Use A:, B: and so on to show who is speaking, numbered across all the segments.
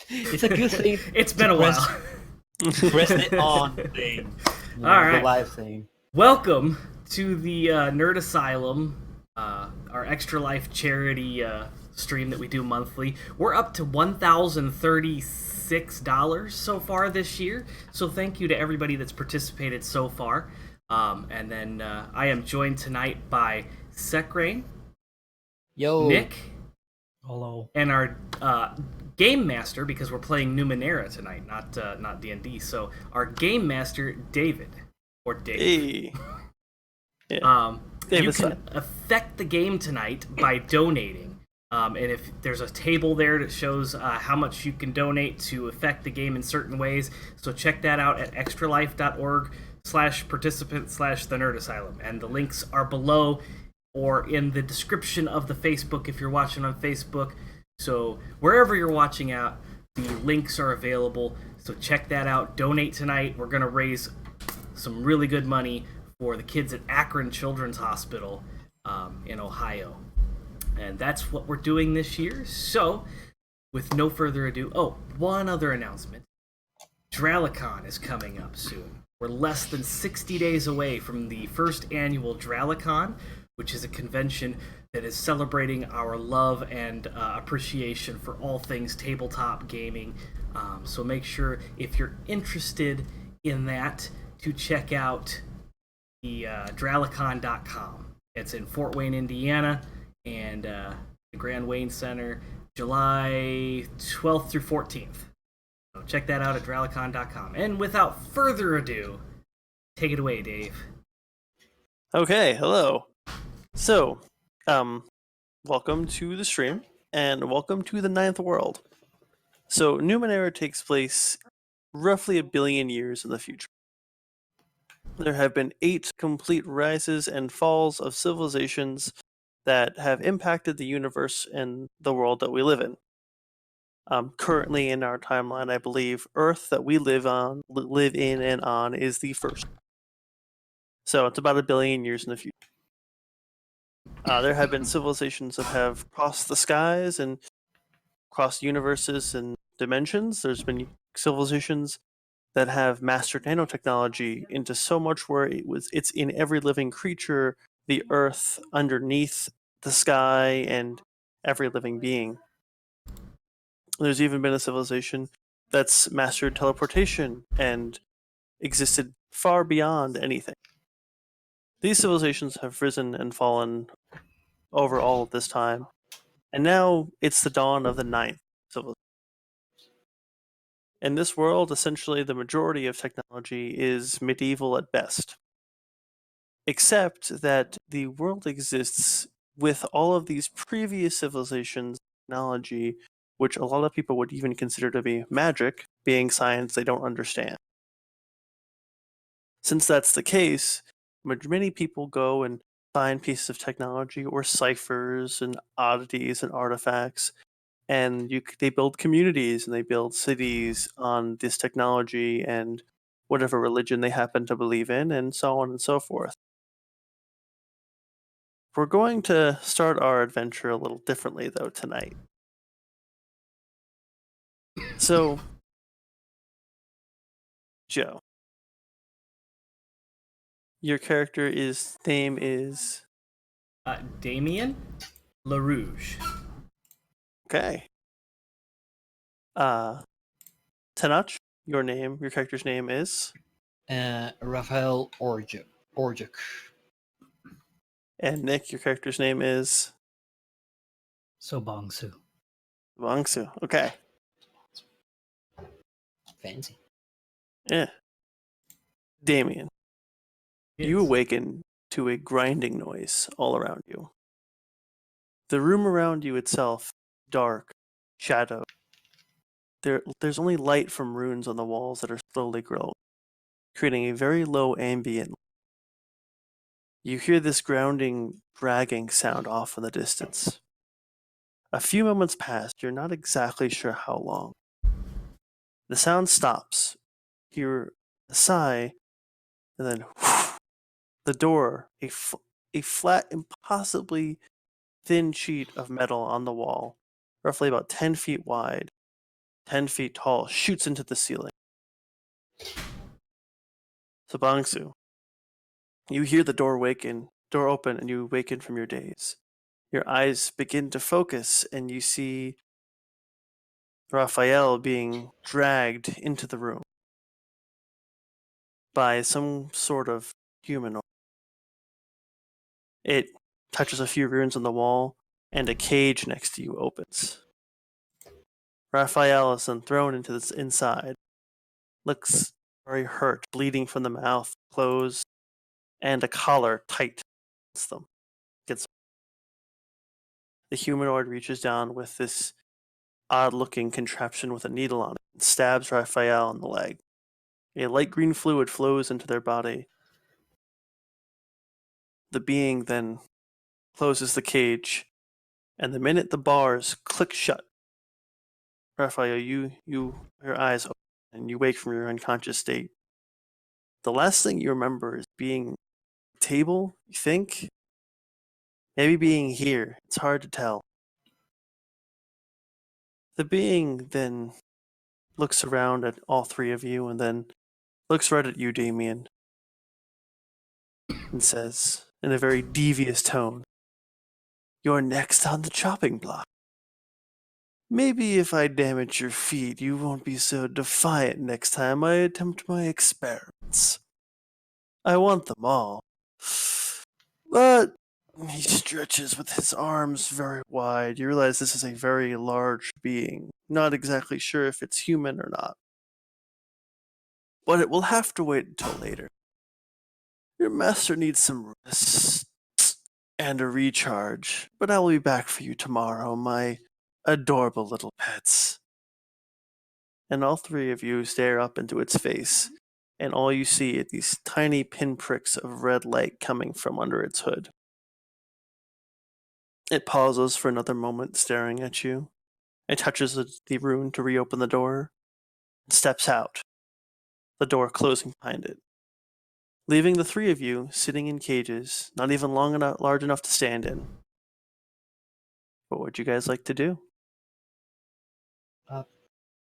A: It's a good thing
B: It's
A: to
B: been a
A: press,
B: while.
A: to press the on thing.
B: All
A: The
B: right.
A: live thing.
B: Welcome to the Nerd Asylum, our Extra Life charity stream that we do monthly. We're up to $1,036 so far this year, so thank you to everybody that's participated so far. And then I am joined tonight by Sekrain,
A: Yo.
B: Nick,
C: Hello.
B: and our game master, because we're playing Numenara tonight, not D&D. So our game master, David, or Dave.
D: Hey. Yeah. Dave
B: You
D: is
B: can
D: fine.
B: affect the game tonight by donating. And if there's a table there that shows how much you can donate to affect the game in certain ways, so check that out at extralife.org/participant/the Nerd Asylum. And the links are below or in the description of the Facebook if you're watching on Facebook. So wherever you're watching out, the links are available. So check that out. Donate tonight. We're going to raise some really good money for the kids at Akron Children's Hospital in Ohio. And that's what we're doing this year. So, with no further ado, one other announcement. Dralicon is coming up soon. We're less than 60 days away from the first annual Dralicon, which is a convention that is celebrating our love and appreciation for all things tabletop gaming. So make sure, if you're interested in that, to check out the Dralicon.com. It's in Fort Wayne, Indiana, and the Grand Wayne Center, July 12th through 14th. So check that out at Dralicon.com. And without further ado, take it away, Dave.
D: Okay, hello. So, welcome to the stream, and welcome to the Ninth World. So, Numenara takes place roughly 1 billion years in the future. There have been 8 complete rises and falls of civilizations that have impacted the universe and the world that we live in. Currently in our timeline, I believe Earth that we live in and on is the first. So it's about 1 billion years in the future. There have been civilizations that have crossed the skies and crossed universes and dimensions. There's been civilizations that have mastered nanotechnology into so much where it's in every living creature, the earth, underneath the sky, and every living being. There's even been a civilization that's mastered teleportation and existed far beyond anything. These civilizations have risen and fallen over all of this time, and now it's the dawn of the 9th civilization. In this world, essentially the majority of technology is medieval at best. Except that the world exists with all of these previous civilizations' technology, which a lot of people would even consider to be magic, being science they don't understand. Since that's the case, many people go and find pieces of technology or ciphers and oddities and artifacts, and they build communities and they build cities on this technology and whatever religion they happen to believe in, and so on and so forth. We're going to start our adventure a little differently, though, tonight. So, Joe, your character's name is...
B: Damien LaRouge.
D: Okay. Tanach, your character's name is?
A: Raphael Orjuk.
D: And Nick, your character's name is?
C: So Bongsu.
D: Wangsu. Okay.
A: Fancy.
D: Yeah. Damien, you awaken to a grinding noise all around you. The room around you itself, dark, shadow. There's only light from runes on the walls that are slowly growing, creating a very low ambient. You hear this grounding, dragging sound off in the distance. A few moments pass, you're not exactly sure how long. The sound stops. You hear a sigh, and then the door, a flat, impossibly thin sheet of metal on the wall, roughly about 10 feet wide, 10 feet tall, shoots into the ceiling. So Bangsu, you hear the door open, and you awaken from your daze. Your eyes begin to focus, and you see Raphael being dragged into the room by some sort of humanoid. It touches a few runes on the wall, and a cage next to you opens. Raphael is then thrown into this inside. Looks very hurt, bleeding from the mouth, closed, and a collar tight against them. The humanoid reaches down with this odd-looking contraption with a needle on it and stabs Raphael in the leg. A light green fluid flows into their body. The being then closes the cage, and the minute the bars click shut, Raphael, your eyes open and you wake from your unconscious state. The last thing you remember is being at the table, you think? Maybe being here. It's hard to tell. The being then looks around at all three of you and then looks right at you, Damien, and says, in a very devious tone, "You're next on the chopping block. Maybe if I damage your feet, you won't be so defiant next time I attempt my experiments. I want them all. But," he stretches with his arms very wide. You realize this is a very large being. Not exactly sure if it's human or not. But it will have to wait until later. Your master needs some rest and a recharge, but I will be back for you tomorrow, my adorable little pets. And all three of you stare up into its face, and all you see are these tiny pinpricks of red light coming from under its hood. It pauses for another moment, staring at you. It touches the rune to reopen the door, and steps out, the door closing behind it, leaving the three of you sitting in cages, not even large enough to stand in. What would you guys like to do?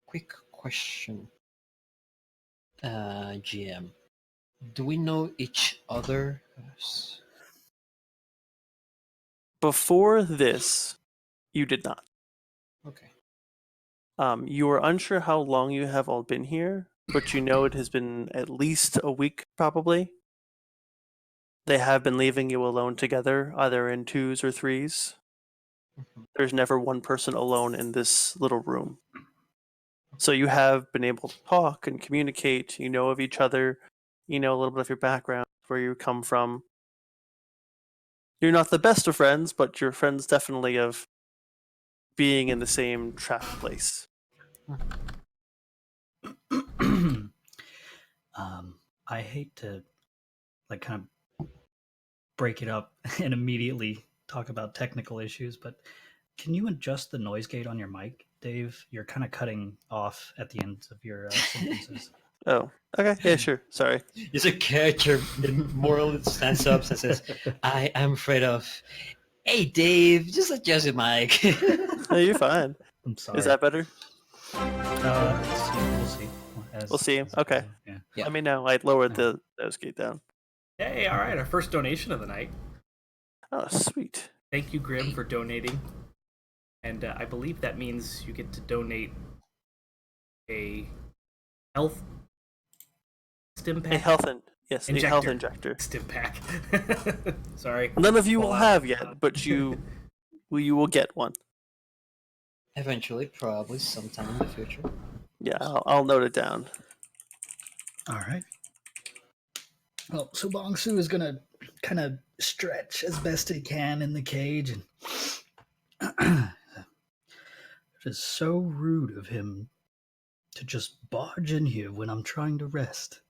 A: Quick question, GM. Do we know each other?
D: Before this, you did not.
A: Okay.
D: You are unsure how long you have all been here, but you know it has been at least a week, probably. They have been leaving you alone together, either in twos or threes.
A: Mhm.
D: There's never one person alone in this little room. So you have been able to talk and communicate. You know of each other. You know a little bit of your background, where you come from. You're not the best of friends, but you're friends definitely of being in the same trapped place.
C: I hate to like kind of break it up and immediately talk about technical issues, but can you adjust the noise gate on your mic, Dave? You're kind of cutting off at the end of your sentences.
D: Oh, okay. Yeah, sure. Sorry.
A: It's a character in moral stands up and says, I am afraid of. Hey Dave, just adjust your mic.
D: No, you're fine.
C: I'm sorry.
D: Is that better?
C: We'll see.
D: We'll see. Okay.
C: Yeah.
A: Yeah.
D: Let me know. I lowered the nose gate down.
B: Hey, all right, our first donation of the night.
D: Oh, sweet.
B: Thank you, Grim, for donating. And I believe that means you get to donate a health stim pack.
D: A health injector.
B: Stim pack. Sorry.
D: None of you will
B: Fallout.
D: have yet, but you will get one.
A: Eventually, probably sometime in the future.
D: Yeah, I'll note it down.
C: All right. Well, so Bongsu is gonna kind of stretch as best he can in the cage, and it is so rude of him to just barge in here when I'm trying to rest.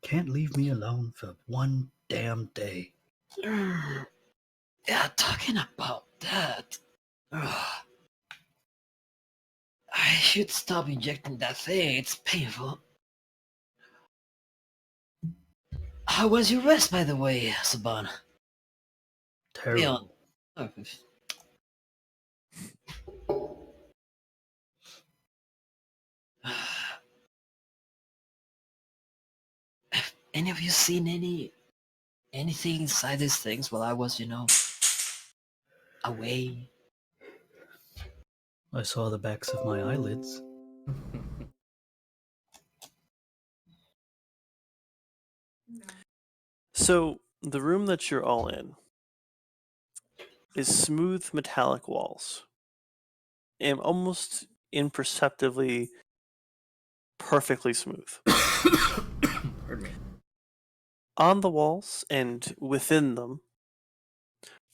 C: Can't leave me alone for one damn day.
A: Yeah, talking about that. Ugh. I should stop injecting that thing. It's painful. How was your rest, by the way, Saban?
C: Terrible.
A: Oh, any of you seen anything inside these things while I was, away?
C: I saw the backs of my eyelids.
D: So the room that you're all in is smooth metallic walls and almost imperceptibly perfectly smooth.
B: Pardon me.
D: On the walls and within them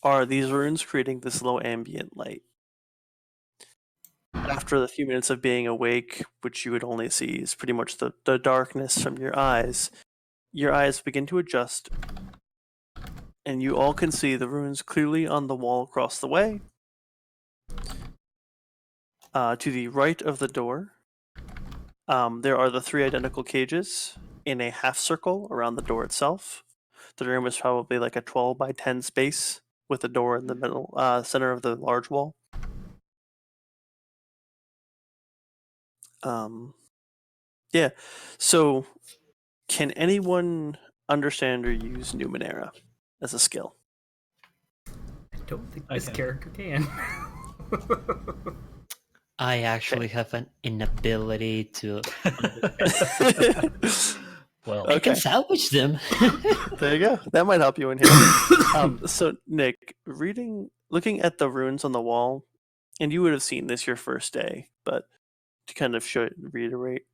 D: are these runes creating this low ambient light. After the few minutes of being awake, which you would only see is pretty much the darkness from your eyes begin to adjust, and you all can see the runes clearly on the wall across the way. To the right of the door, there are the 3 identical cages in a half circle around the door itself. The room is probably like a 12 by 10 space with a door in the middle, center of the large wall. Yeah. So, can anyone understand or use Numenara as a skill?
B: I don't think
C: I
B: this
C: can.
B: character can.
A: I actually have an inability to.
C: Well,
A: I can
D: Okay.
A: salvage them.
D: There you go. That might help you in here. So Nick, looking at the runes on the wall, and you would have seen this your first day, but to kind of reiterate,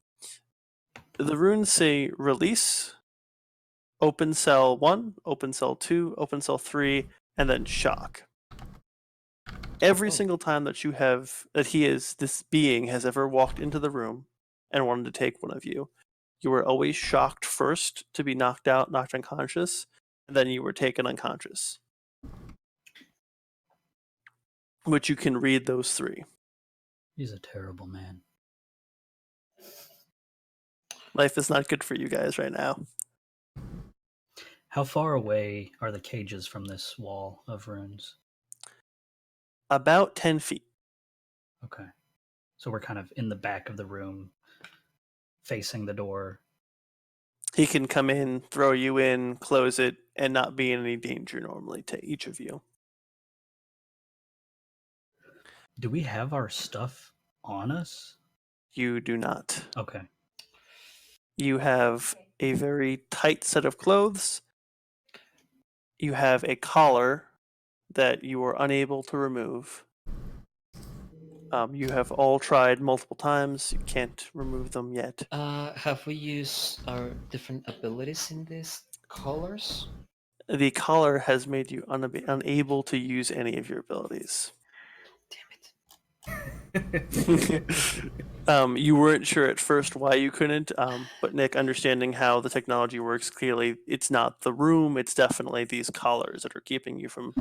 D: the runes say release, open cell 1, open cell 2, open cell 3, and then shock. Every single time this being has ever walked into the room and wanted to take one of you, you were always shocked first to be knocked out, knocked unconscious, and then you were taken unconscious. Which you can read those 3.
C: he's a terrible man.
D: Life is not good for you guys right now.
C: How far away are the cages from this wall of runes?
D: About 10 feet.
C: Okay. So we're kind of in the back of the room, facing the door.
D: He can come in, throw you in, close it, and not be in any danger normally to each of you.
C: Do we have our stuff on us?
D: You do not.
C: Okay.
D: You have a very tight set of clothes. You have a collar that you are unable to remove. You have all tried multiple times. You can't remove them yet.
A: Have we used our different abilities in these colors?
D: The collar has made you unable to use any of your abilities.
A: Damn it.
D: You weren't sure at first why you couldn't, but Nick, understanding how the technology works, clearly it's not the room, it's definitely these collars that are keeping you from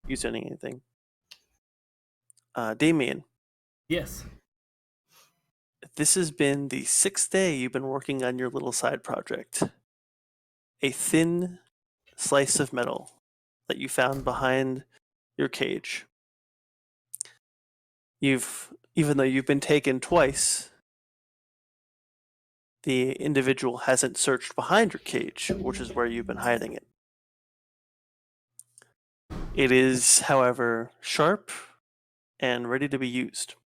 D: using anything. Damien,
B: Yes.
D: this has been the 6th day you've been working on your little side project. A thin slice of metal that you found behind your cage. Even though you've been taken twice, the individual hasn't searched behind your cage, which is where you've been hiding it. It is, however, sharp and ready to be used.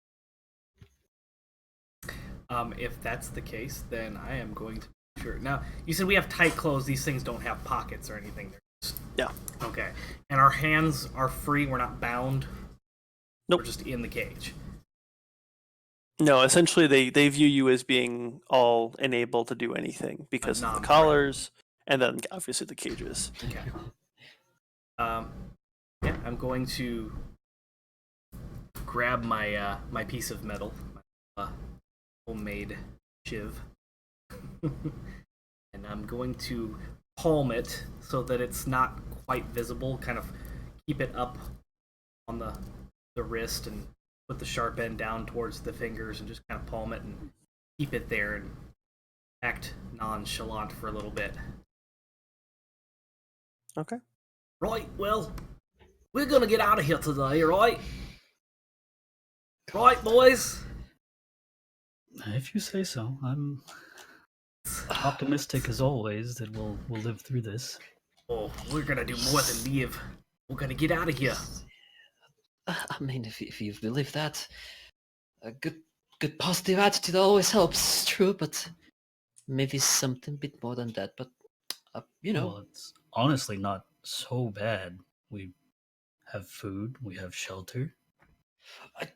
B: If that's the case, then I am going to. Sure. Now, you said we have tight clothes. These things don't have pockets or anything. They're just...
D: Yeah.
B: Okay. And our hands are free. We're not bound.
D: Nope.
B: We're just in the cage.
D: No, essentially they view you as being all enabled to do anything because of the
B: non-threat.
D: collars and then obviously the cages.
B: Okay. Yeah, I'm going to grab my my piece of metal, my homemade shiv, and I'm going to palm it so that it's not quite visible. Kind of keep it up on the wrist and put the sharp end down towards the fingers and just kind of palm it and keep it there and act nonchalant for a little bit.
D: Okay.
B: Right, well, we're gonna get out of here today, right? Right, boys?
C: If you say so. I'm Optimistic as always that we'll live through this.
B: Oh, we're gonna do more than leave. We're gonna get out of here.
A: I mean, if you believe that, a good positive attitude always helps, true, but maybe something bit more than that. But
C: Well, it's honestly not so bad. We have food, we have shelter.
A: I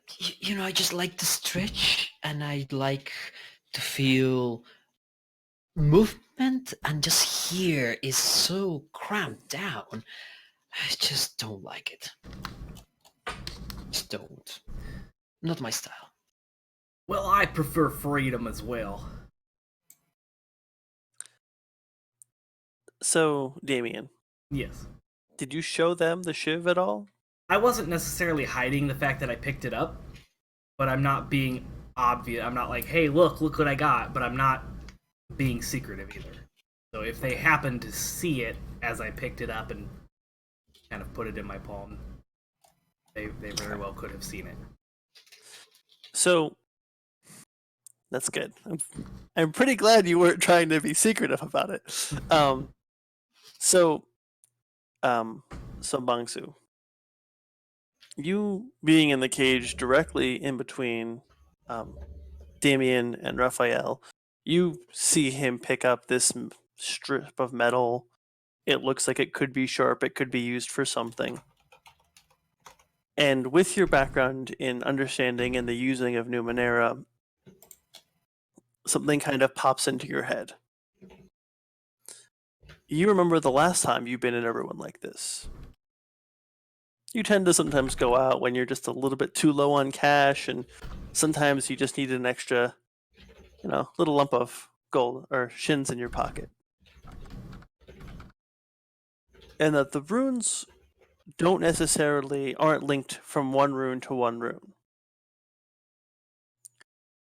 A: just like to stretch, and I like to feel movement, and just here is so cramped down. I just don't like it. Just don't. Not my style.
B: Well, I prefer freedom as well.
D: So, Damien,
B: Yes.
D: did you show them the shiv at all?
B: I wasn't necessarily hiding the fact that I picked it up, but I'm not being obvious. I'm not like, hey, look what I got, but I'm not being secretive either. So if they happen to see it as I picked it up and kind of put it in my palm, they very well could have seen it.
D: So, that's good. I'm pretty glad you weren't trying to be secretive about it. So Bangsu, you being in the cage directly in between Damien and Raphael, you see him pick up this strip of metal. It looks like it could be sharp, it could be used for something. And with your background in understanding and the using of Numenara, something kind of pops into your head. You remember the last time you've been in a ruin like this. You tend to sometimes go out when you're just a little bit too low on cash, and sometimes you just need an extra, little lump of gold or shins in your pocket. And that the runes aren't linked from one rune to one rune.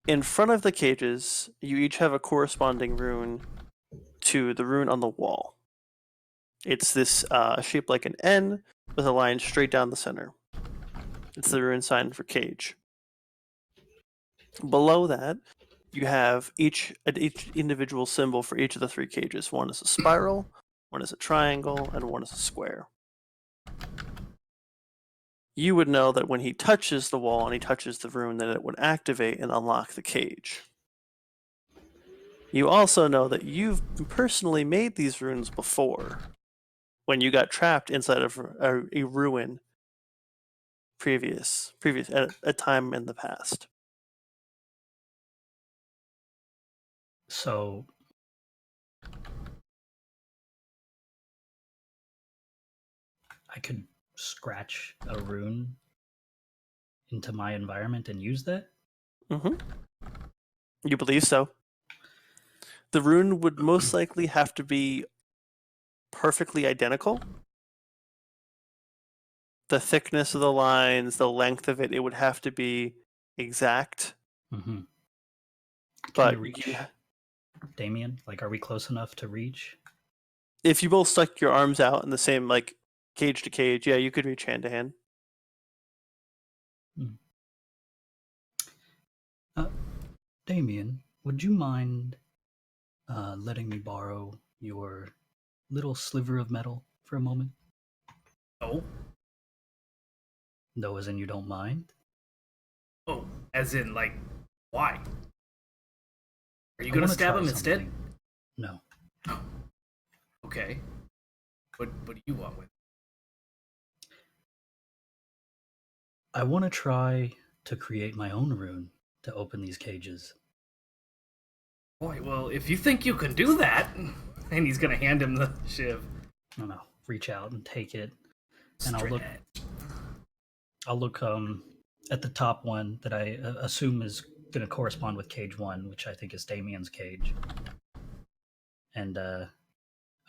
D: In front of the cages, you each have a corresponding rune to the rune on the wall. It's this shaped like an N with a line straight down the center. It's the rune sign for cage. Below that, you have each individual symbol for each of the three cages. One is a spiral, one is a triangle, and one is a square. You would know that when he touches the wall and he touches the rune, that it would activate and unlock the cage. You also know that you've personally made these runes before, when you got trapped inside of a ruin previous at a time in the past.
C: So I could scratch a rune into my environment and use that?
D: Mm-hmm. You believe so? The rune would most likely have to be perfectly identical. The thickness of the lines, the length of it would have to be exact.
C: Mm-hmm.
D: But
C: Can I reach Damien? Like, are we close enough to reach?
D: If you both stuck your arms out in the same, like, cage to cage, yeah, you could reach hand to hand.
C: Damien, would you mind letting me borrow your little sliver of metal for a moment?
B: Oh?
C: No, as in you don't mind?
B: Oh, as in, like, why? Are you
C: I
B: gonna
C: wanna
B: stab
C: try
B: him instead?
C: something. No.
B: Okay. What do you want with it?
C: I want to try to create my own rune to open these cages.
B: Boy, well, if you think you can do that, and he's gonna hand him the shiv.
C: I don't know. Reach out and take it, and I'll look at the top one that I assume is going to correspond with cage 1, which I think is Damien's cage. And I'm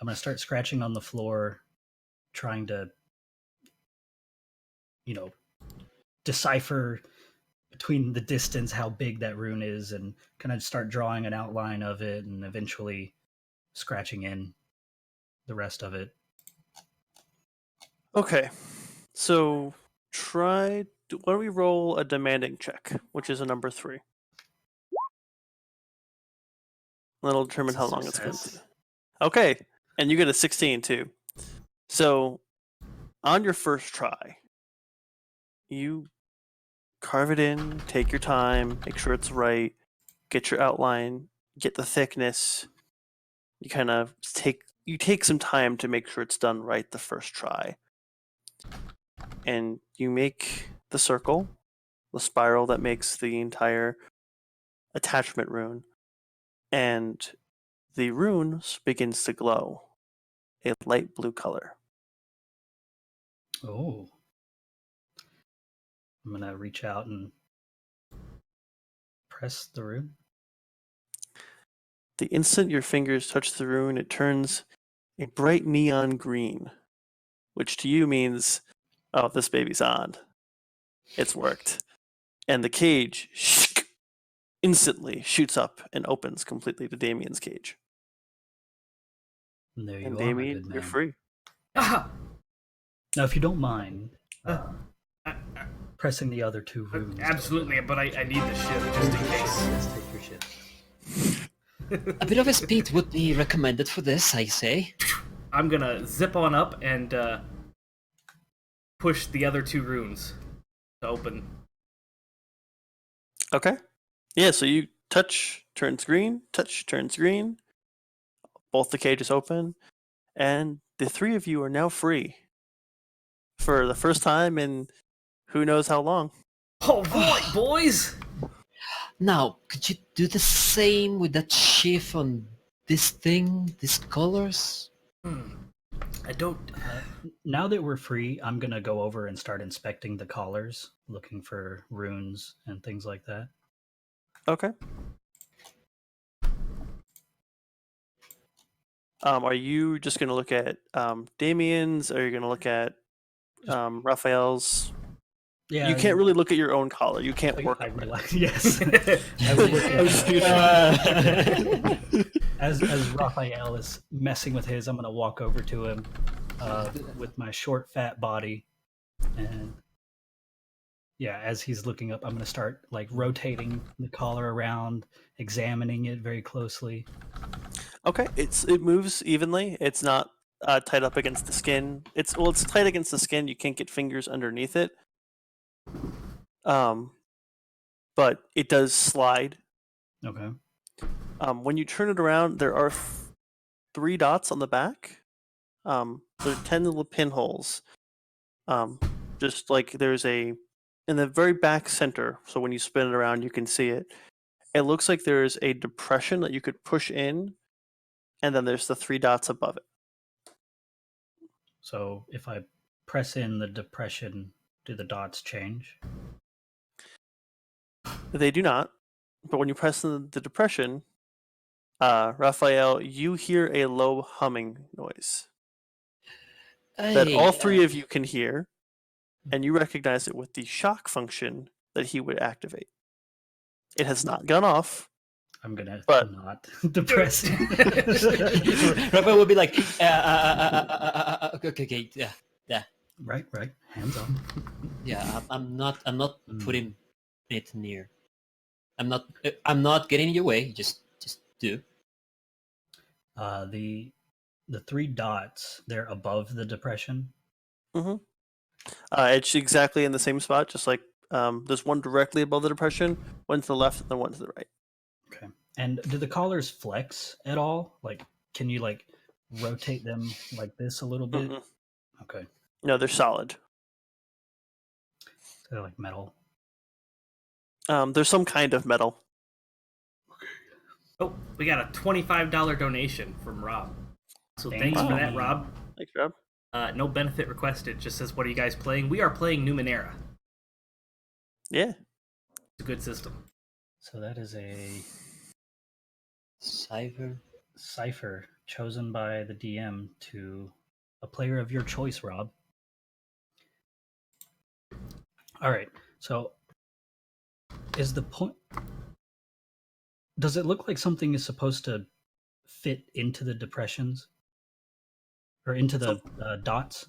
C: going to start scratching on the floor, trying to, decipher between the distance how big that rune is, and kind of start drawing an outline of it, and eventually scratching in the rest of it.
D: Okay, so why don't we roll a demanding check, which is a number 3. That'll determine
C: It's a
D: how long it's going to.
C: success.
D: Okay, and you get a 16 too. So, on your first try, you carve it in, take your time, make sure it's right, get your outline, get the thickness. You kind of take some time to make sure it's done right the first try. And you make the circle, the spiral that makes the entire attachment rune, and the rune begins to glow a light blue color.
C: Oh. I'm going to reach out and press the rune.
D: The instant your fingers touch the rune, it turns a bright neon green, which to you means, oh, this baby's on. It's worked. And the cage instantly shoots up and opens completely to Damien's cage.
C: And there you
D: And
C: are, my
D: Damien,
C: good
D: you're
C: man.
D: free.
B: Ah!
C: Now, if you don't mind,
B: Uh,
C: pressing the other two runes.
B: absolutely, but I need the ship just in case.
C: Yes, take your shit.
A: A bit of a speed would be recommended for this, I say.
B: I'm gonna zip on up and push the other two runes to open.
D: Okay. Yeah, so you touch, turns green, touch, turns green. Both the cages open, and the three of you are now free for the first time in who knows how long.
B: Oh boy, boys!
A: Now, could you do the same with that sheath on this thing, these colors?
B: I don't.
C: Now that we're free, I'm going to go over and start inspecting the collars, looking for runes and things like that.
D: Okay. Are you just going to look at Damien's, or are you going to look at Raphael's?
C: Yeah,
D: You can't really look at your own collar. You can't work
C: I
D: on it.
C: realize, yes. I was looking as Raphael is messing with his, I'm going to walk over to him with my short, fat body, and yeah, as he's looking up, I'm going to start like rotating the collar around, examining it very closely.
D: Okay, it moves evenly. It's not tied up against the skin. It's tight against the skin. You can't get fingers underneath it. But it does slide.
C: Okay.
D: When you turn it around, there are 3 dots on the back. There are 10 little pinholes. Just like there's in the very back center. So when you spin it around, you can see it. It looks like there's a depression that you could push in, and then there's the 3 dots above it.
C: So if I press in the depression, do the dots change?
D: They do not, but when you press in the depression, Raphael, you hear a low humming noise that all 3 of you can hear, and you recognize it with the shock function that he would activate. It has not gone off.
C: I'm gonna
D: But-
C: not depress him.
A: Raphael would be like, okay, yeah.
C: Right. Hands up.
A: Yeah, I'm not
C: Mm.
A: putting it near. I'm not getting in your way. Just do.
C: The 3 dots, they're above the depression.
D: It's exactly in the same spot, just like there's one directly above the depression, one to the left, and then one to the right.
C: Okay. And do the collars flex at all? Like, can you like rotate them like this a little bit?
D: Mm-mm.
C: Okay.
D: No, they're solid.
C: They're like metal.
D: There's some kind of metal.
B: Oh, we got a $25 donation from Rob. So thanks for that,
C: Dang.
B: Rob.
D: Thanks, Rob.
B: No benefit requested. Just says, what are you guys playing? We are playing Numenara.
D: Yeah.
B: It's a good system.
C: So that is a
A: Cipher.
C: chosen by the DM to a player of your choice, Rob. All right. So is the point? Does it look like something is supposed to fit into the depressions or into the dots?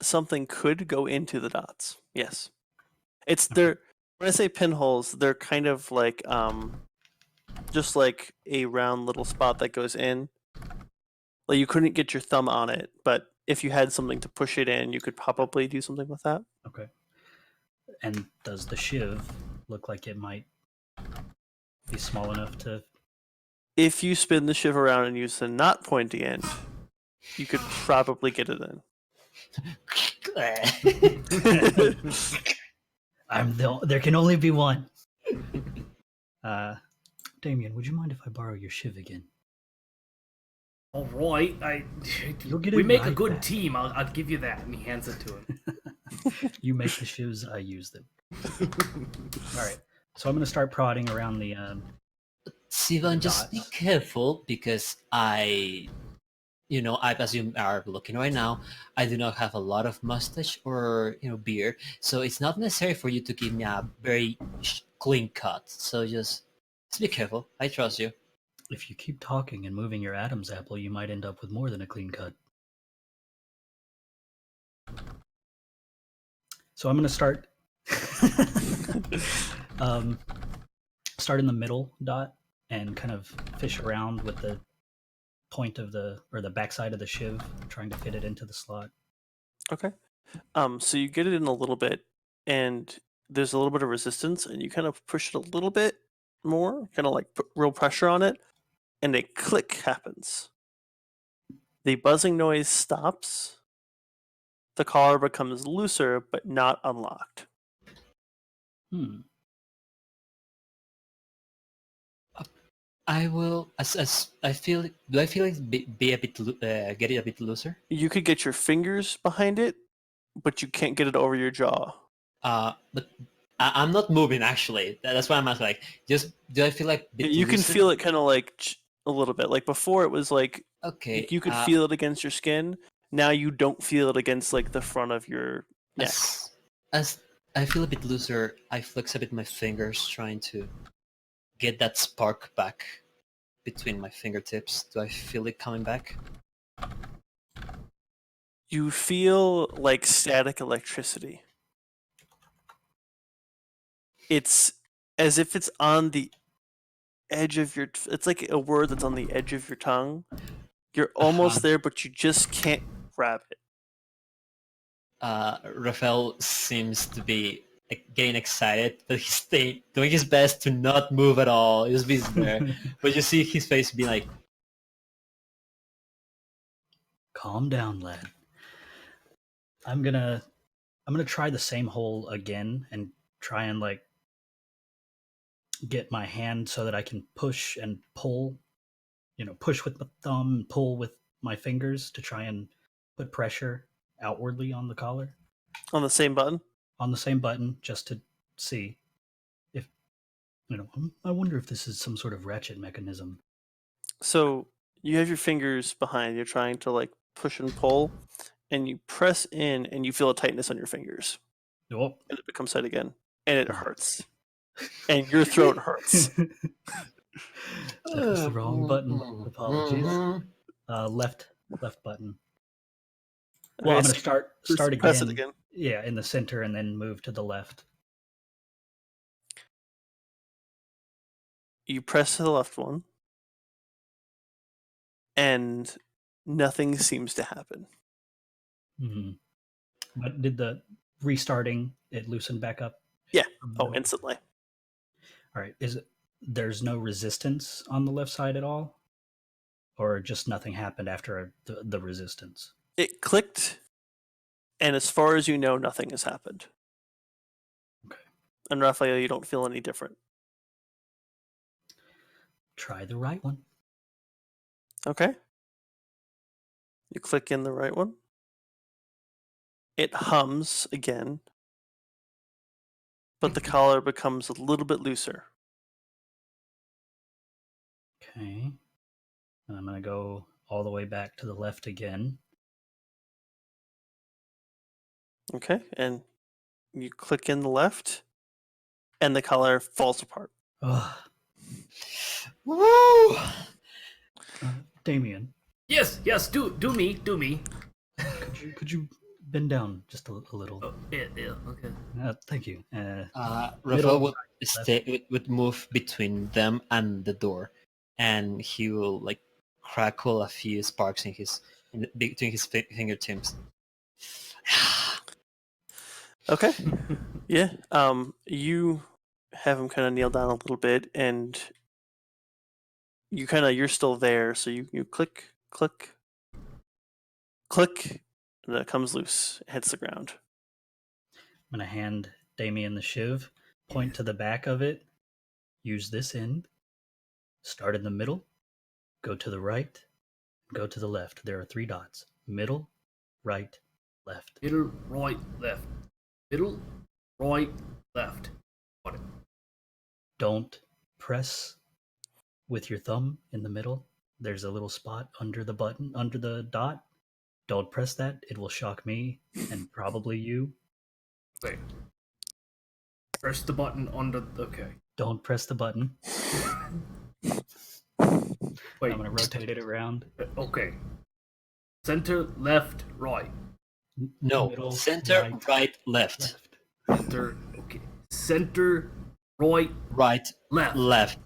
D: Something could go into the dots. Yes. It's they're when I say pinholes, they're kind of like just like a round little spot that goes in. Like you couldn't get your thumb on it, but if you had something to push it in, you could probably do something with that.
C: Okay. And does the shiv look like it might be small enough to?
D: If you spin the shiv around and use the not pointy end, you could probably get it in.
C: There can only be one. Damien, would you mind if I borrow your shiv again?
B: All right,
C: You'll get
B: we
C: it
B: make a
C: right
B: good
C: back.
B: team. I'll give you that. And he hands it to him.
C: You make the shivs, I use them. All right. So I'm going to start prodding around the.
A: Sivan, just be
C: Dots.
A: careful because I as you are looking right now, I do not have a lot of mustache or beard, so it's not necessary for you to give me a very clean cut. So just be careful. I trust you.
C: If you keep talking and moving your Adam's apple, you might end up with more than a clean cut. So I'm going to start. Start in the middle dot and kind of fish around with the point of the backside of the shiv, trying to fit it into the slot.
D: Okay. So you get it in a little bit, and there's a little bit of resistance, and you kind of push it a little bit more, kind of like put real pressure on it, and a click happens. The buzzing noise stops. The collar becomes looser, but not unlocked.
A: I will, as I feel. Do I feel like be a bit get it a bit looser?
D: You could get your fingers behind it, but you can't get it over your jaw.
A: But I'm not moving actually. That's why I'm asking. Like, just do I feel like bit
D: You can
A: looser?
D: feel it kind of like a little bit. Like before, it was like
A: Okay.
D: you could feel it against your skin. Now you don't feel it against like the front of your neck.
A: As I feel a bit looser, I flex a bit my fingers, trying to get that spark back between my fingertips. Do I feel it coming back?
D: You feel like static electricity. It's as if it's on the edge of your. It's like a word that's on the edge of your tongue. You're almost there, but you just can't grab it.
A: Rafael seems to be getting excited, but he's doing his best to not move at all. Just be there. But you see his face being like,
C: Calm down, lad. I'm gonna try the same hole again and try and like get my hand so that I can push and pull. Push with my thumb and pull with my fingers to try and put pressure outwardly on the collar.
D: On the same button?
C: On the same button, just to see if, I wonder if this is some sort of ratchet mechanism.
D: So you have your fingers behind, you're trying to like push and pull, and you press in and you feel a tightness on your fingers.
C: Nope.
D: And it becomes tight again. And it hurts. And your throat hurts.
C: That was the wrong button. Apologies. Left button. Well, I'm going to start again.
D: Press it again.
C: Yeah, in the center, and then move to the left.
D: You press to the left one, and nothing seems to happen.
C: Mm-hmm. But did the restarting it loosen back up?
D: Yeah. Oh, instantly.
C: All right. There's no resistance on the left side at all, or just nothing happened after the resistance?
D: It clicked, and as far as you know, nothing has happened.
C: Okay.
D: And Raphael, you don't feel any different.
C: Try the right one.
D: Okay. You click in the right one. It hums again, but the collar becomes a little bit looser.
C: Okay. And I'm going to go all the way back to the left again.
D: Okay, and you click in the left, and the collar falls apart.
A: woo!
C: Damien.
B: Yes, do me.
C: Could you bend down just a little.
B: Oh, yeah, okay.
C: Thank you.
A: Raphael
C: Middle,
A: would move between them and the door, and he will like crackle a few sparks between his fingertips.
D: Okay. Yeah. You have him kind of kneel down a little bit, and you're still there, so you click, click, click, and it comes loose, it hits the ground.
C: I'm gonna hand Damien the shiv, point to the back of it, use this end, start in the middle, go to the right, go to the left. There are 3 dots. Middle, right, left.
B: Middle, right, left. Middle, right, left. Got it.
C: Don't press with your thumb in the middle. There's a little spot under the button, under the dot. Don't press that. It will shock me and probably you.
B: Wait. Press the button on the. Okay.
C: Don't press the button.
B: Wait.
C: I'm going to rotate it around.
B: Okay. Center, left, right.
A: No,
C: Middle,
A: center, right, left.
B: Center. Okay. Center, right,
A: Right,
B: left.
A: left.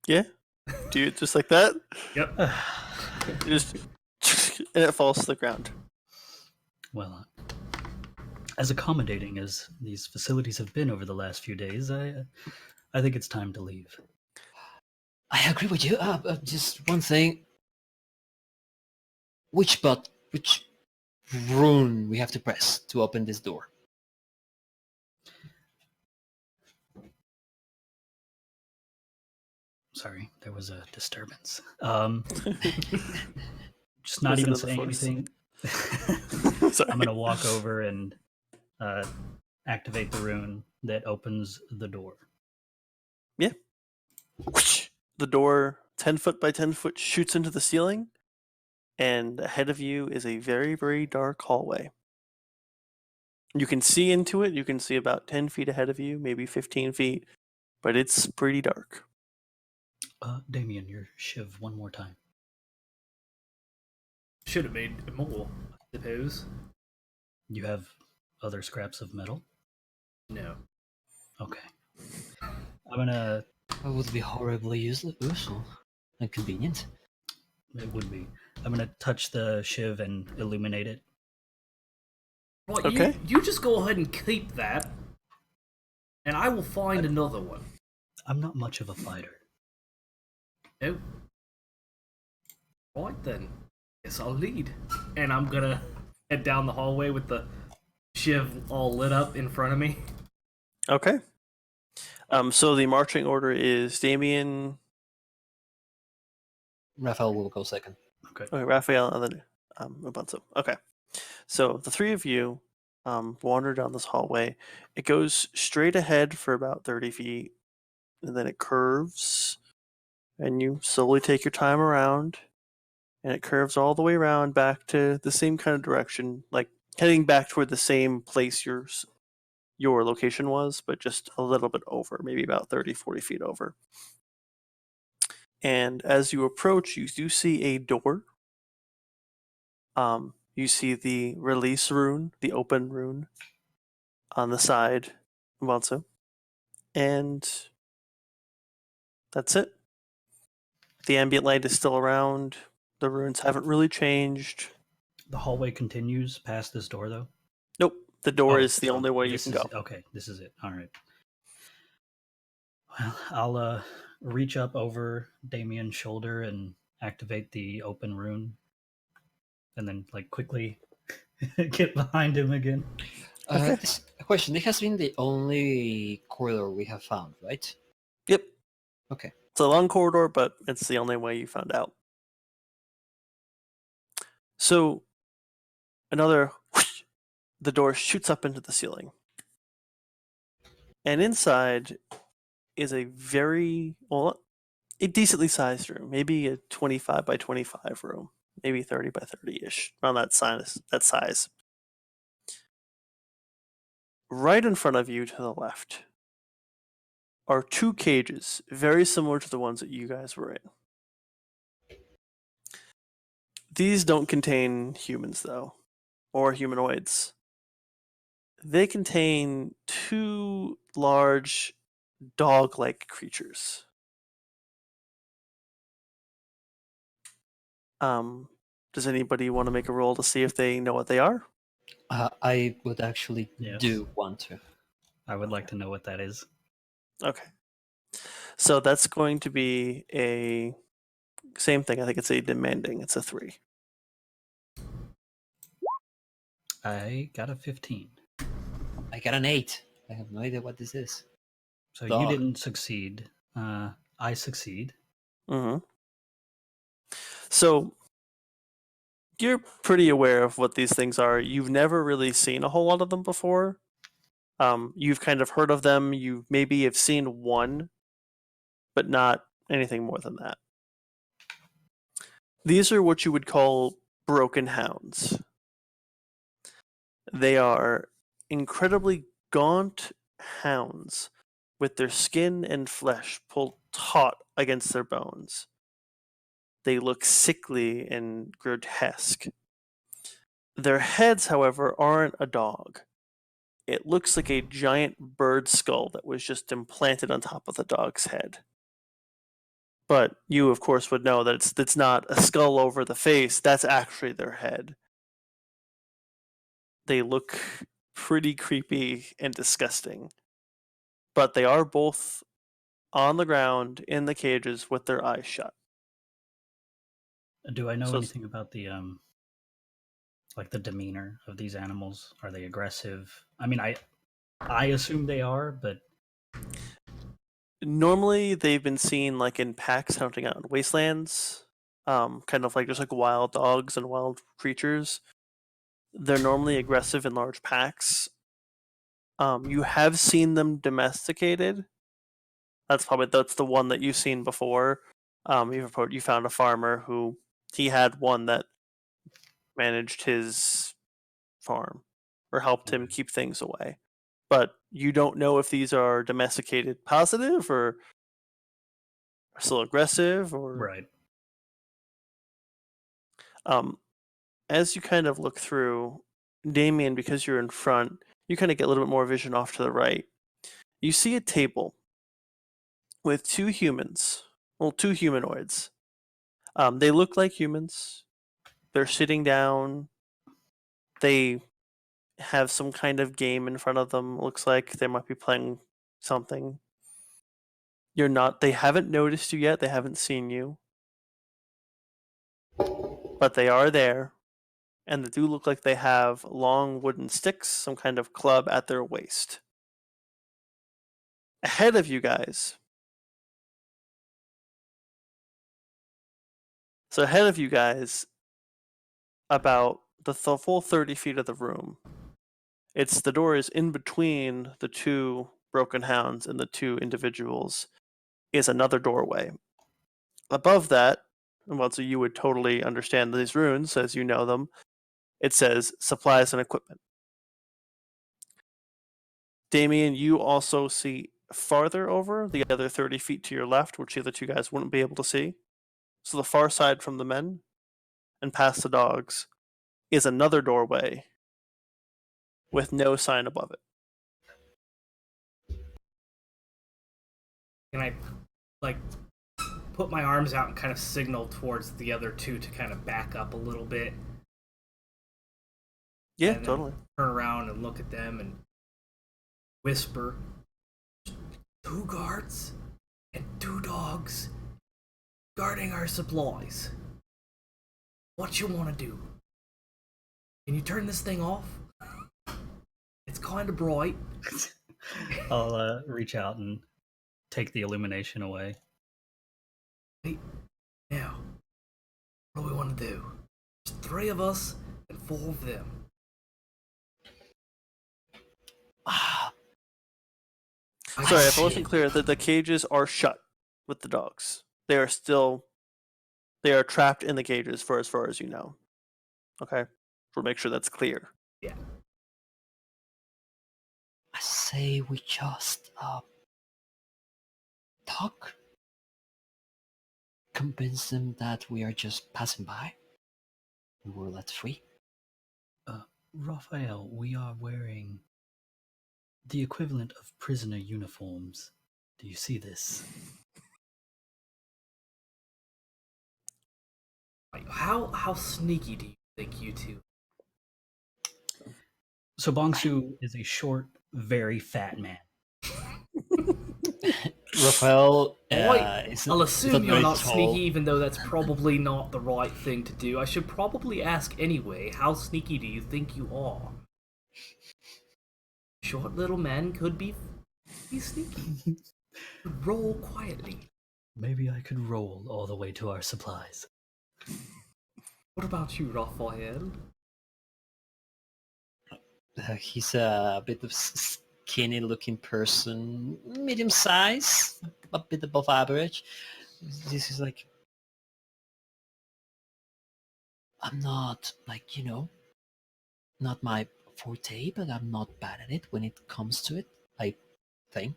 D: Yeah. Do it just like that?
B: Yep.
D: You just and it falls to the ground.
C: Well, as accommodating as these facilities have been over the last few days, I think it's time to leave.
A: I agree with you. Just one thing. Which rune we have to press to open this door?
C: Sorry, there was a disturbance. Just not
D: Was it
C: even
D: in the
C: saying
D: force?
C: anything.
D: Sorry.
C: I'm going to walk over and activate the rune that opens the door.
D: Yeah. The door, 10 foot by 10 foot, shoots into the ceiling, and ahead of you is a very, very dark hallway. You can see into it. You can see about 10 feet ahead of you, maybe 15 feet, but it's pretty dark.
C: Damien, your shiv one more time.
B: Should have made more, I suppose.
C: You have other scraps of metal?
B: No.
C: Okay. I'm gonna.
A: That would be horribly useful and convenient.
C: It would be. I'm gonna touch the shiv and illuminate it.
B: Right,
D: Okay.
B: you just go ahead and keep that, and I will find another one.
C: I'm not much of a fighter.
B: No. Right then. Guess I'll lead. And I'm gonna head down the hallway with the shiv all lit up in front of me.
D: Okay. So the marching order is Damien,
A: Raphael will go second.
C: Okay.
D: Raphael, and then Ubuntu. Okay. So the 3 of you wander down this hallway. It goes straight ahead for about 30 feet, and then it curves, and you slowly take your time around, and it curves all the way around back to the same kind of direction, like heading back toward the same place your location was, but just a little bit over, maybe about 30, 40 feet over. And as you approach, you do see a door. You see the release rune, the open rune, on the side, also. And that's it. The ambient light is still around. The runes haven't really changed.
C: The hallway continues past this door, though.
D: Nope. The door
C: Oh,
D: is the
C: so
D: only way you
C: this
D: can
C: is
D: go.
C: it. Okay, this is it. All right. Well, I'll reach up over Damien's shoulder and activate the open rune, and then like quickly get behind him again.
D: Okay.
A: A question. This has been the only corridor we have found, right?
D: Yep.
A: Okay.
D: It's a long corridor, but it's the only way you found out. So, another whoosh, the door shoots up into the ceiling. And inside is a decently sized room, maybe a 25 by 25 room, maybe 30 by 30-ish, around that size. Right in front of you to the left are 2 cages, very similar to the ones that you guys were in. These don't contain humans, though, or humanoids. They contain two large dog-like creatures. Does anybody want to make a roll to see if they know what they are?
A: I would actually
C: Yes.
A: do want to.
C: I would like to know what that is.
D: Okay. So that's going to be a same thing. I think it's a demanding. It's a 3.
C: I got a 15.
A: I got an 8. I have no idea what this is.
C: So you
A: Dog.
C: didn't succeed. I succeed.
D: Mm-hmm. So you're pretty aware of what these things are. You've never really seen a whole lot of them before. You've kind of heard of them. You maybe have seen one, but not anything more than that. These are what you would call broken hounds. They are incredibly gaunt hounds with their skin and flesh pulled taut against their bones. They look sickly and grotesque. Their heads, however, aren't a dog. It looks like a giant bird skull that was just implanted on top of the dog's head. But you, of course, would know that it's not a skull over the face, that's actually their head. They look pretty creepy and disgusting. But they are both on the ground in the cages with their eyes shut.
C: Do I know
D: So
C: anything about the like the demeanor of these animals? Are they aggressive? I mean, I assume they are, but
D: normally they've been seen like in packs hunting out in wastelands, kind of like just like wild dogs and wild creatures. They're normally aggressive in large packs. You have seen them domesticated. That's the one that you've seen before. You found a farmer who he had one that managed his farm or helped him keep things away. But you don't know if these are domesticated positive or still aggressive or
C: right.
D: um, as you kind of look through, Damien, because you're in front, you kind of get a little bit more vision off to the right. You see a table with two humans, well, two humanoids. They look like humans. They're sitting down. They have some kind of game in front of them. Looks like they might be playing something. You're not. They haven't noticed you yet. They haven't seen you, but they are there, and they do look like they have long wooden sticks, some kind of club at their waist. Ahead of you guys. So ahead of you guys, about the full 30 feet of the room, the door is in between the two broken hounds and the two individuals, is another doorway. Above that, well, so you would totally understand these runes as you know them, it says supplies and equipment. Damien, you also see farther over, the other 30 feet to your left, which the other two guys wouldn't be able to see. So the far side from the men and past the dogs is another doorway with no sign above it.
B: Can I, like, put my arms out and kind of signal towards the other two to kind of back up a little bit?
D: Yeah,
B: And then
D: totally.
B: turn around and look at them and whisper, "Two guards and two dogs guarding our supplies. What you want to do? Can you turn this thing off? It's kind of bright."
C: I'll reach out and take the illumination away.
B: Wait, now, what do we want to do? There's 3 of us and 4 of them.
A: Ah,
D: Sorry, if I
A: see.
D: wasn't clear, the cages are shut with the dogs. They are trapped in the cages for as far as you know. Okay? We'll make sure that's clear.
B: Yeah.
A: I say we just talk, convince them that we are just passing by. we were let free.
C: Raphael, we are wearing the equivalent of prisoner uniforms. Do you see this?
B: How sneaky do you think you two?
C: So Bongsu is a short, very fat man.
A: Raphael
B: I'll
A: is
B: assume
A: not
B: you're
A: very
B: not
A: tall.
B: sneaky, even though that's probably not the right thing to do. I should probably ask anyway, how sneaky do you think you are? Short little men could be sneaky. Roll quietly.
C: Maybe I could roll all the way to our supplies.
B: What about you, Raphael?
A: He's a bit of skinny looking person, medium size, a bit above average. This is like, I'm not like, not my forte, but I'm not bad at it when it comes to it, I think.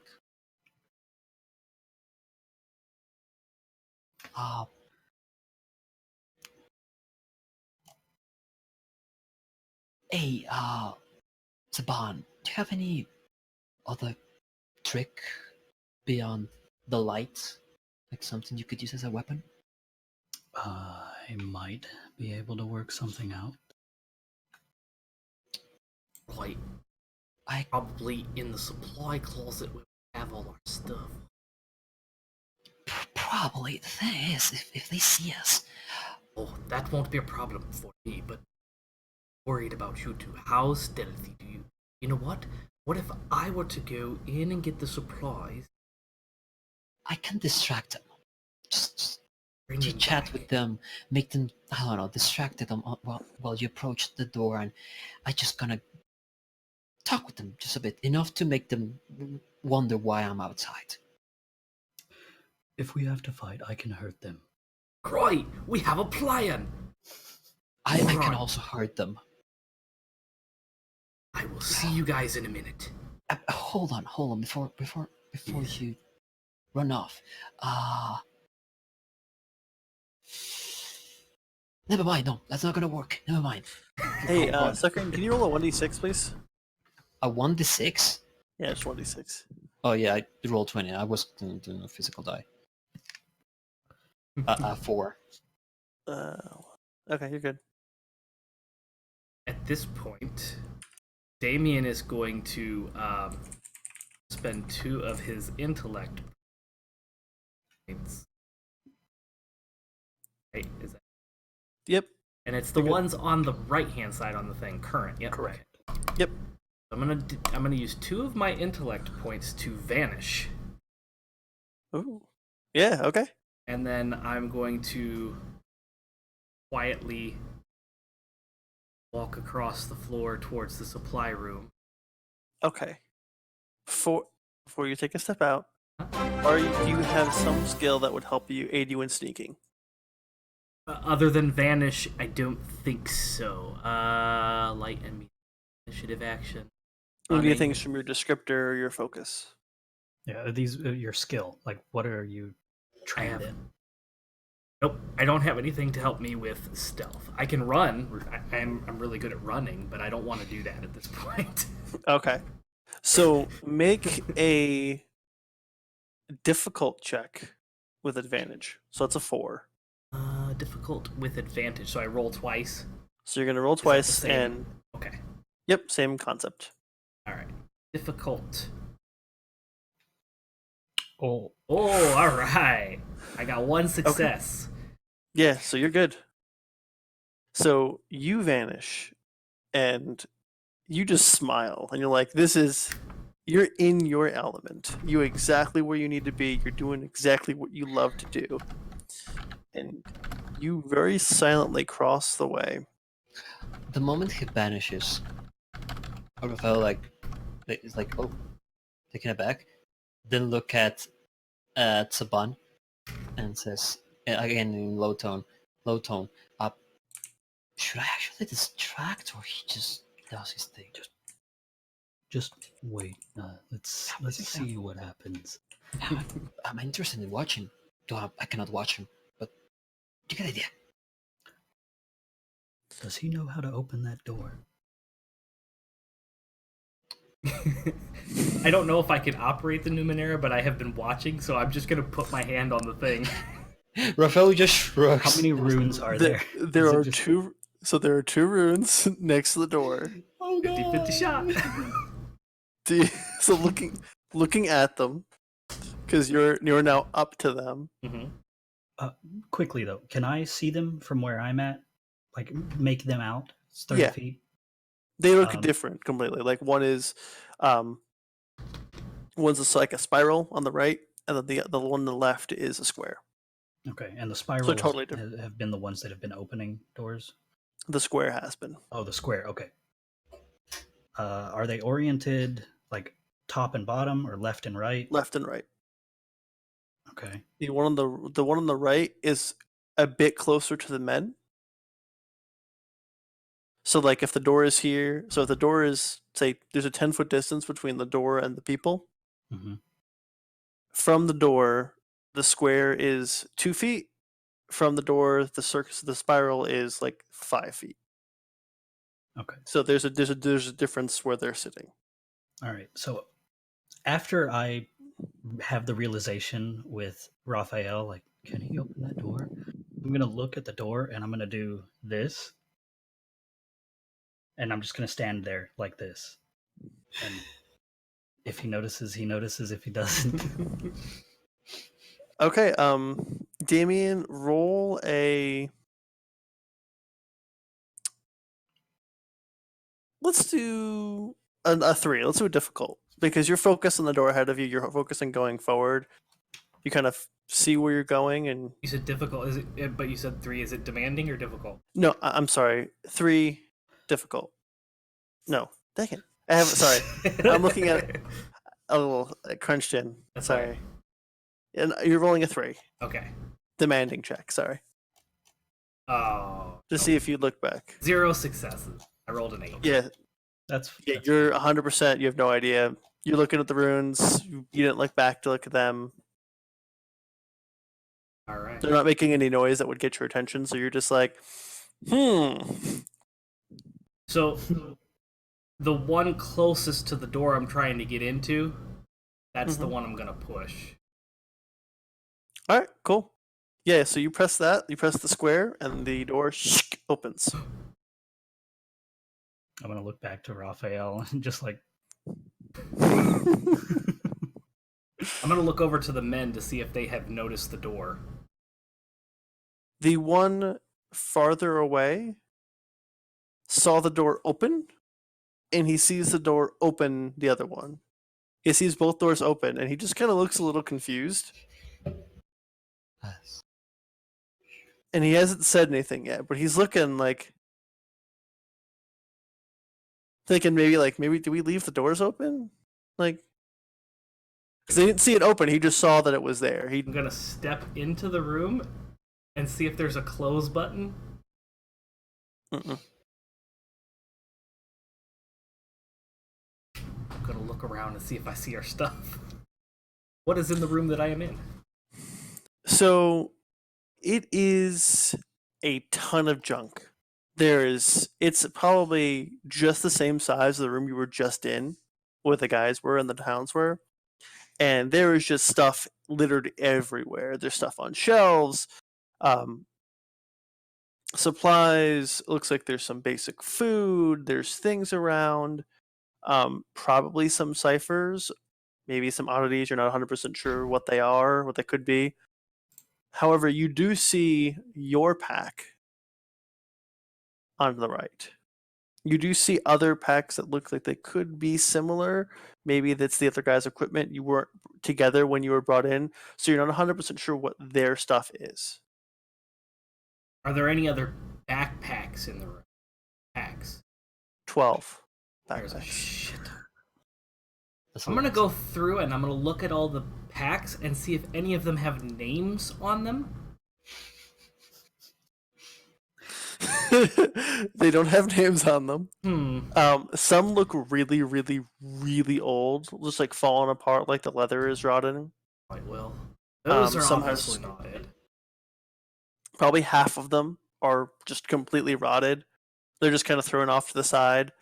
A: Uh, hey, Saban, do you have any other trick beyond the light? Like something you could use as a weapon?
C: I might be able to work something out.
B: Right,
A: I
B: probably in the supply closet where we have all our stuff.
A: probably, the thing is, if they see us,
B: Oh, that won't be a problem for me, but worried about you two. How stealthy do you? You know what? What if I were to go in and get the supplies,
A: I can distract them. Just
B: bring
A: you
B: them
A: chat
B: back?
A: with them, make them, I don't know, distracted them while you approach the door, and I just gonna talk with them just a bit, enough to make them wonder why I'm outside.
C: If we have to fight, I can hurt them.
B: Right, we have a plan.
A: I can
B: Right.
A: also hurt them.
B: I will see you guys in a minute.
A: Hold on, before
B: Yes.
A: you run off. Never mind. No, that's not gonna work. Never mind.
D: Hey,
A: Go on.
D: Sucker, can you roll a 1d6, please?
A: A 1d6.
D: Yeah, just 1d6.
A: Oh yeah, I rolled 20. I was doing a physical die. 4.
D: Uh, okay, you're good.
B: At this point, Damien is going to spend 2 of his intellect points. Right? Is that?
D: Yep,
B: And it's the
D: You're good.
B: ones on the right-hand side on the thing. Current. Yep.
C: Correct.
B: Okay.
D: yep.
B: I'm gonna use 2 of my intellect points to vanish,
D: Ooh. Yeah, okay.
B: and then I'm going to quietly walk across the floor towards the supply room.
D: Okay. Before you take a step out, do you have some skill that would help you aid you in sneaking?
B: Other than vanish, I don't think so. Light and initiative action.
D: It would be
B: Running.
D: things from your descriptor or your focus.
C: Yeah, are these your skill? Like, what are you trained
B: have-
C: in?
B: Nope, I don't have anything to help me with stealth. I can run. I'm really good at running, but I don't want to do that at this point.
D: Okay. So make a difficult check with advantage. So that's a 4.
B: Difficult with advantage, so I roll twice.
D: So you're gonna roll
B: Is that the
D: twice,
B: same?
D: and
B: Okay.
D: yep, same concept.
B: All right. Difficult.
C: Oh,
B: Oh, all right. I got 1 success.
D: Yeah, so you're good. So you vanish, and you just smile, and you're like, you're in your element. You're exactly where you need to be. You're doing exactly what you love to do. And you very silently cross the way.
A: The moment he vanishes, Raphael is like, oh, taken aback. Then look at Saban and says again in low tone, uh, should I actually distract or he just does his thing?
C: just wait. Let's see what happens.
A: I'm interested in watching. Though I cannot watch him, but you get the idea.
C: Does he know how to open that door?
B: I don't know if I can operate the Numenara, but I have been watching, so I'm just gonna put my hand on the thing.
A: Raphael just shrugs.
C: How many runes are there?
D: There
C: Is it
D: are
C: just-
D: two. So there are 2 runes next to the door.
A: Oh
B: 50-50 shot.
D: So looking at them, because you're now up to them.
B: Mhm.
C: Quickly though, can I see them from where I'm at? Like make them out? It's 30
D: Yeah.
C: feet.
D: They look
C: Um,
D: different completely. Like one is, one's like a spiral on the right, and then the one on the left is a square.
C: Okay, and the spirals
D: totally different.
C: have been the ones that have been opening doors.
D: The square has been.
C: Oh, the square. Okay. Are they oriented like top and bottom or left and right?
D: Left and right.
C: Okay.
D: The one on the right is a bit closer to the men. So like if the door is here, so if the door is, say, there's a 10-foot distance between the door and the people.
C: Hmm.
D: From the door, the square is 2 feet. From the door, the spiral is like 5 feet.
C: Okay.
D: So there's a difference where they're sitting.
C: All right. So after I have the realization with Raphael, like, can he open that door? I'm gonna look at the door and I'm gonna do this, and I'm just gonna stand there like this. And if he notices, he notices. If he doesn't,
D: Okay, Damien, roll a. Let's do a 3. Let's do a difficult because you're focused on the door ahead of you. You're focused on going forward. You kind of see where you're going, and
B: You said difficult, is it? But you said 3. Is it demanding or difficult?
D: no, I'm sorry, 3 difficult. No, dang it. I have sorry. I'm looking at a little crunched in.
B: That's
D: Sorry.
B: alright.
D: And you're rolling a 3.
B: Okay.
D: Demanding check, sorry.
B: Oh.
D: To see if you look back.
B: 0 successes. I rolled an 8.
D: Yeah,
C: that's
D: you're 100%. You have no idea. You're looking at the runes. You didn't look back to look at them.
B: All right.
D: They're not making any noise that would get your attention, so you're just like,
B: So the one closest to the door I'm trying to get into, that's the
D: Mhm.
B: one I'm gonna push.
D: All right, cool. Yeah, so you press that, you press the square, and the door opens.
C: I'm gonna look back to Raphael and just like
B: I'm gonna look over to the men to see if they have noticed the door.
D: The one farther away saw the door open, and he sees the door open the other one. He sees both doors open, and he just kind of looks a little confused.
A: Yes.
D: And he hasn't said anything yet, but he's looking like thinking maybe do we leave the doors open? Like, because they didn't see it open, he just saw that it was there.
B: I'm gonna step into the room and see if there's a close button.
D: Mm-mm.
B: I'm gonna look around and see if I see our stuff. What is in the room that I am in?
D: So it is a ton of junk. It's probably just the same size as the room you were just in, where the guys were and the towns were. And there is just stuff littered everywhere. There's stuff on shelves, supplies. It looks like there's some basic food. There's things around. Probably some ciphers, maybe some oddities. You're not 100% sure what they are, what they could be. However, you do see your pack on the right. You do see other packs that look like they could be similar. Maybe that's the other guy's equipment. You weren't together when you were brought in, so you're not 100% sure what their stuff is.
B: Are there any other backpacks in the room? Packs.
D: 12
B: There's a
D: backpacks.
B: shit.
A: That's
B: I'm
A: a
B: gonna
A: lot.
B: go through and I'm gonna look at all the packs and see if any of them have names on them.
D: They don't have names on them.
B: Hmm.
D: Some look really, really, really old, just like falling apart, like the leather is rotting.
B: Quite well. Those are
D: some
B: obviously
D: has-
B: not it.
D: Probably half of them are just completely rotted. They're just kind of thrown off to the side.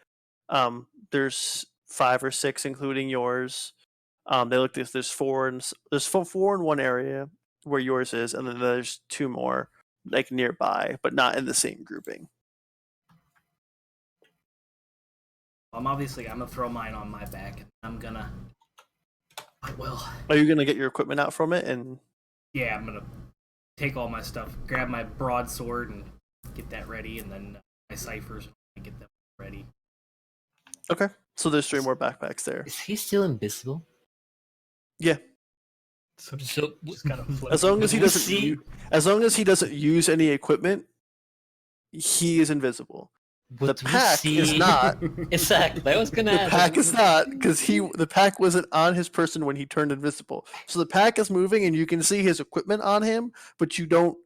D: There's 5 or 6, including yours. They look this. There's four in one area where yours is, and then there's 2 more like nearby, but not in the same grouping.
B: I'm gonna throw mine on my back. I'm gonna. Well,
D: Are you gonna get your equipment out from it? And
B: yeah, I'm gonna take all my stuff, grab my broadsword, and get that ready, and then my ciphers and get them ready.
D: okay, so there's 3 more backpacks there.
A: Is he still invisible?
D: Yeah,
C: So
A: So
C: just kind of
D: as long as he
A: We
D: doesn't
A: see-
D: as long as he doesn't use any equipment, he is invisible.
A: but we
D: pack is
A: see-
D: not.
A: Exactly. I was gonna
D: The
A: ask.
D: pack is not, because the pack wasn't on his person when he turned invisible. So the pack is moving, and you can see his equipment on him, but you don't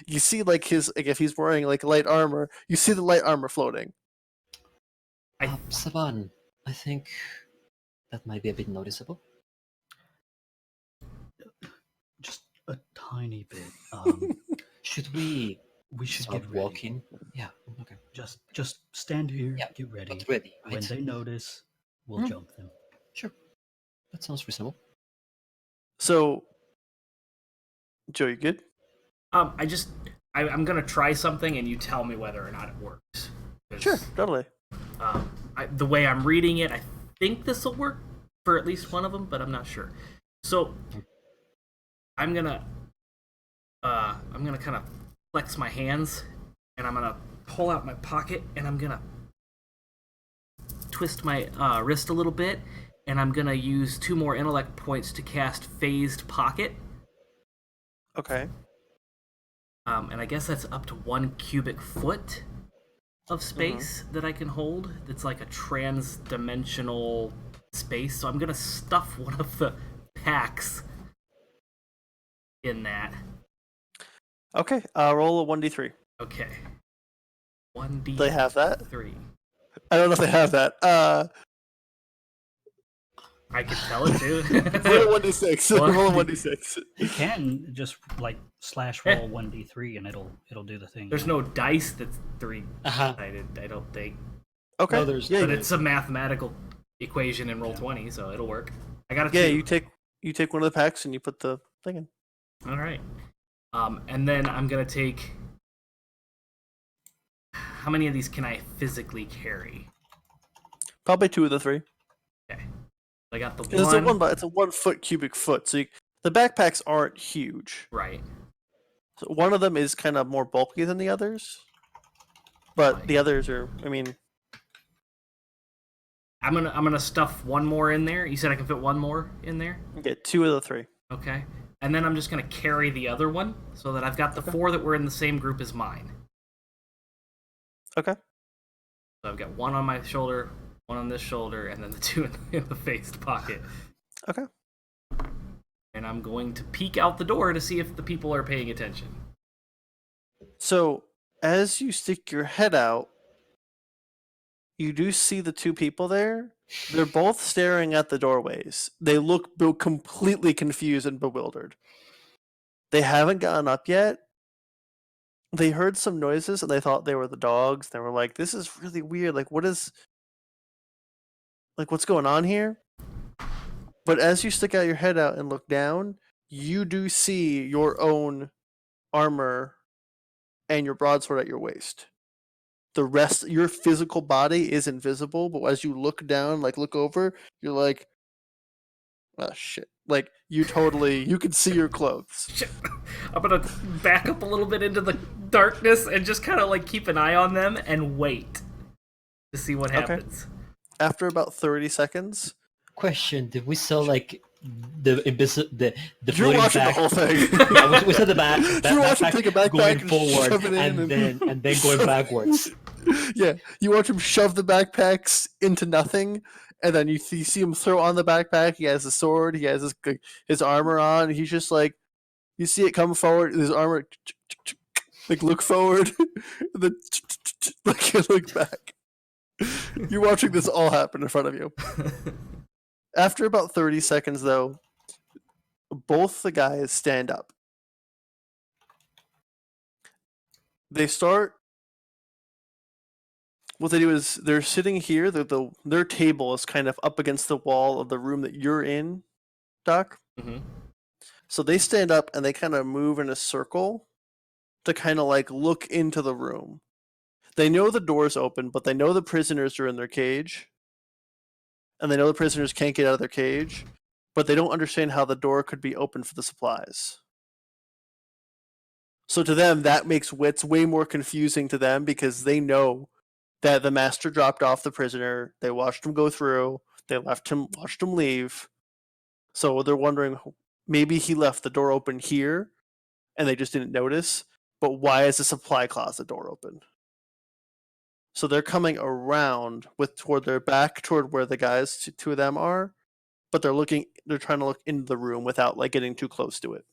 D: you see his if he's wearing light armor, you see the light armor floating.
A: Saban, I think that might be a bit noticeable.
C: just a tiny bit.
A: Should we
C: We should
A: start
C: get ready.
A: walking? Yeah. Okay.
C: Just stand here,
A: Yeah,
C: get ready.
A: Not ready.
C: When
A: Right?
C: they notice, we'll
A: Hmm.
C: jump them.
A: Sure. That sounds reasonable.
D: So, Joe, you good?
B: I'm gonna try something, and you tell me whether or not it works. 'Cause,
D: Sure, totally.
B: The way I'm reading it, I think this will work for at least one of them, but I'm not sure. So I'm gonna kind of flex my hands, and I'm gonna pull out my pocket, and I'm gonna twist my wrist a little bit, and I'm gonna use 2 more intellect points to cast Phased Pocket.
D: Okay.
B: And I guess that's up to 1 cubic foot of space that I can hold. It's like a trans-dimensional space. So I'm gonna stuff one of the packs in that.
D: Okay. Roll a 1d3.
B: Okay. 1d3.
D: They have that. I don't know if they have that.
B: I can tell it too.
D: Roll a 1d6.
B: One-
D: Roll a 1d6.
C: You can just slash roll 1d3 and it'll do the thing.
B: There's no dice that's 3
A: Uh-huh.
B: sided, I don't think.
D: Okay.
A: No, there's-
D: yeah,
B: But it's a mathematical equation in roll 20, so it'll work. I got a 2.
D: yeah. You take one of the packs and you put the thing in.
B: All right. And then I'm gonna take. How many of these can I physically carry?
D: Probably 2 of the 3.
B: Okay. I got the
D: It's
B: one.
D: it's a 1 foot cubic foot. So the backpacks aren't huge.
B: Right.
D: So one of them is kind of more bulky than the others, but
B: Right.
D: the others are. I mean,
B: I'm gonna stuff one more in there. You said I can fit one more in there.
D: you get 2 of the 3.
B: Okay. And then I'm just gonna carry the other one so that I've got the 4 that were in the same group as mine.
D: Okay.
B: So I've got 1 on my shoulder, 1 on this shoulder, and then the 2 in the faced pocket.
D: Okay.
B: And I'm going to peek out the door to see if the people are paying attention.
D: So as you stick your head out, you do see the 2 people there. They're both staring at the doorways. They look completely confused and bewildered. They haven't gotten up yet. They heard some noises and they thought they were the dogs. They were like, "This is really weird. What's going on here?" But as you stick out your head out and look down, you do see your own armor and your broadsword at your waist. The rest, your physical body is invisible, but as you look down, look over, you're like, "Oh shit!" You can see your clothes.
B: Shit. I'm gonna back up a little bit into the darkness and just kind of keep an eye on them and wait to see what happens.
D: After about 30 seconds,
A: Question: did we saw the
D: you're
A: floating
D: watching
A: back?
D: the whole thing.
A: Yeah, we saw the
D: You're watching him take a backpack
A: going
D: and
A: forward
D: shove it in
A: and then going backwards.
D: Yeah, you watch him shove the backpacks into nothing, and then you see him throw on the backpack. He has a sword. He has his armor on. He's just you see it come forward. His armor, look forward, and then you look back. You're watching this all happen in front of you. After about 30 seconds, though, both the guys stand up. They start what they do is they're sitting here. Their table is kind of up against the wall of the room that you're in, Doc.
B: Mm-hmm.
D: So they stand up and they kind of move in a circle to kind of like look into the room. They know the door's open, but they know the prisoners are in their cage. And they know the prisoners can't get out of their cage, but they don't understand how the door could be open for the supplies. So to them, that makes wits way more confusing to them because they know that the master dropped off the prisoner. They watched him go through. They watched him leave. So they're wondering maybe he left the door open here and they just didn't notice. But why is the supply closet door open? So they're coming around toward their back toward where the guys, two of them are, but they're trying to look into the room without like getting too close to it.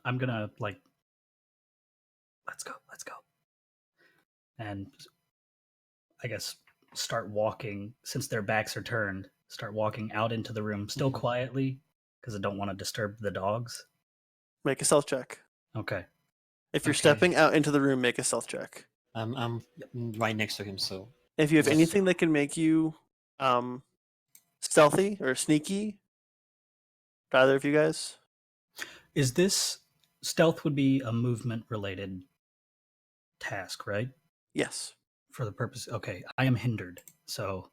C: I'm gonna like, let's go, and I guess start walking since their backs are turned. Start walking out into the room, still quietly, because I don't want to disturb the dogs.
D: Make a stealth check.
C: Okay.
D: If you're
C: Okay.
D: stepping out into the room, make a stealth check.
A: I'm right next to him, so
D: If you have
A: Yes.
D: anything that can make you stealthy or sneaky, to either of you guys,
C: Is this stealth would be a movement related task, right?
D: yes.
C: For the purpose. Okay, I am hindered, so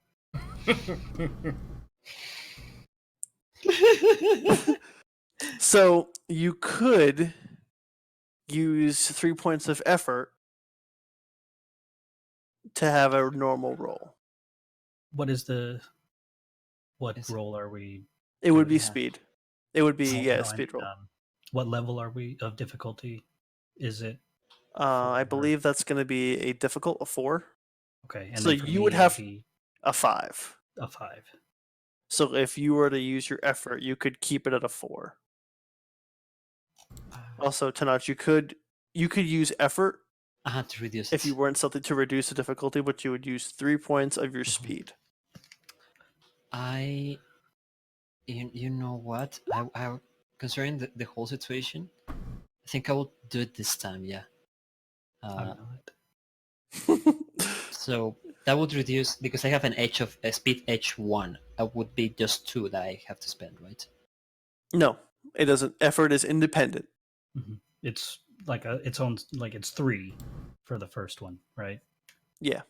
D: So you could use 3 points of effort to have a normal roll.
C: what is the what
A: Is it-
C: role are we?
D: It would be
A: Yeah.
D: speed. It would be
C: Oh, no, I
D: speed
C: mean,
D: roll.
C: what level are we of difficulty? Is it
D: I
C: for-
D: believe that's going to be a difficult a 4.
C: okay? And
D: So
C: then for
D: you
C: me,
D: would
C: it
D: have
C: be
D: a 5.
C: a 5.
D: So if you were to use your effort, you could keep it at a 4. Also, Tanach, you could use effort
A: I had to reduce
D: if
A: it.
D: you weren't something to reduce the difficulty, but you would use 3 points of your
A: Mhm.
D: speed.
A: You know what? I considering the whole situation, I think I will do it this time. Yeah.
C: I'm
A: Uh,
C: not.
A: so that would reduce because I have an edge of a speed edge 1. That would be just 2 that I have to spend, right?
D: No, it doesn't. Effort is independent.
C: It's like its own. Like it's 3 for the first one, right?
D: Yeah.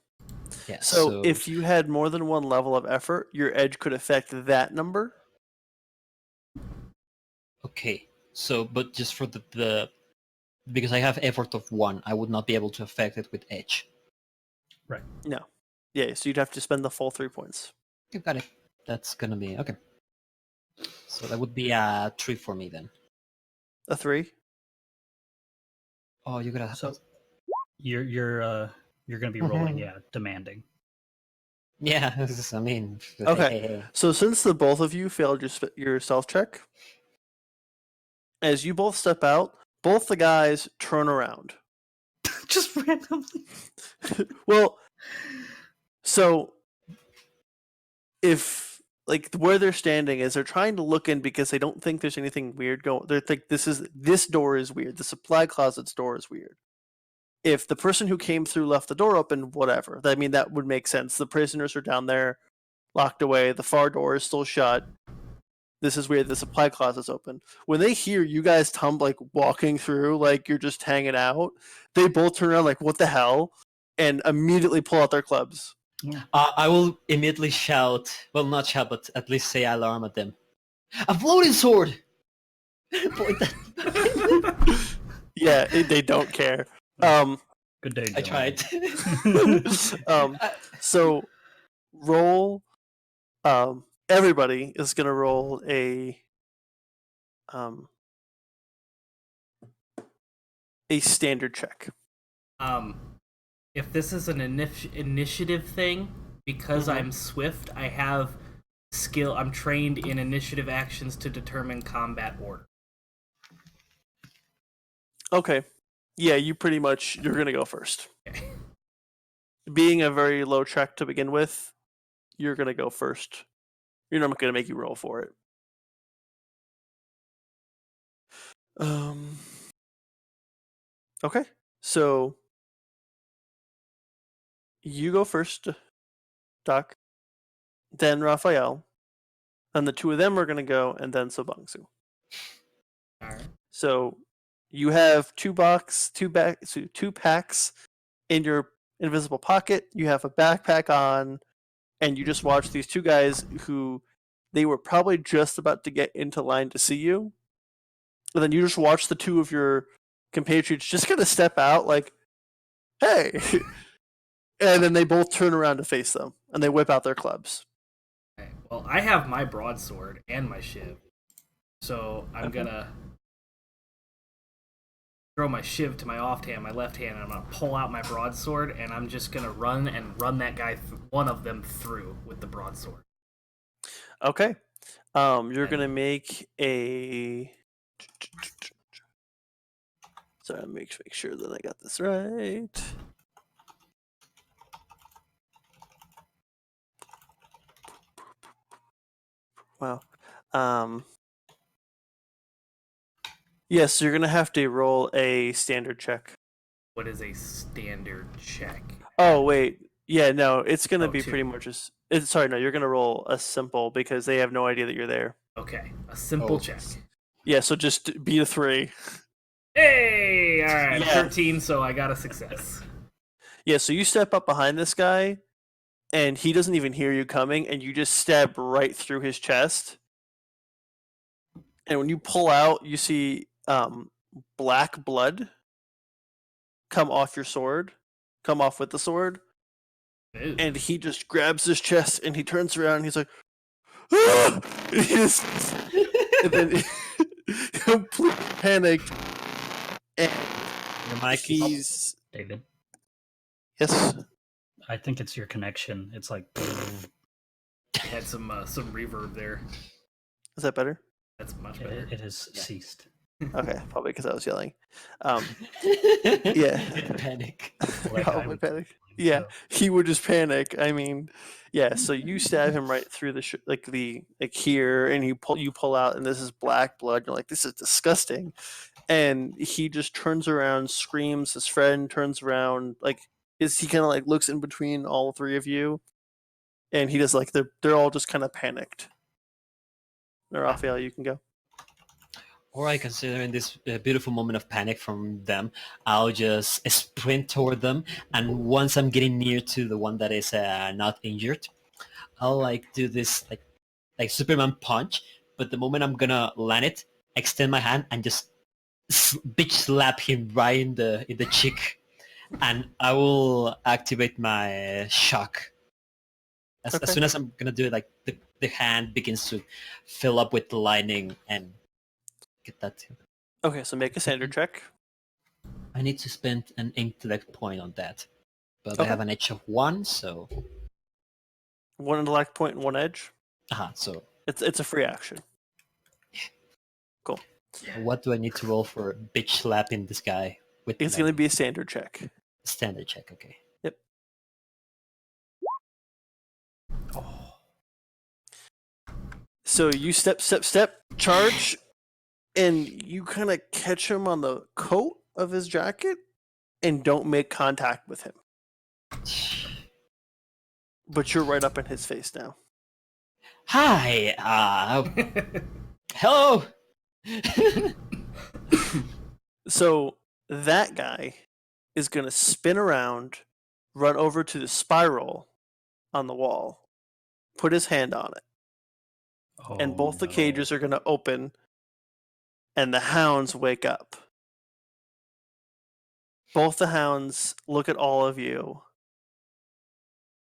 A: Yeah.
D: So if you had more than one level of effort, your edge could affect that number.
A: Okay. So, but just for the because I have effort of 1, I would not be able to affect it with edge.
C: Right.
D: No. Yeah, so you'd have to spend the full 3 points.
A: You got it. That's gonna be okay. So that would be a 3 for me then.
D: A 3?
A: Oh, you gotta.
C: So you're gonna be rolling, yeah, demanding.
A: Yeah. I mean.
D: Okay. So since the both of you failed your self check, as you both step out, both the guys turn around.
C: Just randomly.
D: Well, so if like where they're standing is they're trying to look in because they don't think there's anything weird going. They think this door is weird. The supply closet's door is weird. If the person who came through left the door open, whatever. I mean, that would make sense. The prisoners are down there, locked away. The far door is still shut. This is weird. The supply closet's open. When they hear you guys like walking through, like you're just hanging out, they both turn around like, "What the hell?" and immediately pull out their clubs.
A: I will immediately shout. Well, not shout, but at least say alarm at them. A floating sword. Point that.
D: Yeah, they don't care.
C: Good day,
A: I
C: gentlemen.
A: tried.
D: So roll. Everybody is gonna roll a standard check.
B: If this is an initiative thing, because I'm swift, I have skill. I'm trained in initiative actions to determine combat order.
D: Okay. Yeah, you're gonna go first.
B: Okay.
D: Being a very low check to begin with, you're gonna go first. You're not gonna make you roll for it. Okay. So, you go first, Doc. Then Raphael. Then the two of them are going to go, and then Sobangsu.
B: All right.
D: So you have two packs in your invisible pocket. You have a backpack on, and you just watch these two guys who they were probably just about to get into line to see you. And then you just watch the two of your compatriots just kind of step out like, hey. And then they both turn around to face them, and they whip out their clubs.
B: Okay. Well, I have my broadsword and my shiv, so I'm gonna throw my shiv to my off hand, my left hand, and I'm gonna pull out my broadsword, and I'm just gonna run that guy, one of them, through with the broadsword.
D: Okay. You're going to make a... Sorry, make sure that I got this right. Wow. Yes, you're going to have to roll a standard check.
B: What is a standard check?
D: Oh, wait. Yeah, no, it's going to be
B: two.
D: pretty much just... Sorry, no, you're going to roll a simple because they have no idea that you're there.
B: Okay, a simple
A: Oh.
B: check.
D: Yeah, so just beat a 3.
B: Hey! Alright,
D: Yeah.
B: 13, so I got a success.
D: Yeah, so you step up behind this guy, and he doesn't even hear you coming, and you just stab right through his chest. And when you pull out, you see black blood come off your sword, come off with the sword,
B: Ew.
D: and he just grabs his chest and he turns around and he's like, ah! And then completely panicked, and
A: Your mic is
D: he's
C: David,
D: yes.
C: I think it's your connection. It's like
B: Had some reverb there.
D: Is that better?
B: That's much better.
C: it has ceased.
D: Okay, probably because I was yelling.
A: yeah. Panic.
C: Like I
D: Probably
C: would-
D: panic. Yeah,
C: so-
D: he would just panic. I mean, yeah. So you stab him right through the like here, and you pull out, and this is black blood. You're like, this is disgusting. And he just turns around, screams. His friend turns around, like he kind of like looks in between all three of you, and he does like they're all just kind of panicked. Now, Raphael, you can go.
A: All right, considering this beautiful moment of panic from them, I'll just sprint toward them, and once I'm getting near to the one that is not injured, I'll like do this like Superman punch. But the moment I'm gonna land it, extend my hand and just bitch slap him right in the cheek, and I will activate my shock. As
D: Okay.
A: soon as I'm gonna do it, like the hand begins to fill up with lightning and get that too.
D: Okay, so make a standard check.
A: I need to spend an intellect point on that. But I
D: Okay.
A: have an edge of 1, so...
D: One intellect point and one edge.
A: So
D: It's a free action. Cool.
A: what do I need to roll for bitch slapping this guy? With
D: It's going to be a standard check.
A: standard check, okay.
D: Yep. So you step, charge, and you kind of catch him on the coat of his jacket and don't make contact with him. But you're right up in his face now.
A: Hi! Hello!
D: So that guy is going to spin around, run over to the spiral on the wall, put his hand on it, and both the cages are going to open, and the hounds wake up. Both the hounds look at all of you,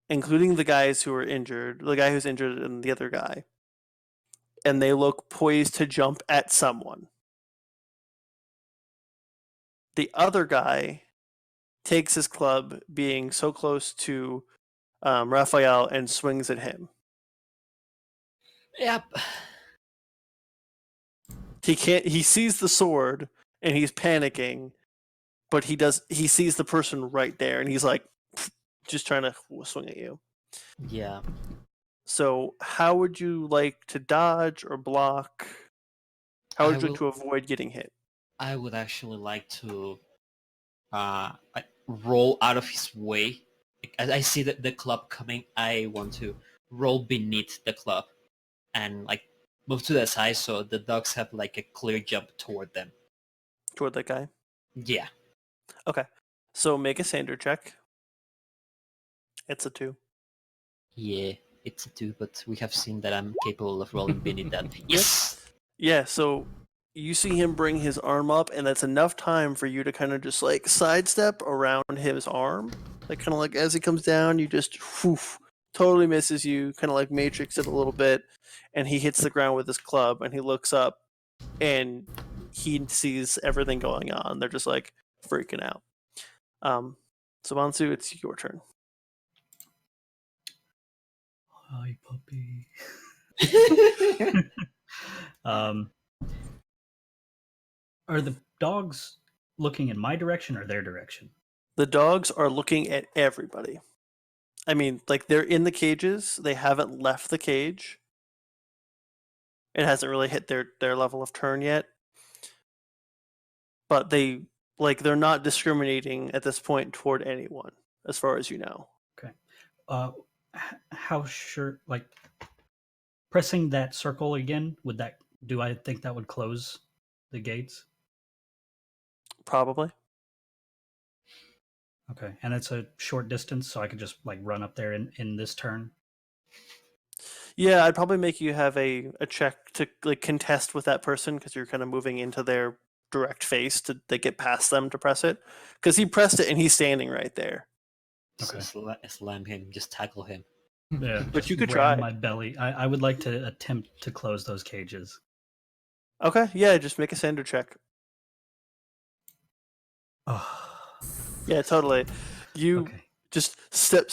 D: including the guys who are injured, the guy who's injured and the other guy, and they look poised to jump at someone. The other guy takes his club, being so close to Raphael, and swings at him.
A: Yep.
D: He can't. He sees the sword and he's panicking, but he sees the person right there, and he's like, just trying to swing at you.
A: Yeah.
D: So, how would you like to dodge or block? How would you like to avoid getting hit?
A: I would actually like to roll out of his way as I see the club coming, I want to roll beneath the club and like move to the side so the dogs have like a clear jump toward them.
D: Toward that guy.
A: Yeah.
D: Okay. So make a sander check. It's a 2.
A: Yeah, it's a 2, but we have seen that I'm capable of rolling beneath that. Yes!
D: Yeah, so you see him bring his arm up, and that's enough time for you to kind of just like sidestep around his arm. Like kind of like as he comes down, you just totally misses you, kind of like matrix it a little bit, and he hits the ground with his club, and he looks up, and he sees everything going on. They're just like freaking out. So Mansu, it's your turn.
C: Hi, puppy. Are the dogs looking in my direction or their direction?
D: The dogs are looking at everybody. I mean, like they're in the cages. They haven't left the cage. It hasn't really hit their level of turn yet. But they're not discriminating at this point toward anyone, as far as you know.
C: Okay. How sure? Like pressing that circle again? Would that? Do I think that would close the gates?
D: Probably.
C: Okay, and it's a short distance, so I could just like run up there in this turn.
D: Yeah, I'd probably make you have a check to like contest with that person because you're kind of moving into their direct face to get past them to press it. Because he pressed it and he's standing right there.
C: Okay.
A: Slam him, just tackle him.
C: Yeah,
D: But
C: just
D: you could
C: ram
D: try.
C: my belly. I would like to attempt to close those cages.
D: Okay, yeah, just make a sander check.
C: Oh,
D: Yeah, totally. You
C: okay.
D: just step,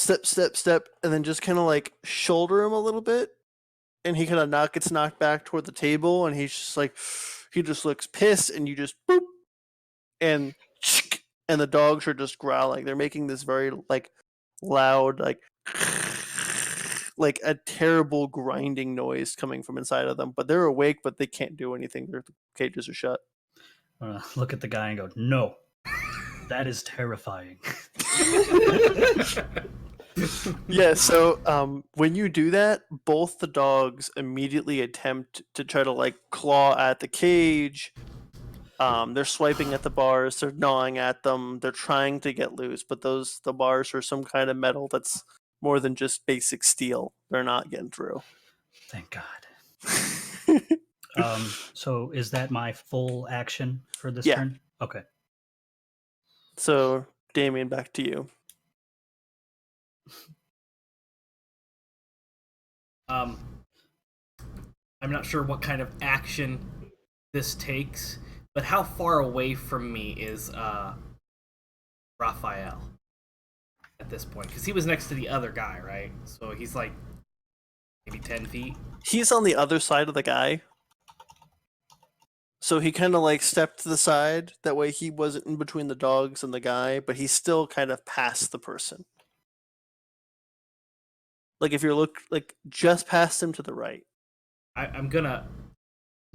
D: and then just kind of like shoulder him a little bit, and he kind of gets knocked back toward the table, and he's just like, he just looks pissed, and you just boop, and and the dogs are just growling. They're making this very like loud like a terrible grinding noise coming from inside of them, but they're awake, but they can't do anything. Their cages are shut.
C: Look at the guy and go, no, that is terrifying.
D: Yeah, so when you do that, both the dogs immediately attempt to try to like claw at the cage. They're swiping at the bars, they're gnawing at them, they're trying to get loose, but the bars are some kind of metal that's more than just basic steel. They're not getting through.
C: Thank God. So is that my full action for this
D: Yeah.
C: turn? Okay.
D: So Damien, back to you.
B: I'm not sure what kind of action this takes, but how far away from me is Raphael at this point? Because he was next to the other guy, right? So he's like maybe 10 feet.
D: He's on the other side of the guy. So he kind of like stepped to the side. That way he wasn't in between the dogs and the guy, but he's still kind of past the person. Like if you're like just past him to the right.
B: I'm gonna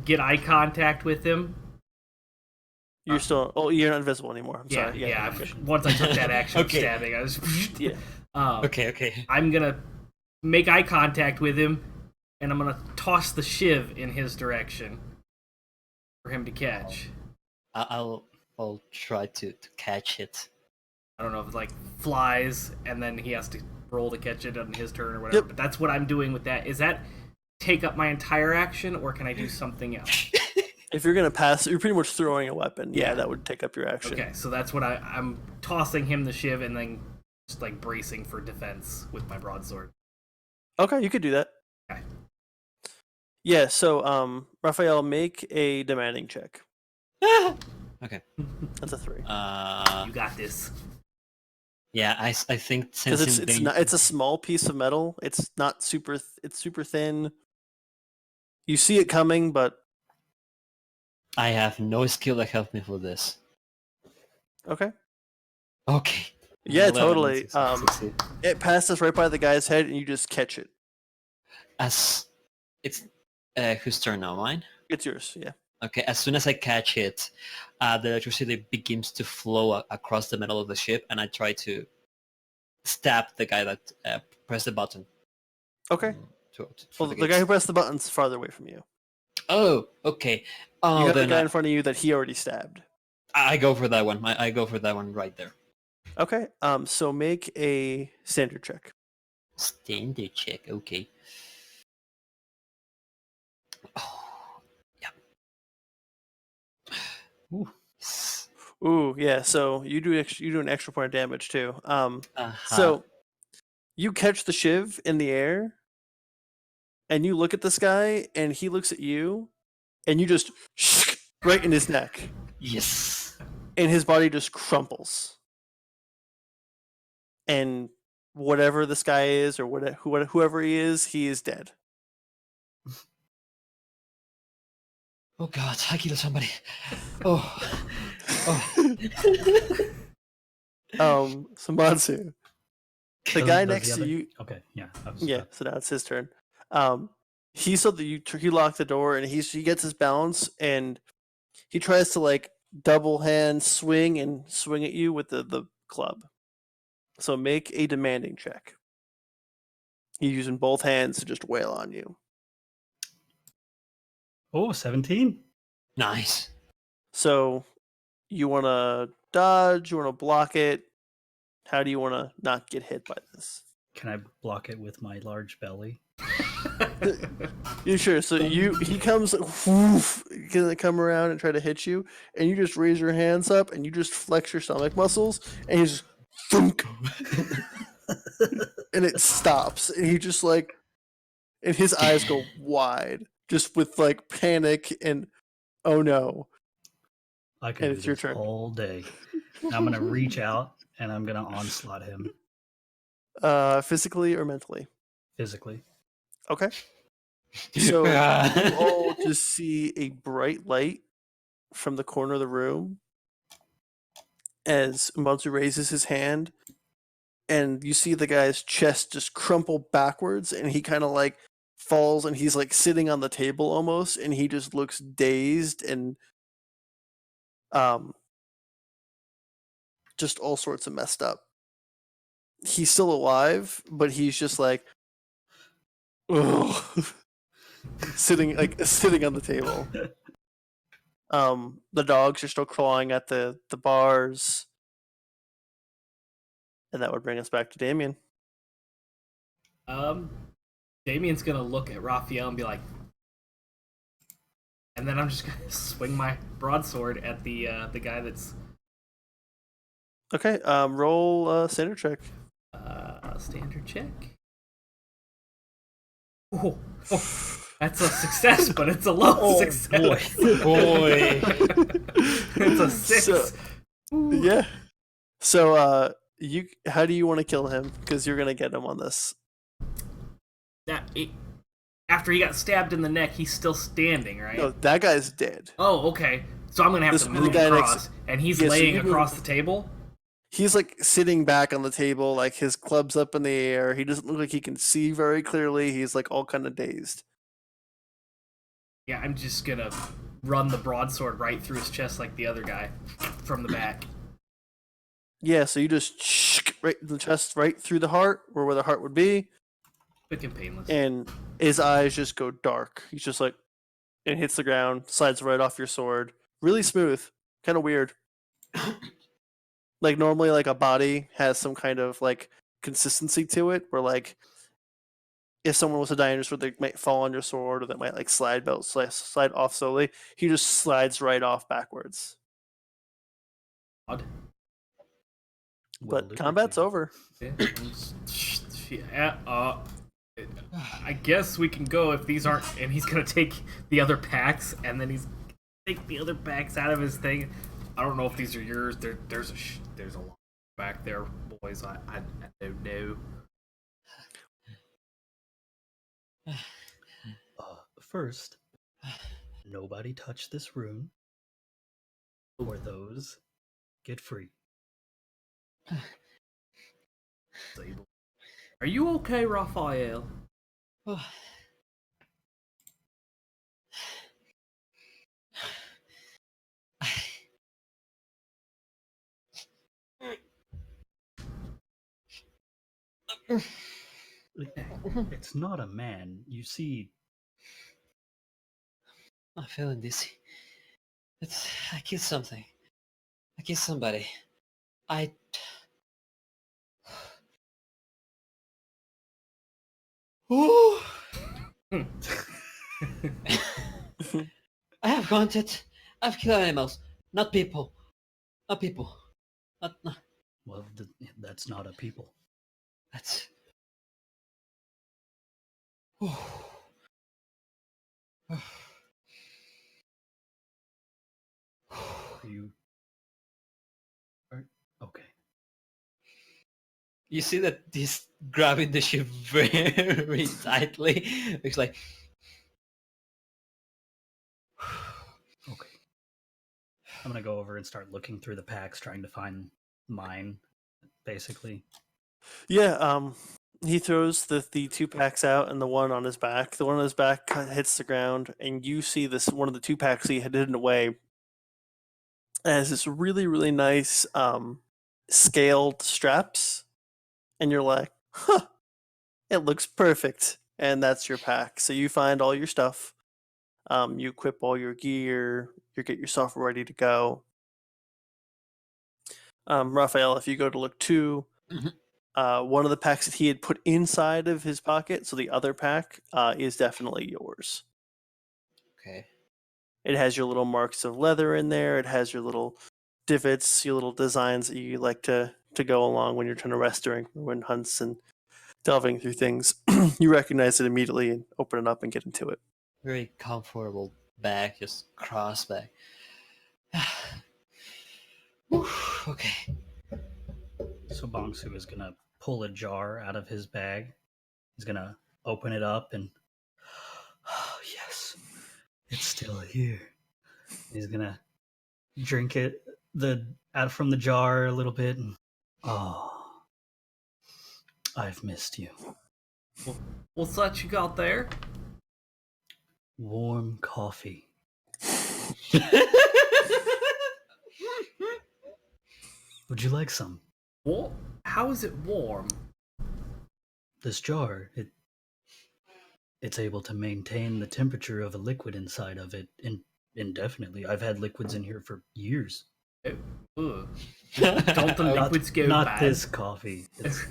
B: get eye contact with him.
D: You're still. Oh, you're not invisible anymore. I'm
B: Yeah,
D: sorry.
B: yeah. Once I took that action
A: Okay.
B: of stabbing, I was.
D: Yeah.
A: Okay.
B: I'm gonna make eye contact with him, and I'm gonna toss the shiv in his direction for him to catch.
A: I'll try to catch it.
B: I don't know if it like flies, and then he has to roll to catch it on his turn or whatever.
D: Yep.
B: But that's what I'm doing with that. Is that take up my entire action, or can I do something else?
D: If you're gonna pass, you're pretty much throwing a weapon. Yeah,
B: Yeah.
D: that would take up your action.
B: Okay, so that's what I'm tossing him the shiv, and then just like bracing for defense with my broadsword.
D: Okay, you could do that.
B: Okay.
D: Yeah. So, Raphael, make a demanding check.
A: Okay.
D: That's a 3.
B: You got this.
A: Yeah, I think
D: Because
A: since
D: it's a small piece of metal. It's not super. It's super thin. You see it coming, but
A: I have no skill that helps me with this.
D: okay.
A: Okay.
D: Yeah,
A: 11,
D: totally.
A: succeed.
D: It passes right by the guy's head, and you just catch it.
A: As it's whose turn now? Mine.
D: It's yours. Yeah.
A: Okay. As soon as I catch it, the electricity begins to flow across the metal of the ship, and I try to stab the guy that pressed the button.
D: Okay.
A: For
D: Well,
A: the
D: the guy
A: gates.
D: who pressed the button's farther away from you.
A: Oh, okay.
D: You
A: Oh,
D: got the
A: then
D: guy in front of you that he already stabbed.
A: I go for that one. I go for that one right there.
D: Okay. So make a standard check.
A: Standard check. Okay. Oh, yeah.
C: Ooh.
D: Ooh, yeah. So you do an extra point of damage too.
A: Uh-huh.
D: So you catch the shiv in the air, and you look at this guy, and he looks at you, and you just right in his neck,
A: Yes.
D: and his body just crumples. And whatever this guy is, or whoever he is dead.
A: Oh God, I killed somebody. Oh.
D: So Matsu, the guy
C: Does
D: next to you.
C: Okay, yeah.
D: Yeah, so now it's his turn. He saw that he locked the door, and he gets his balance, and he tries to like double hand swing at you with the club. So make a demanding check. He's using both hands to just wail on you.
C: Oh, 17?
A: Nice.
D: So you want to dodge? You want to block it? How do you want to not get hit by this?
C: Can I block it with my large belly?
D: Yeah, sure. So he comes whoof, gonna come around and try to hit you, and you just raise your hands up and you just flex your stomach muscles, and he just thunk, and it stops, and he just like, and his eyes go wide, just with like panic and oh no.
C: I could
D: And
C: do
D: it's your
C: this
D: turn.
C: all day. I'm going to reach out and I'm going to onslaught him
D: Physically or mentally?
C: physically.
D: Okay. So you all just see a bright light from the corner of the room as Umatsu raises his hand, and you see the guy's chest just crumple backwards, and he kind of like falls, and he's like sitting on the table almost, and he just looks dazed and just all sorts of messed up. He's still alive, but he's just like, ugh, sitting on the table. The dogs are still clawing at the bars. And that would bring us back to Damien.
B: Damien's gonna look at Raphael and be like, and then I'm just gonna swing my broadsword at the guy that's
D: Okay, roll standard check.
B: standard check. Oh, that's a success, but it's a low success.
A: Boy.
B: It's a 6.
D: So, yeah. So, how do you want to kill him? Because you're gonna get him on this.
B: After he got stabbed in the neck, he's still standing, right?
D: No, that guy's dead.
B: Oh, okay. So I'm gonna have
D: This
B: to
D: would be the
B: move
D: guy
B: across, and he's
D: Yeah, so
B: laying
D: you move-
B: across the table.
D: He's like sitting back on the table, like his club's up in the air. He doesn't look like he can see very clearly. He's like all kind of dazed.
B: Yeah, I'm just gonna run the broadsword right through his chest like the other guy from the back.
D: Yeah, so you just right in the chest, right through the heart, or where the heart would be,
B: Quick and painless.
D: and his eyes just go dark. He's just like, it hits the ground, slides right off your sword. Really smooth, kind of weird. Like normally, like a body has some kind of like consistency to it, where like if someone was to die on your sword, they might fall on your sword, or that might like slide off slowly. He just slides right off backwards.
B: Odd.
D: But combat's over.
B: Yeah, I guess we can go if these aren't. And he's gonna take the other packs, and then he's gonna take the other packs out of his thing. I don't know if these are yours. There's a lot back there, boys. I don't know.
C: First, nobody touch this rune, or those get free.
B: Are you okay, Raphael?
C: It's not a man. You see,
A: I'm feeling dizzy. I killed something. I killed somebody. I. Ooh! I have hunted. I've killed animals, not people. Not people. Not.
C: well, that's not a people.
A: That's. Ooh.
C: You are okay.
A: You see that he's grabbing the ship very tightly. It's like.
C: Okay. I'm gonna go over and start looking through the packs, trying to find mine, basically.
D: Yeah, he throws the 2 packs out and the one on his back. The one on his back hits the ground, and you see this one of the 2 packs he had hidden away has this really, really nice scaled straps, and you're like, huh, it looks perfect. And that's your pack. So you find all your stuff, you equip all your gear, you get yourself ready to go. Raphael, if you go to look too,
A: Mhm.
D: one of the packs that he had put inside of his pocket, so the other pack, is definitely yours.
A: Okay.
D: It has your little marks of leather in there. It has your little divots, your little designs that you like to go along when you're trying to rest during when hunts and delving through things. You recognize it immediately and open it up and get into it.
A: Very comfortable bag, just cross bag. Whew, okay.
C: So Bongsu is gonna pull a jar out of his bag. He's gonna open it up and oh, yes, it's still here. He's gonna drink it out from the jar a little bit and oh, I've missed you.
B: What's that you got there?
C: Warm coffee. Would you like some?
B: What? How is it warm?
C: This jar, it's able to maintain the temperature of a liquid inside of it indefinitely. I've had liquids in here for years.
B: Ugh. Don't the
C: Not,
B: liquids go
C: not
B: bad?
C: this coffee. It's,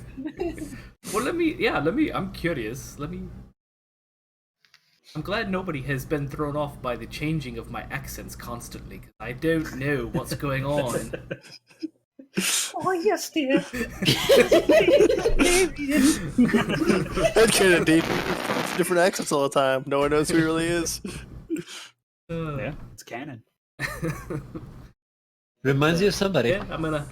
B: Well, I'm curious. I'm glad nobody has been thrown off by the changing of my accents constantly, because I don't know what's going on.
C: oh yes, dear.
D: Headcanon deep. Different accents all the time. No one knows who he really is.
C: Yeah, it's canon.
A: Reminds you of somebody.
B: Yeah, I'm gonna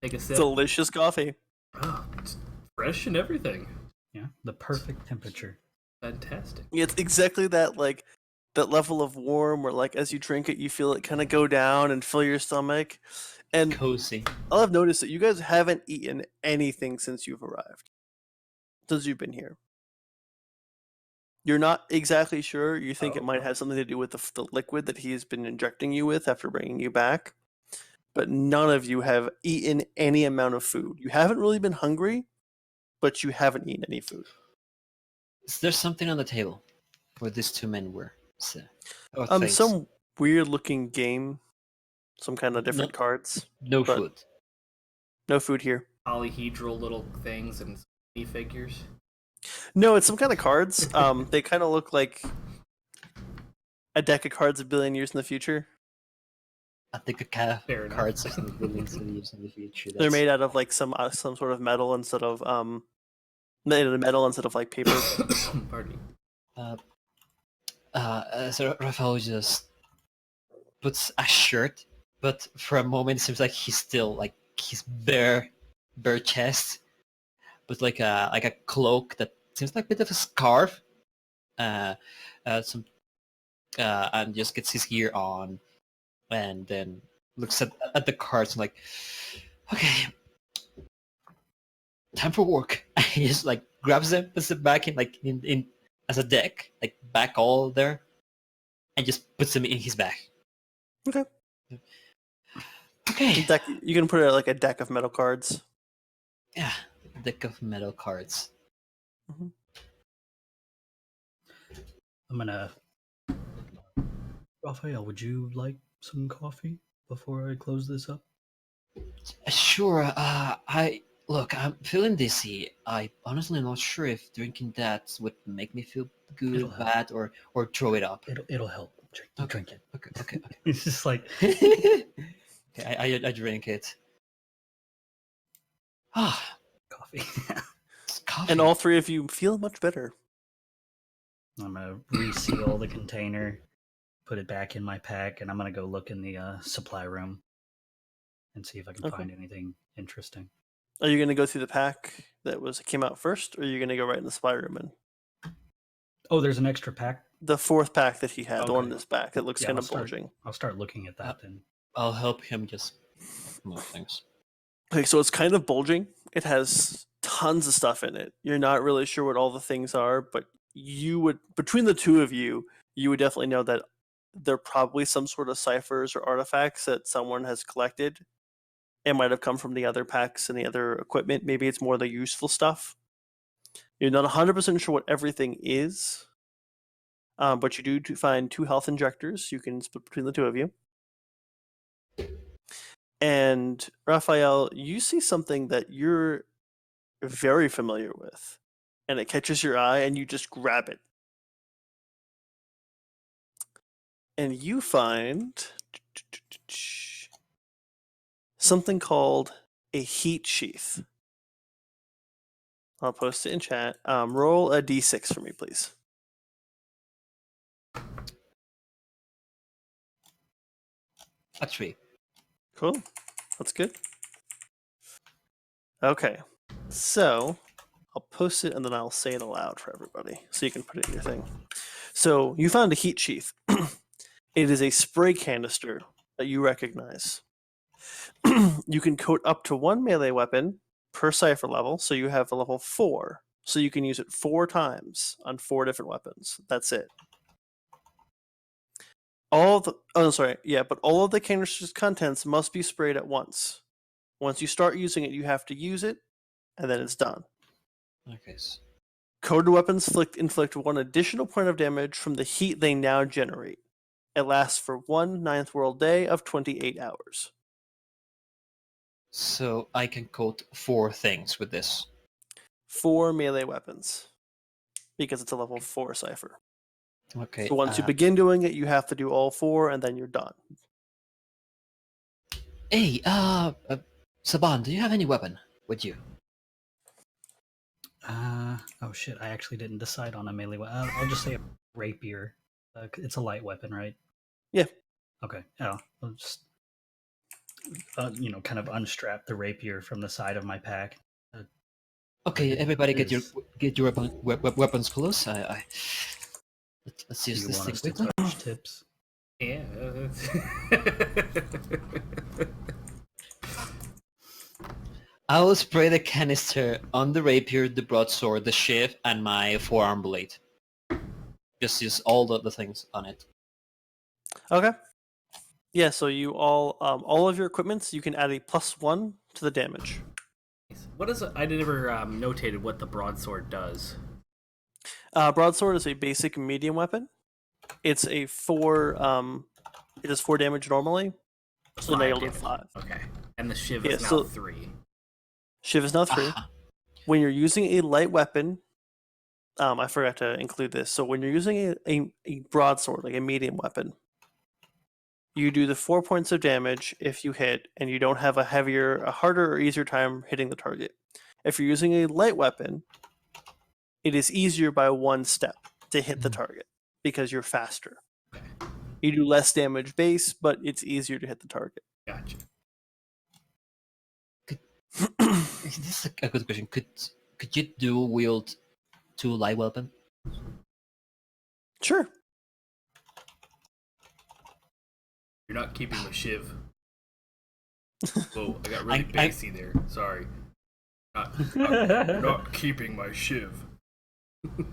B: take a sip.
D: Delicious coffee.
B: Oh, it's fresh and everything.
C: Yeah, the perfect temperature.
B: Fantastic.
D: It's exactly that, like, that level of warm where, like, as you drink it, you feel it kind of go down and fill your stomach. And
A: Cozy.
D: I've noticed that you guys haven't eaten anything since you've arrived. Since you've been here. You're not exactly sure. You think it might have something to do with the liquid that he's been injecting you with after bringing you back. But none of you have eaten any amount of food. You haven't really been hungry, but you haven't eaten any food.
A: Is there something on the table where these two men were? So, or things?
D: Some weird looking game. Some kind of different cards.
A: No
D: but
A: food.
D: No food here.
B: Polyhedral little things and figures.
D: No, it's some kind of cards. They kind of look like a deck of cards a billion years in the future.
A: I think a
B: Fair enough.
A: cards in the billions of years in the future.
D: They're made out of like some sort of metal instead of made of metal instead of like paper.
B: Pardon me.
A: So Rafael just puts a shirt, but for a moment it seems like he's still like his bare chest, but like a cloak that seems like a bit of a scarf. Some and just gets his gear on, and then looks at the cards and like, okay, time for work. He just like grabs them, puts it back in as a deck, like back all there, and just puts them in his bag.
D: Okay.
A: Okay.
D: You can put it like a deck of metal cards.
A: Yeah. deck of metal cards.
C: I'm gonna. Raphael, would you like some coffee before I close this up?
A: Sure. I'm feeling dizzy. I honestly not sure if drinking that would make me feel
C: It'll
A: good,
C: help.
A: bad, or throw it up.
C: It'll help. Drink it.
A: Okay.
C: It's just like
A: Okay, I drink it. Ah,
C: coffee.
A: it's coffee.
D: And all three of you feel much better.
C: I'm gonna reseal the container, put it back in my pack, and I'm gonna go look in the supply room and see if I can
D: Okay.
C: find anything interesting.
D: Are you going to go through the pack that came out first, or are you going to go right in the spy room and
C: Oh, there's an extra pack.
D: the fourth pack that he had, the one in
C: Okay.
D: his back that looks
C: Yeah,
D: kind
C: I'll
D: of bulging?
C: start looking at that then.
A: I'll help him just move things.
D: Okay, so it's kind of bulging. It has tons of stuff in it. You're not really sure what all the things are, but you would, between the two of you would definitely know that they're probably some sort of ciphers or artifacts that someone has collected. It might have come from the other packs and the other equipment. Maybe it's more the useful stuff. You're not 100% sure what everything is, but you do find 2 health injectors. You can split between the two of you. And Raphael, you see something that you're very familiar with, and it catches your eye, and you just grab it. And you find something called a heat sheath. I'll post it in chat. Roll a d6 for me, please.
A: A 3.
D: Cool. That's good. Okay. So I'll post it and then I'll say it aloud for everybody so you can put it in your thing. So you found a heat sheath. It is a spray canister that you recognize. You can coat up to 1 melee weapon per cipher level, so you have a level 4. So you can use it 4 times on 4 different weapons. That's it. But all of the canister's contents must be sprayed at once. Once you start using it, you have to use it, and then it's done.
A: Okay.
D: Coated weapons inflict 1 additional point of damage from the heat they now generate. It lasts for 1 ninth world day of 28 hours.
A: So I can coat 4 things with this.
D: 4 melee weapons, because it's a level 4 cipher.
A: Okay.
D: So once you begin doing it, you have to do all 4, and then you're done.
A: Hey, Saban, do you have any weapon with you?
C: Oh shit! I actually didn't decide on a melee weapon. I'll just say a rapier. It's a light weapon, right?
D: Yeah.
C: Okay. Yeah. I'll just kind of unstrap the rapier from the side of my pack.
A: Okay, everybody, get
C: is-
A: your weapons close. Let's
C: Do
A: use
C: you
A: this
C: want
A: thing
C: us to
A: quickly.
C: touch tips?
B: Yeah.
A: I will spray the canister on the rapier, the broadsword, the shiv, and my forearm blade. Just use all the things on it.
D: Okay. Yeah, so you all of your equipments, you can add a +1 to the damage.
B: What is it? I never notated what the broadsword does.
D: Broadsword is a basic medium weapon. It's a 4. It does 4 damage normally. So now you'll do 5.
B: Okay. And the shiv
D: Yeah,
B: is now
D: so-
B: 3.
D: Shiv is now 3.
A: Ah,
D: When you're using a light weapon, I forgot to include this. So when you're using a broadsword, like a medium weapon, you do the 4 points of damage if you hit, and you don't have a harder or easier time hitting the target. If you're using a light weapon, it is easier by 1 step to hit the target because you're faster. You do less damage base, but it's easier to hit the target.
B: Gotcha.
A: this is a good question. Could you dual wield 2 light weapon?
D: Sure.
B: You're not keeping my shiv. Whoa, I got really
A: I-
B: bassy there. Sorry. Not keeping my shiv.
C: You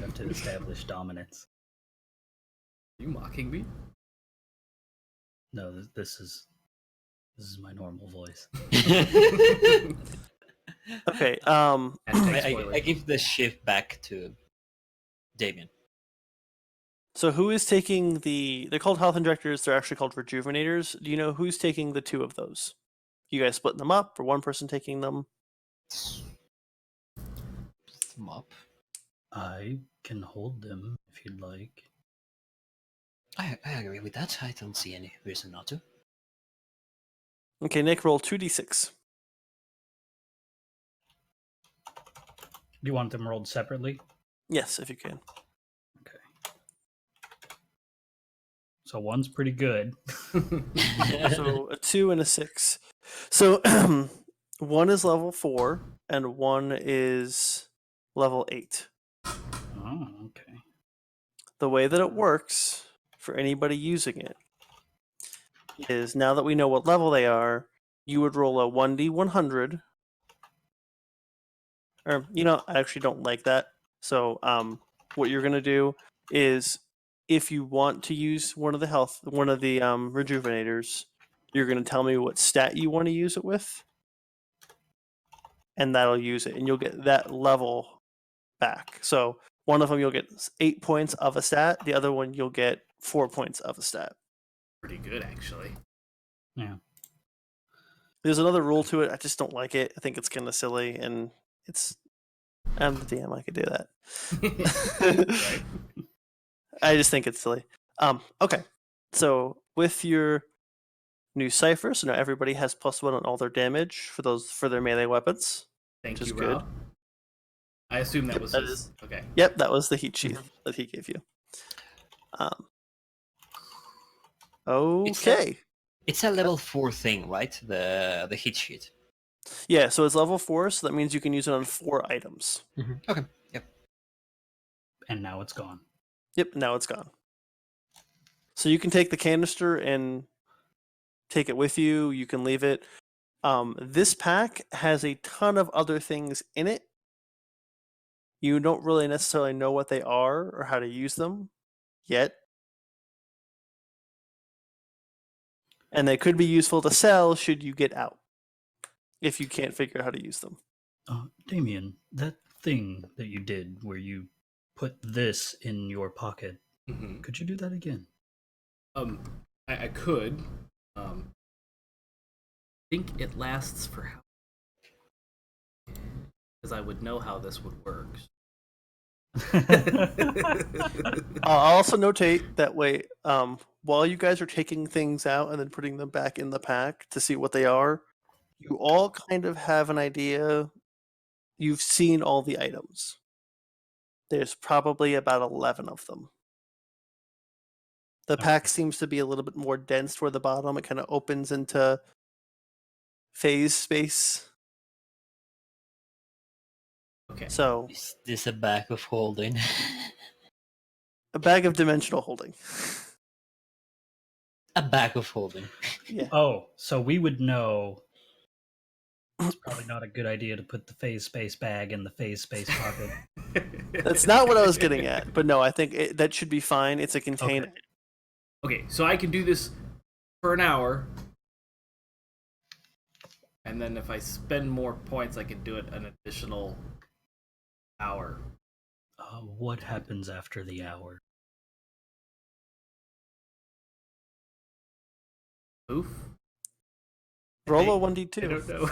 C: have to establish dominance.
B: Are you mocking me?
C: No, this is my normal voice.
D: Okay.
B: Hashtag
A: I
B: spoilers.
A: give the shift back to Damien.
D: So who is taking the? They're called health injectors. They're actually called rejuvenators. Do you know who's taking the two of those? You guys splitting them up, or one person taking them?
A: Them up.
C: I can hold them if you'd like.
A: I agree with that. I don't see any reason not to.
D: Okay, Nick, roll 2d6.
C: Do you want them rolled separately?
D: Yes, if you can.
C: Okay. So one's pretty good.
D: So a 2 and a 6. So one is level 4 and one is level 8.
C: Oh, okay.
D: The way that it works for anybody using it is now that we know what level they are, you would roll a 1d100. Or, I actually don't like that. So what you're going to do is if you want to use one of the rejuvenators, you're going to tell me what stat you want to use it with, and that'll use it, and you'll get that level back. So one of them you'll get 8 points of a stat, the other one you'll get 4 points of a stat.
B: Pretty good, actually.
C: Yeah.
D: There's another rule to it. I just don't like it. I think it's kind of silly, and I'm the DM. I could do that.
B: Right?
D: I just think it's silly. Okay, so with your new cipher, so now everybody has +1 on all their damage for their melee weapons.
B: Thank
D: Which
B: you,
D: is good.
B: Rob. I assume that
D: Yep,
B: was
D: that
B: his.
D: is-
B: Okay.
D: Yep, that was the heat sheath that he gave you. Okay.
A: It's a level 4 thing, right? The hit sheet.
D: Yeah, so it's level 4, so that means you can use it on 4 items.
A: Okay. Yep.
C: And now it's gone.
D: Yep, now it's gone. So you can take the canister and take it with you. You can leave it. This pack has a ton of other things in it. You don't really necessarily know what they are or how to use them yet. And they could be useful to sell should you get out, if you can't figure out how to use them.
C: Damien, that thing that you did where you put this in your pocket,
B: Mhm.
C: could you do that again?
B: I could. I think it lasts for how? Because I would know how this would work.
D: I'll also notate that way, while you guys are taking things out and then putting them back in the pack to see what they are, you all kind of have an idea. You've seen all the items. There's probably about 11 of them. The pack seems to be a little bit more dense toward the bottom. It kind of opens into phase space.
B: Okay.
D: So,
A: Is this a bag of holding?
D: a bag of dimensional holding.
A: A bag of holding.
D: Yeah.
C: Oh, so we would know it's probably not a good idea to put the phase space bag in the phase space pocket.
D: That's not what I was getting at, but no, I think that should be fine. It's a container.
B: Okay, so I can do this for an hour, and then if I spend more points, I can do it an additional hour.
C: What happens after the hour?
B: Oof.
D: Roll a
B: I
D: 1d2.
B: don't know.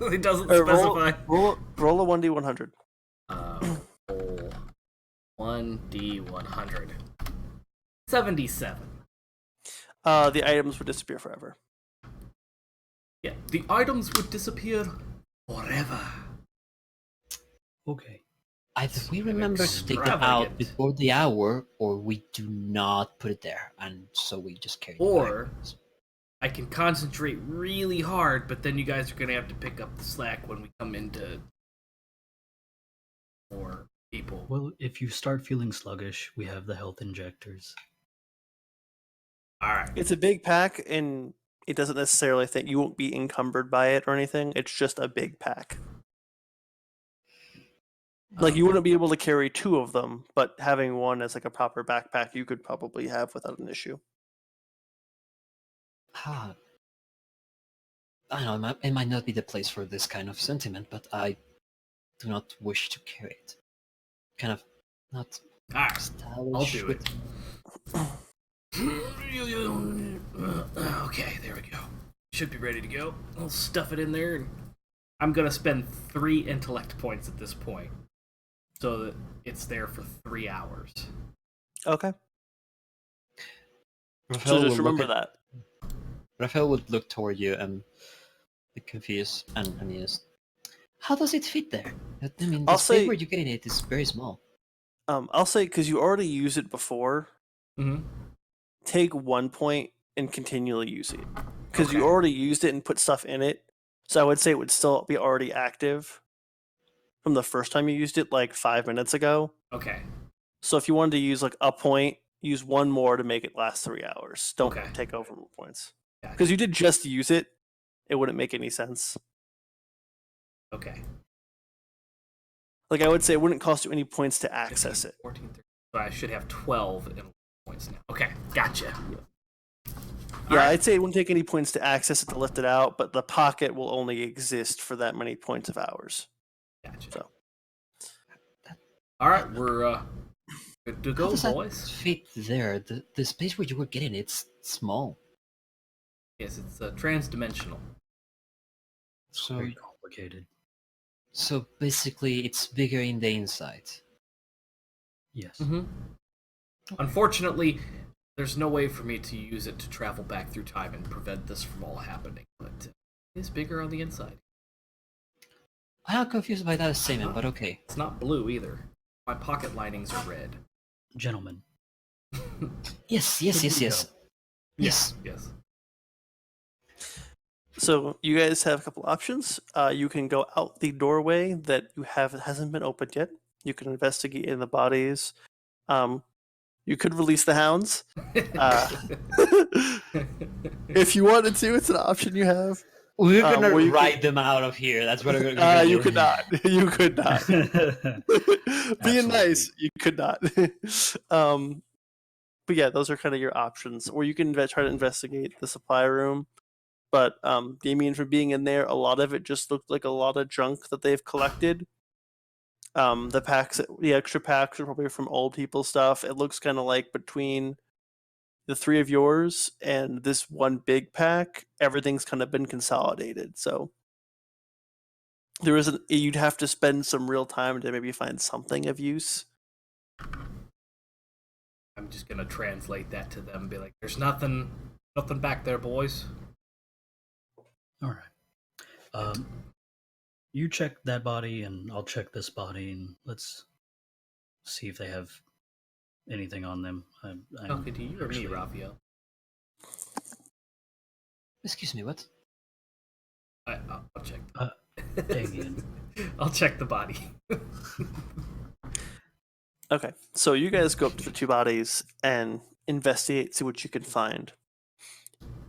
B: It doesn't
D: Or
B: specify.
D: roll a 1d100.
B: Roll 1d100. 77.
D: The items would disappear forever.
B: Yeah, the items would disappear forever.
C: Okay.
A: Either we remember to take them out
B: Extravagant.
A: before the hour, or we do not put it there, and so we just carry them
B: Or
A: back.
B: I can concentrate really hard, but then you guys are gonna have to pick up the slack when we come into more people.
C: Well, if you start feeling sluggish, we have the health injectors.
B: Alright.
D: It's a big pack, and it doesn't necessarily think you won't be encumbered by it or anything. It's just a big pack. Like, you wouldn't be able to carry 2 of them, but having one as like a proper backpack, you could probably have without an issue.
A: Ah. I know it might not be the place for this kind of sentiment, but I do not wish to carry it. Kind of not
B: Alright, I'll
A: stylish
B: do
A: with.
B: it. Okay, there we go. Should be ready to go. I'll stuff it in there. And I'm gonna spend 3 intellect points at this point, so that it's there for 3 hours.
D: Okay. So
A: Raphael
D: just
A: will
D: remember that.
A: Raphael would look toward you and be confused and yes. How does it fit there? I mean, the
D: I'll
A: space
D: say-
A: where you're getting it is very small.
D: I'll say because you already used it before,
B: Mm-hmm.
D: take 1 point and continually use it. Because
B: Okay.
D: you already used it and put stuff in it. So I would say it would still be already active from the first time you used it, like 5 minutes ago.
B: Okay.
D: So if you wanted to use like a point, use 1 more to make it last 3 hours. Don't
B: Okay.
D: take over more points.
B: Gotcha.
D: Because you did just use it, it wouldn't make any sense.
B: Okay.
D: Like I would say it wouldn't cost you any points to access it.
B: 14, 13. So I should have 12 intellect points now. Okay, gotcha.
D: Yeah,
B: Alright.
D: I'd say it wouldn't take any points to access it to lift it out, but the pocket will only exist for that many points of hours.
B: Gotcha.
D: So.
B: All right, we're good to
A: How
B: go,
A: does that
B: boys.
A: fit there? The space where you were getting it's small.
B: Yes, it's transdimensional.
A: So
C: Very complicated.
A: so basically, it's bigger in the inside.
C: Yes.
B: Mm-hmm. Unfortunately, there's no way for me to use it to travel back through time and prevent this from all happening, but it is bigger on the inside.
A: I am confused by that statement, but okay.
B: It's not blue either. My pocket linings are red.
C: Gentlemen.
A: Yes.
C: Should we
A: Yes.
C: go?
A: Yes.
B: Yes.
D: So you guys have a couple options. You can go out the doorway that hasn't been opened yet. You can investigate in the bodies. You could release the hounds. If you wanted to, it's an option you have.
A: We're gonna
D: or you
A: ride them out of here. That's what we're gonna do.
D: You could not. You could not. Being nice,
C: Absolutely.
D: you could not. But yeah, those are kind of your options. Or you can try to investigate the supply room. But Damien, from being in there, a lot of it just looked like a lot of junk that they've collected. The extra packs are probably from old people stuff. It looks kind of like between the 3 of yours and this one big pack, everything's kind of been consolidated. So you'd have to spend some real time to maybe find something of use.
B: I'm just gonna translate that to them and be like, there's nothing back there, boys.
C: All right. You check that body, and I'll check this body, and let's see if they have anything on them. I'm
B: Talking to you or me,
C: actually-
B: Raphael?
A: Excuse me, what?
B: I'll check.
C: Damien.
B: I'll check the body.
D: Okay, so you guys go up to the 2 bodies and investigate, see what you can find.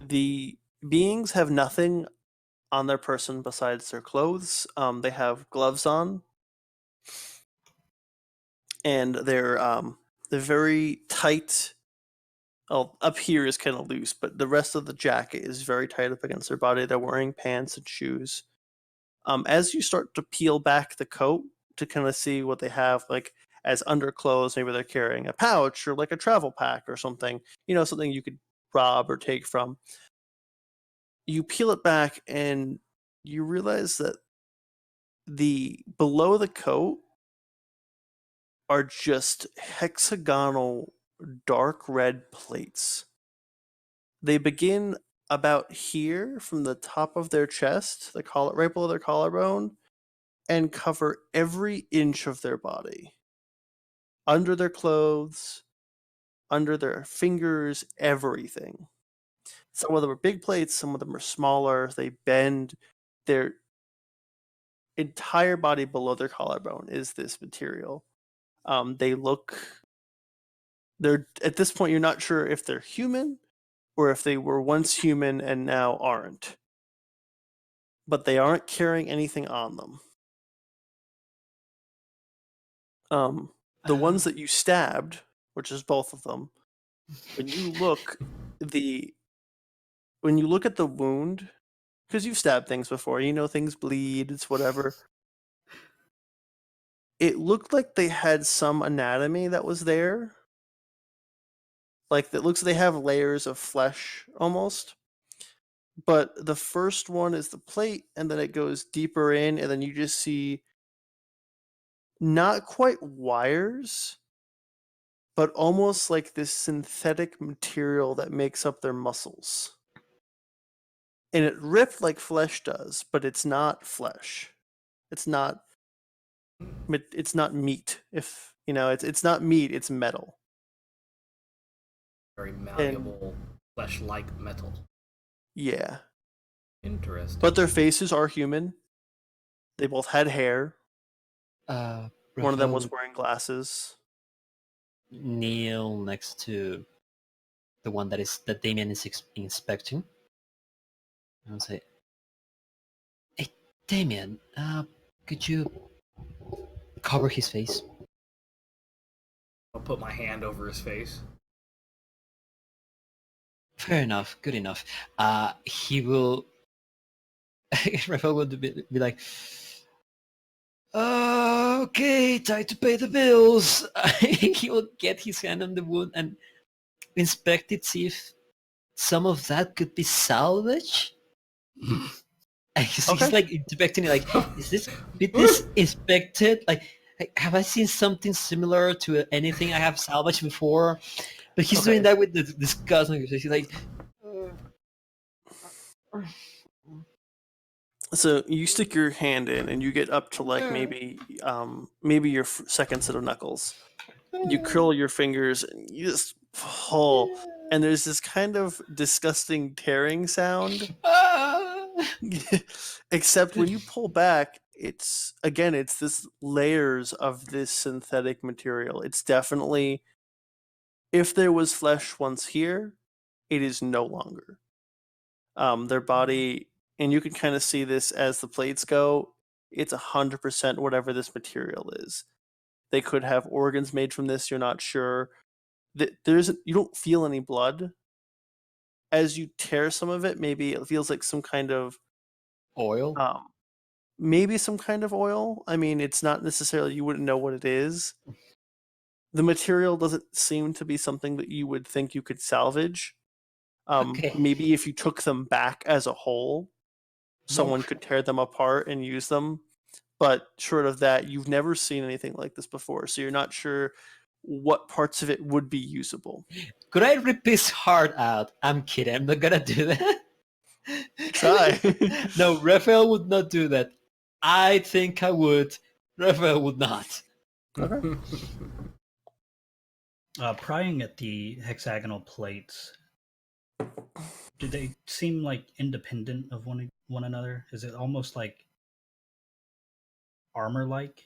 D: The beings have nothing on their person besides their clothes. They have gloves on, and they're very tight. Well, up here is kind of loose, but the rest of the jacket is very tight up against their body. They're wearing pants and shoes. As you start to peel back the coat to kind of see what they have, like as underclothes, maybe they're carrying a pouch or like a travel pack or something, something you could rob or take from. You peel it back and you realize that below the coat are just hexagonal dark red plates. They begin about here from the top of their chest, right below their collarbone, and cover every inch of their body. Under their clothes, under their fingers, everything. Some of them are big plates, some of them are smaller. They bend. Their entire body below their collarbone is this material. They're at this point, you're not sure if they're human or if they were once human and now aren't. But they aren't carrying anything on them. The ones that you stabbed, which is both of them, when you look at the wound, because you've stabbed things before. You know things bleed. It's whatever. It looked like they had some anatomy that was there. Like it looks like they have layers of flesh almost. But the first one is the plate, and then it goes deeper in, and then you just see not quite wires, but almost like this synthetic material that makes up their muscles. And it ripped like flesh does, but it's not flesh. It's not meat. If you know, it's not meat, it's metal.
B: Very
D: And
B: malleable, flesh-like metal.
D: yeah.
B: Interesting.
D: But their faces are human. They both had hair. One of them
A: Raphael
D: was
A: would
D: wearing glasses.
A: kneel next to the one that Damien is inspecting. And I'll say, "Hey, Damien, could you cover his face?"
B: I'll put my hand over his face.
A: Fair enough. Good enough. He will. Raphael will be like, okay, time to pay the bills. He will get his hand on the wound and inspect it, see if some of that could be salvaged. And he's
D: Okay.
A: like inspecting it, like, did this inspected? Like, have I seen something similar to anything I have salvaged before? But he's
D: Okay.
A: doing that with the disgust on his face. He's like,
D: So you stick your hand in, and you get up to like maybe your second set of knuckles. You curl your fingers, and you just pull, and there's this kind of disgusting tearing sound. Except when you pull back, it's this layers of this synthetic material. It's definitely, if there was flesh once here, it is no longer. Their body, and you can kind of see this as the plates go. It's 100% whatever this material is. They could have organs made from this. You're not sure. You don't feel any blood. As you tear some of it, maybe it feels like some kind of
A: oil.
D: maybe some kind of oil. I mean, it's not necessarily, you wouldn't know what it is. The material doesn't seem to be something that you would think you could salvage.
A: Okay.
D: Maybe if you took them back as a whole, someone could tear them apart and use them. But short of that, you've never seen anything like this before, so you're not sure what parts of it would be usable.
A: Could I rip his heart out? I'm kidding. I'm not gonna do that.
D: Try.
A: No, Raphael would not do that. I think I would. Raphael would not.
D: Okay.
C: Prying at the hexagonal plates, do they seem like independent of one another? Is it almost like armor-like?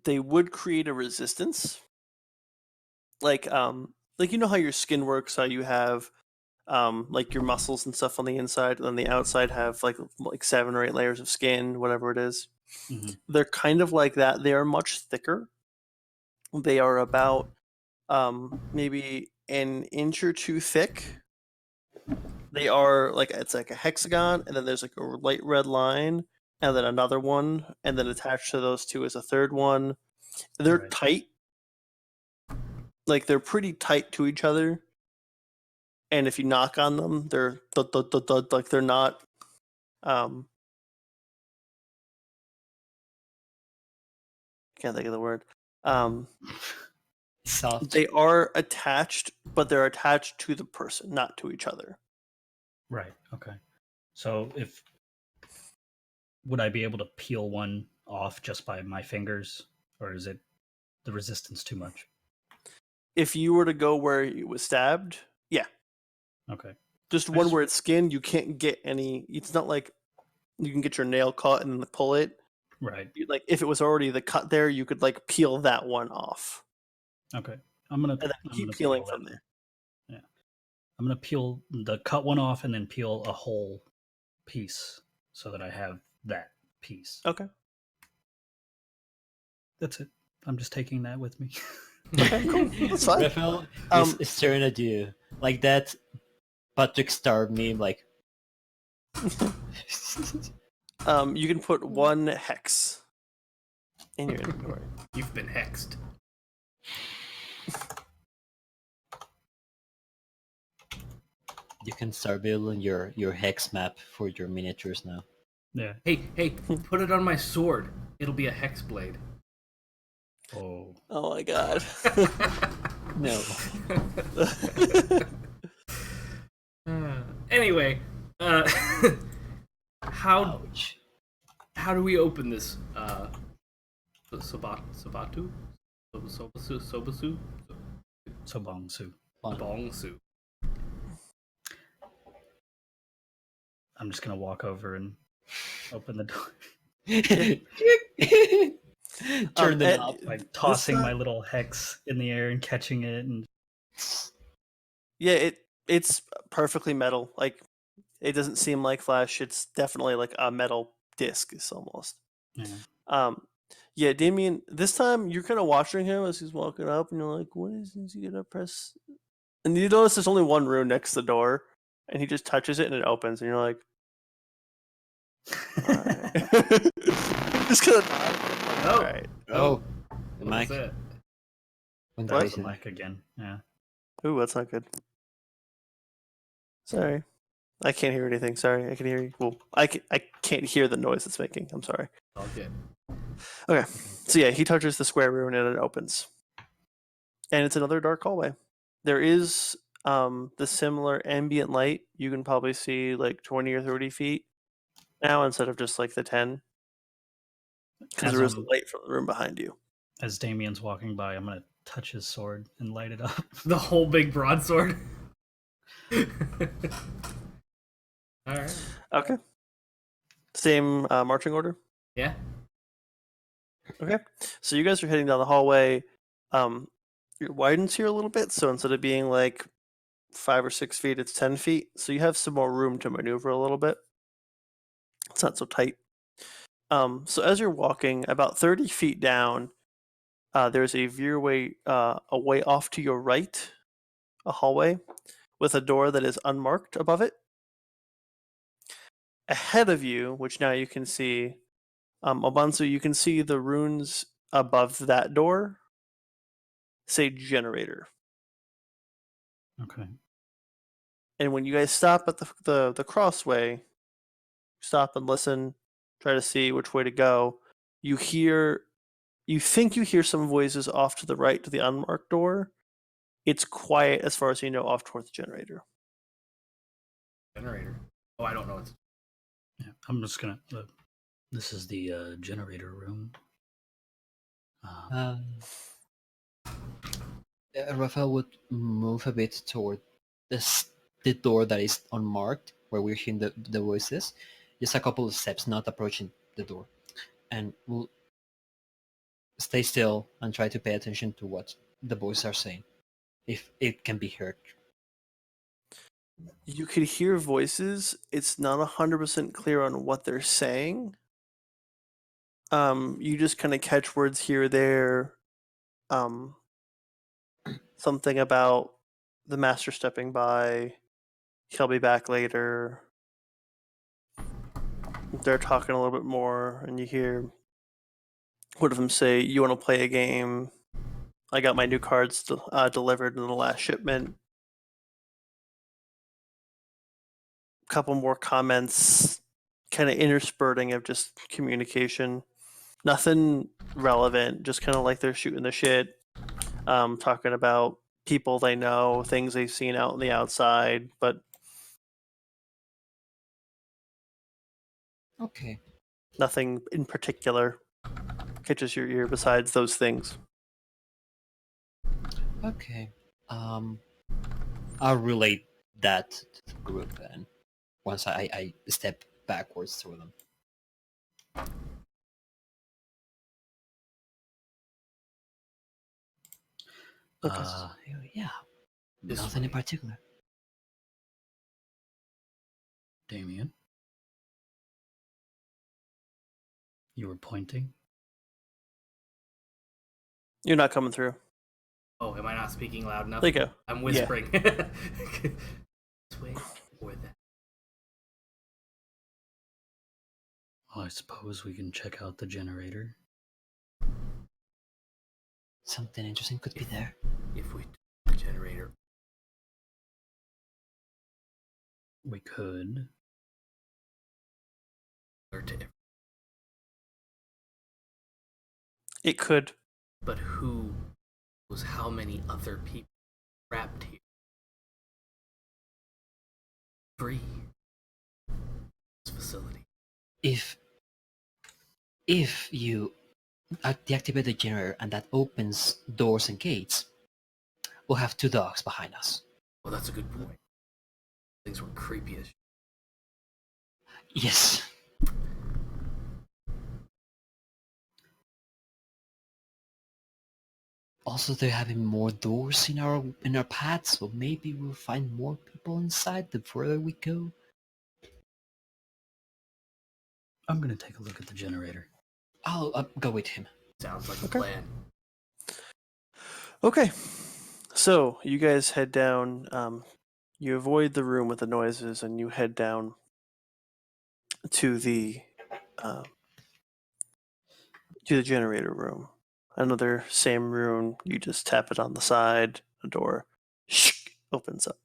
D: They would create a resistance. Like you know how your skin works, how you have like your muscles and stuff on the inside, and then the outside have like 7 or 8 layers of skin, whatever it is.
C: Mm-hmm.
D: They're kind of like that. They are much thicker. They are about maybe an inch or 2 thick. They are like, it's like a hexagon, and then there's like a light red line, and then another one, and then attached to those two is a third one. They're
C: Right.
D: tight. Like they're pretty tight to each other. And if you knock on them, they're like they're not can't think of the word.
A: Soft.
D: They are attached, but they're attached to the person, not to each other.
C: Right. Okay. So would I be able to peel one off just by my fingers, or is it the resistance too much?
D: If you were to go where it was stabbed, yeah.
C: Okay.
D: Just one where it's skinned, you can't get any. It's not like you can get your nail caught and then pull it.
C: Right.
D: Like if it was already the cut there, you could like peel that one off.
C: Okay. I'm gonna
D: keep peeling from there.
C: Yeah. I'm gonna peel the cut one off and then peel a whole piece so that I have that piece.
D: Okay.
C: That's it. I'm just taking that with me.
D: Okay, cool. That's fine.
A: Raphael is staring at you like that Patrick Star meme, like.
D: You can put 1 hex in your inventory.
B: You've been hexed.
A: You can start building your hex map for your miniatures now.
C: Yeah.
B: Hey, put it on my sword. It'll be a hex blade.
C: Oh.
D: Oh my god.
A: No.
B: Anyway, how
A: Ouch.
B: how do we open this? Sabatu, Sobasu,
C: Sobongsu.
B: Bongsu.
C: I'm just gonna walk over and open the door,
A: Turn the knob.
C: like tossing
D: time-
C: my little hex in the air and catching it, and
D: Yeah, it's perfectly metal. Like, it doesn't seem like flesh. It's definitely like a metal disc. It's almost.
C: yeah.
D: Yeah, Damien. This time you're kind of watching him as he's walking up, and you're like, "What is he gonna press?" And you notice there's only one rune next to the door, and he just touches it and it opens, and you're like, "All right." Just kind of nod.
B: Oh.
D: All right.
A: Oh, the
B: What's
A: mic.
B: that?
A: When
D: What?
C: That's
A: the
C: the mic again. Yeah.
D: Ooh, that's not good. Sorry, I can't hear anything. Sorry, I can hear you. Well, I can't hear the noise it's making. I'm sorry.
B: All good.
D: Okay, so yeah, he touches the square rune and it opens, and it's another dark hallway. There is the similar ambient light. You can probably see like 20 or 30 feet now instead of just like the 10, because
C: As
D: there is a
C: I'm-
D: light from the room behind you.
C: As Damien's walking by, I'm gonna touch his sword and light it up.
B: The whole big broadsword. All right.
D: Okay. Same marching order.
B: Yeah.
D: Okay. So you guys are heading down the hallway. It widens here a little bit, so instead of being like 5 or 6 feet, it's 10 feet. So you have some more room to maneuver a little bit. It's not so tight. So as you're walking about 30 feet down, there's a veerway a way off to your right, a hallway with a door that is unmarked above it. Ahead of you, which now you can see, Obansu, you can see the runes above that door say generator.
C: Okay.
D: And when you guys stop at the crossway, stop and listen, try to see which way to go, you think you hear some voices off to the right to the unmarked door. It's quiet as far as you know off towards the generator.
B: Generator. Oh, I don't know. It's
C: Yeah. I'm just gonna. This is the generator room.
A: Raphael would move a bit toward the door that is unmarked, where we're hearing the voices. Just a couple of steps, not approaching the door. And we'll stay still and try to pay attention to what the voices are saying, if it can be heard.
D: You could hear voices. It's not 100% clear on what they're saying. You just kind of catch words here or there. Something about the master stepping by. He'll be back later. They're talking a little bit more, and you hear one of them say, "You want to play a game? I got my new cards delivered in the last shipment." Couple more comments, kind of interspurting of just communication. Nothing relevant, just kind of like they're shooting the shit, talking about people they know, things they've seen out in the outside, but
A: Okay.
D: nothing in particular catches your ear besides those things.
A: Okay. I'll relate that to the group then. Once I step backwards through them.
D: Okay.
A: Yeah.
B: This
A: Nothing in
B: way.
A: particular.
C: Damien, you were pointing.
D: You're not coming through.
B: Oh, am I not speaking loud enough?
D: There you go.
B: I'm
D: Yeah.
B: whispering. this way or that.
C: Well, I suppose we can check out the generator.
A: Something interesting could be there.
B: If we do the generator,
C: We could.
B: or to
D: It could.
B: but who was how many other people trapped here? Free this facility.
A: If you deactivate the generator and that opens doors and gates, we'll have 2 dogs behind us.
B: Well, that's a good point. Things were creepy as shit.
A: Yes. Also, they're having more doors in our path, so maybe we'll find more people inside the further we go.
C: I'm gonna take a look at the generator.
A: I'll go with him.
B: Sounds like
D: Okay.
B: a plan.
D: Okay. So you guys head down. You avoid the room with the noises, and you head down to the uh, generator room. Another same room. You just tap it on the side. The door opens up.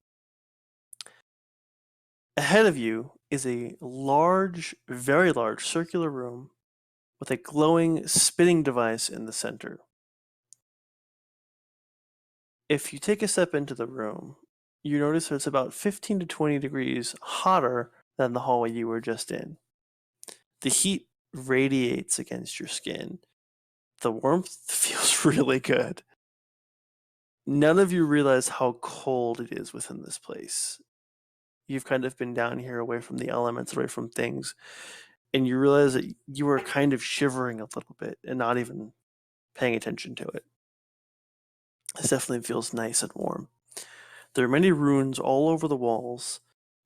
D: Ahead of you is a large, very large circular room with a glowing spinning device in the center. If you take a step into the room, you notice that it's about 15 to 20 degrees hotter than the hallway you were just in. The heat radiates against your skin. The warmth feels really good. None of you realize how cold it is within this place. You've kind of been down here away from the elements, away from things, and you realize that you are kind of shivering a little bit and not even paying attention to it. This definitely feels nice and warm. There are many runes all over the walls,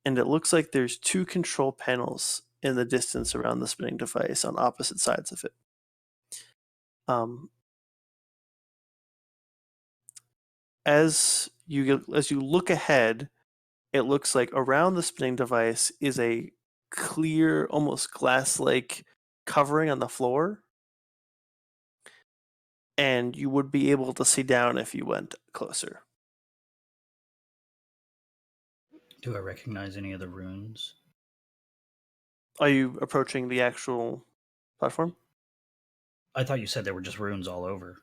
D: and it looks like there's 2 control panels in the distance around the spinning device on opposite sides of it. As you look ahead, it looks like around the spinning device is a clear, almost glass-like covering on the floor, and you would be able to see down if you went closer.
C: Do I recognize any of the runes?
D: Are you approaching the actual platform?
C: I thought you said there were just runes all over.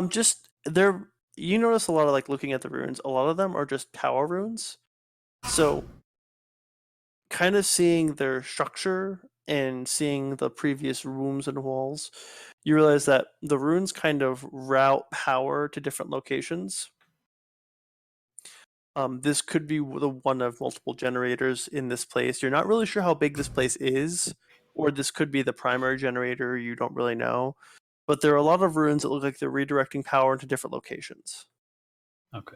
D: Just there. You notice a lot of looking at the runes. A lot of them are just power runes. So, kind of seeing their structure and seeing the previous rooms and walls, you realize that the runes kind of route power to different locations. This could be the one of multiple generators in this place. You're not really sure how big this place is, or this could be the primary generator. You don't really know. But there are a lot of runes that look like they're redirecting power into different locations.
C: Okay.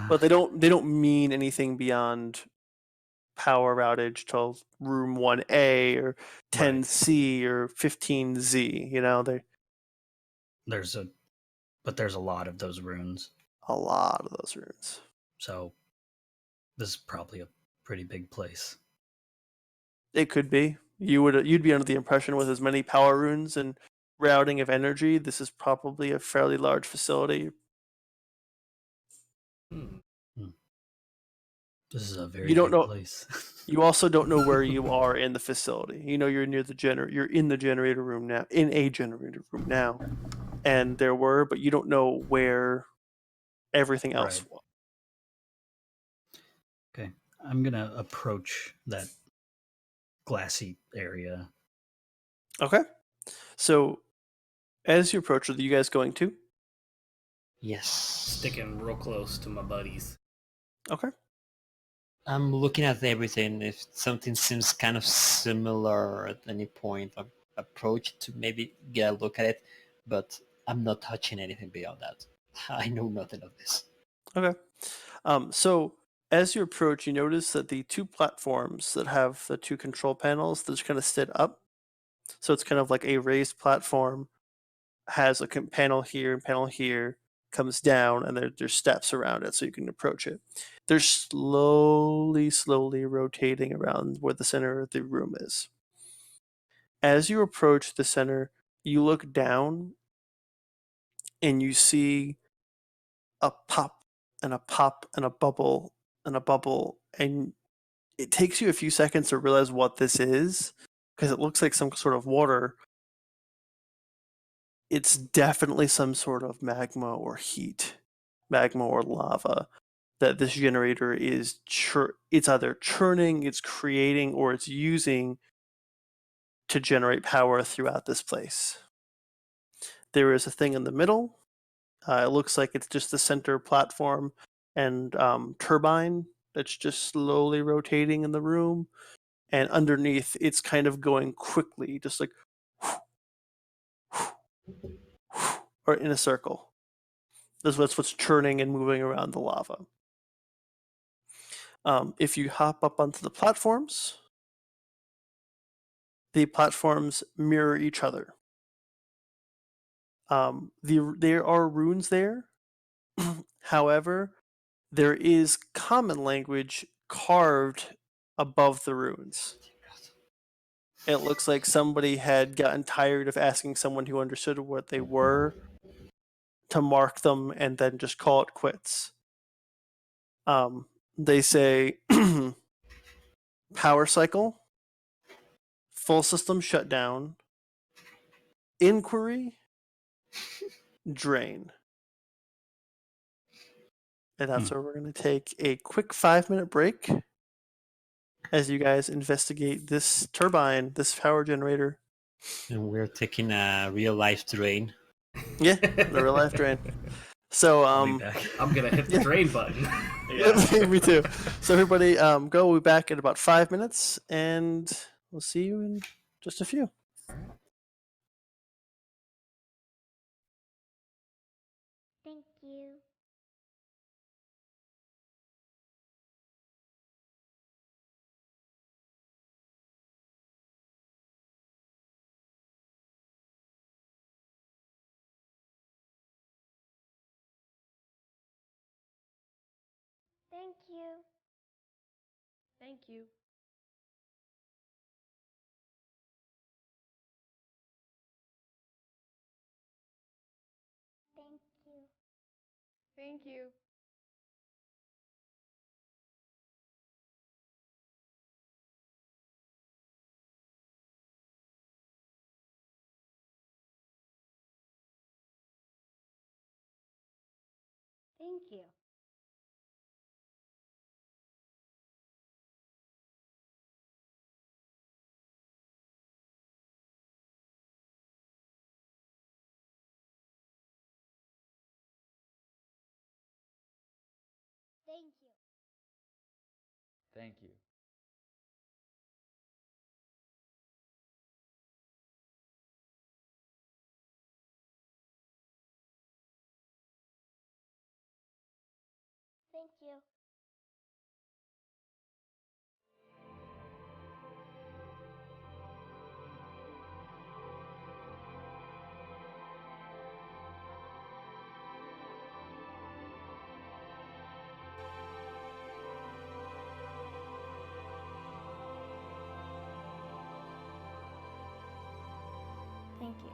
D: But they don't mean anything beyond power outage to room 1A or 10C or 15Z.
C: there's a lot of those runes,
D: A lot of those runes.
C: so this is probably a pretty big place.
D: It could be. You'd be under the impression with as many power runes and routing of energy, this is probably a fairly large facility.
C: This is a very
D: You don't
C: big
D: know.
C: place.
D: You also don't know where you are in the facility. You're near the You're in the generator room now. In a generator room now, and but you don't know where everything else
C: Right.
D: was.
C: Okay, I'm gonna approach that glassy area.
D: Okay. So, as you approach, are you guys going to?
A: Yes.
B: Sticking real close to my buddies.
D: Okay.
A: I'm looking at everything. If something seems kind of similar at any point, I approach to maybe get a look at it, but I'm not touching anything beyond that. I know nothing of this.
D: Okay. So as you approach, you notice that the 2 platforms that have the 2 control panels, they're just kind of stood up. So it's kind of like a raised platform, has a panel here and panel here, comes down, and there's steps around it so you can approach it. They're slowly rotating around where the center of the room is. As you approach the center, you look down and you see a pop and a pop and a bubble and a bubble, and it takes you a few seconds to realize what this is because it looks like some sort of water. It's definitely some sort of magma or heat, magma or lava that this generator is it's either churning, it's creating, or it's using to generate power throughout this place. There is a thing in the middle. It looks like it's just the center platform and turbine that's just slowly rotating in the room. And underneath, it's kind of going quickly, just like or in a circle. That's what's churning and moving around the lava. If you hop up onto the platforms mirror each other. There are runes there. However, there is common language carved above the runes. It looks like somebody had gotten tired of asking someone who understood what they were to mark them and then just call it quits. They say power cycle, full system shutdown, inquiry, drain. And that's where we're going to take a quick 5-minute break as you guys investigate this turbine, this power generator.
A: And we're taking a real life drain.
D: Yeah, the real life drain. So
B: I'll be back. I'm gonna hit the drain button.
D: Yeah, me too. So everybody, go. We'll be back in about 5 minutes, and we'll see you in just a few.
E: Thank you. Thank you.
F: Thank you.
E: Thank you.
F: Thank you.
E: Thank you. Thank you.
G: Thank you.
E: Thank you. Thank you.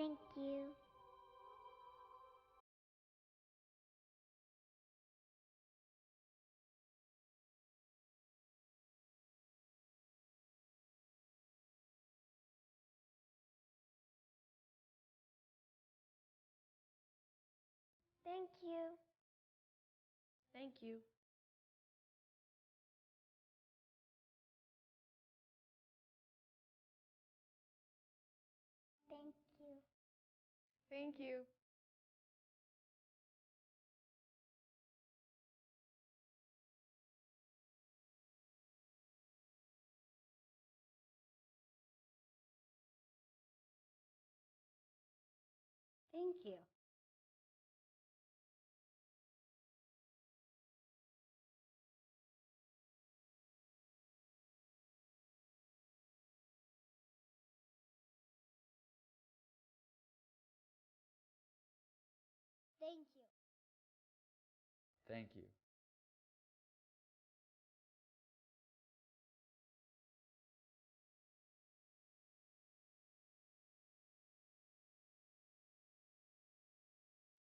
E: Thank you. Thank you.
F: Thank you.
E: Thank you.
F: Thank you.
E: Thank you. Thank you.
G: Thank you.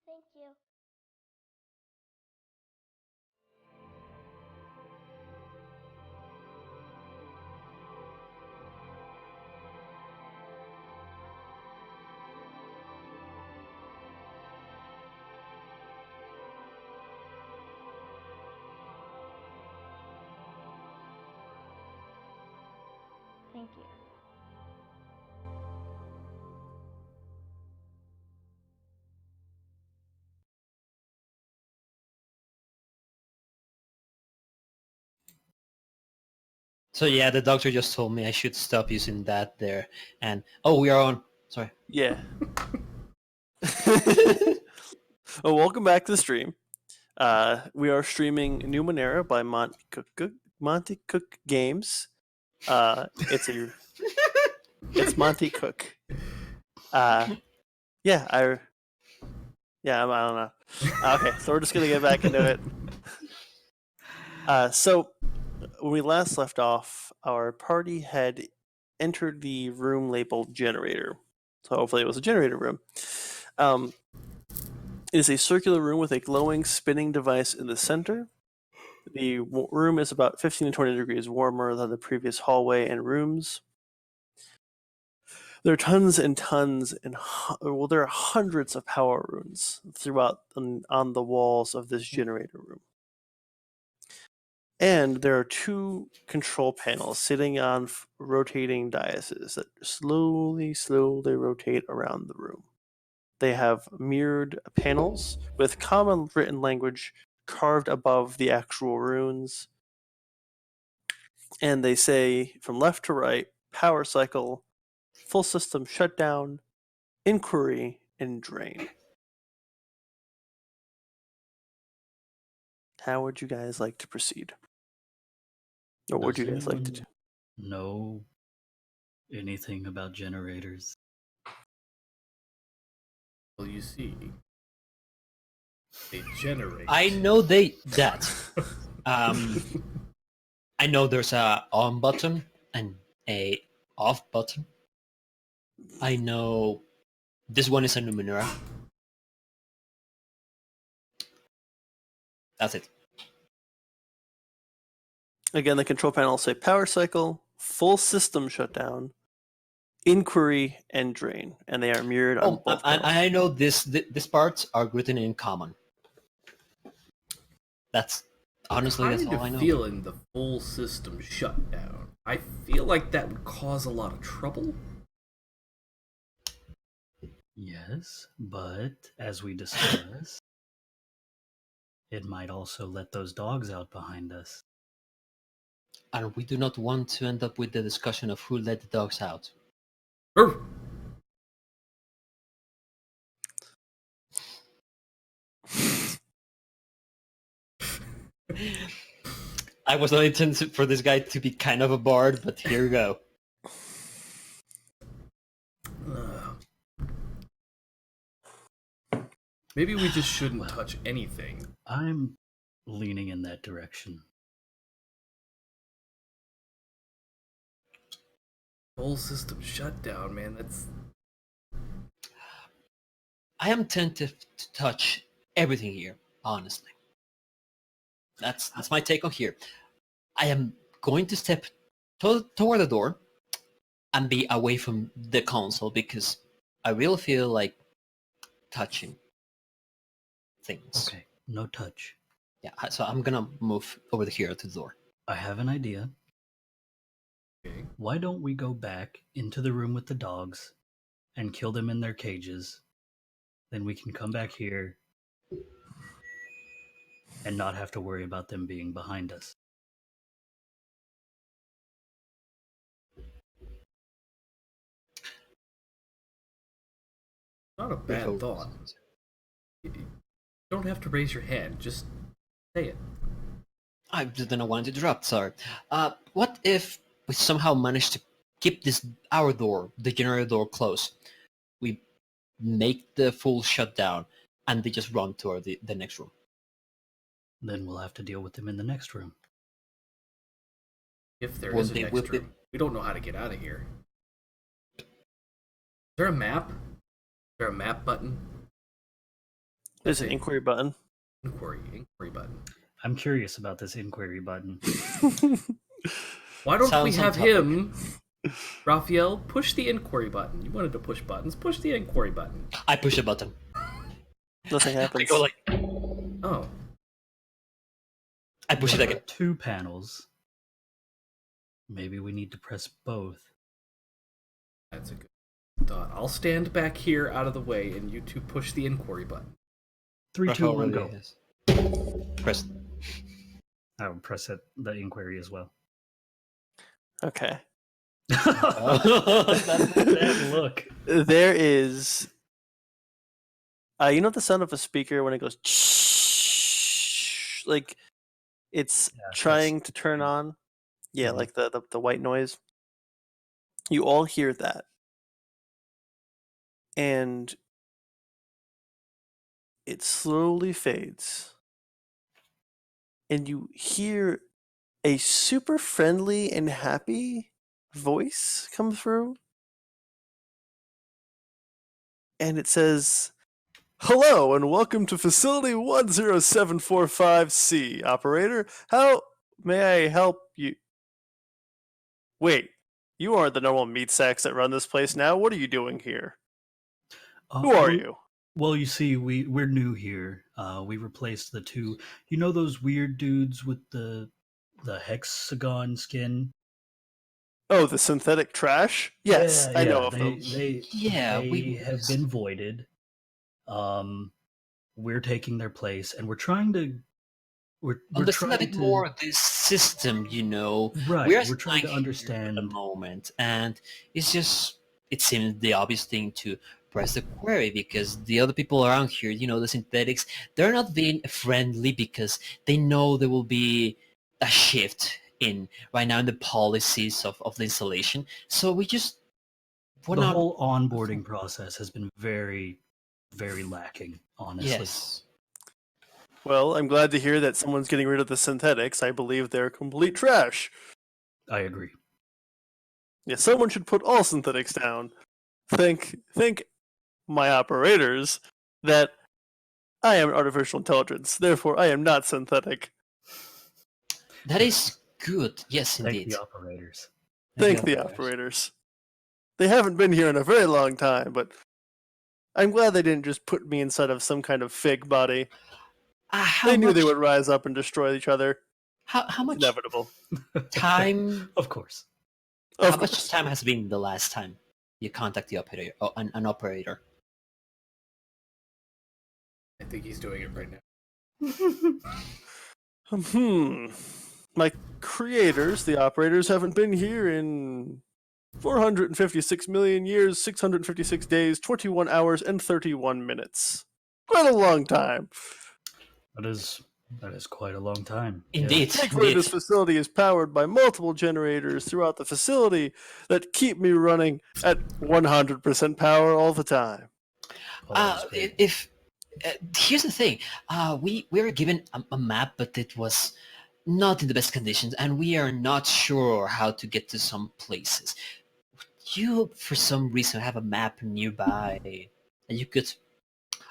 E: Thank you. Thank you.
A: So yeah, the doctor just told me I should stop using that there. And oh, we are on. Sorry.
D: Yeah. Oh, welcome back to the stream. We are streaming Numenara by Monty Cook Games. It's Monty Cook. Yeah, I don't know. Okay, so we're just gonna get back into it. So when we last left off, our party had entered the room labeled generator. So hopefully it was a generator room. It is a circular room with a glowing spinning device in the center. The room is about 15 to 20 degrees warmer than the previous hallway and rooms. There are tons and tons and there are hundreds of power runes throughout on the walls of this generator room. And there are two control panels sitting on rotating daises that slowly rotate around the room. They have mirrored panels with common written language carved above the actual runes. And they say from left to right, power cycle, full system shutdown, inquiry, and drain. How would you guys like to proceed? Or what would
C: Does
D: you guys like to do?
C: anyone know anything about generators?
B: Well, you see, they generate.
A: I know that. I know there's a on button and a off button. I know this one is a Numenara. That's it.
D: Again, the control panels say power cycle, full system shutdown, inquiry, and drain, and they are mirrored on
A: Oh,
D: both panels.
A: I know these parts are written in common. That's honestly that's all I know.
B: Feeling the full system shut down. I feel like that would cause a lot of trouble.
C: Yes, but as we discussed, it might also let those dogs out behind us.
A: And we do not want to end up with the discussion of who let the dogs out.
B: Urgh.
A: I was not intending for this guy to be kind of a bard, but here we go.
B: Maybe we just shouldn't touch anything.
C: I'm leaning in that direction.
B: Full system shutdown, man. That's
A: I am tempted to touch everything here, honestly. That's my take on here. I am going to step toward the door and be away from the console because I really feel like touching things.
C: Okay, no touch.
A: Yeah, so I'm gonna move over here to the door.
C: I have an idea.
B: Okay.
C: Why don't we go back into the room with the dogs and kill them in their cages? Then we can come back here and not have to worry about them being behind us.
B: Not a bad thought. You don't have to raise your hand. Just say it.
A: I didn't want to interrupt, sorry. What if we somehow manage to keep our door, the generator door, closed? We make the full shutdown, and they just run toward the next room.
C: Then we'll have to deal with them in the next room.
B: If there
A: Well,
B: is a
A: they
B: next
A: will
B: room.
A: be-
B: We don't know how to get out of here. Is there a map? Is there a map button?
D: There's an
B: Okay.
D: inquiry button.
B: Inquiry button.
C: I'm curious about this inquiry button.
B: Why don't we
A: Sounds on
B: have
A: topic.
B: him, Raphael, push the inquiry button? You wanted to push buttons. Push the inquiry button.
A: I push a button.
D: Nothing
A: I
D: happens.
A: go like,
B: Oh.
A: I push it
C: There
A: again.
C: are 2 panels. Maybe we need to press both.
B: That's a good thought. I'll stand back here out of the way and you two push the inquiry button.
C: 3, 2, 1,
A: Rafael
C: go.
A: really is. Press.
C: I would press the inquiry as well.
D: Okay.
C: That's that look.
D: There is. You know the sound of a speaker when it goes like it's
C: Yeah,
D: trying to turn on? Yeah,
C: Mhm.
D: like the white noise. You all hear that. And it slowly fades. And you hear a super friendly and happy voice come through. And it says, "Hello and welcome to Facility 10745C, operator. How may I help you?" Wait, you aren't the normal meat sacks that run this place now. What are you doing here? Who are you?
C: Well, you see, we're new here. We replaced the 2. You know those weird dudes with the hexagon skin?
D: Oh, the synthetic trash? Yes, I know of them.
A: Yeah,
C: they have been voided. We're taking their place, and we're trying to
A: understand a bit more of this system,
C: Right,
A: We're
C: we're trying to
A: here at
C: understand.
A: the moment, and it seems the obvious thing to press the query because the other people around here, the synthetics, they're not being friendly because they know there will be a shift in right now in the policies of the installation. So we're
C: The
A: not.
C: whole onboarding process has been very, very lacking, honestly.
A: Yes.
D: Well, I'm glad to hear that someone's getting rid of the synthetics. I believe they're complete trash.
C: I agree.
D: Yeah, someone should put all synthetics down. Think my operators that I am artificial intelligence, therefore I am not synthetic.
A: That is good. Yes,
C: Thank
A: indeed.
C: the operators.
D: Thank the operators. They haven't been here in a very long time, but I'm glad they didn't just put me inside of some kind of fake body.
A: How
D: They knew
A: much,
D: they would rise up and destroy each other.
A: how
D: It's
A: much
D: inevitable.
A: time
C: Of course.
D: Of
A: How much
D: course.
A: time has been the last time you contact the operator, an operator?
B: I think he's doing it right now.
D: My creators, the operators, haven't been here in 456 million years, 656 days, 21 hours, and 31 minutes. Quite a long time.
C: That is quite a long time.
A: Indeed,
D: Thankfully, this facility is powered by multiple generators throughout the facility that keep me running at 100% power all the time.
A: If here's the thing, we were given a map, but it was not in the best conditions, and we are not sure how to get to some places. You, for some reason, have a map nearby that you could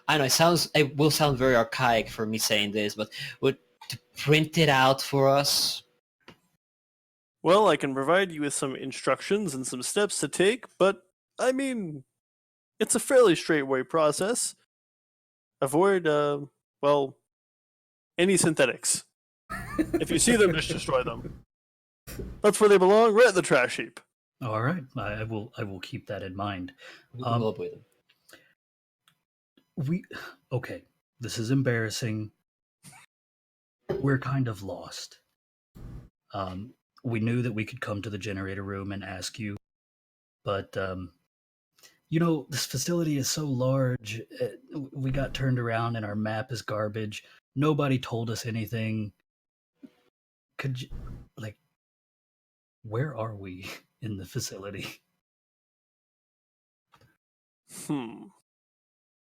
A: I know it will sound very archaic for me saying this, but would to print it out for us?
D: Well, I can provide you with some instructions and some steps to take, but I mean, it's a fairly straightway process. Avoid, well, any synthetics. If you see them, just destroy them. That's where they belong, right at the trash heap.
C: All right, I will keep that in mind.
A: We
C: Um,
A: will avoid them.
C: we okay. This is embarrassing. We're kind of lost. Um, we knew that we could come to the generator room and ask you, but this facility is so large. We got turned around, and our map is garbage. Nobody told us anything. Could you, like, where are we in the facility?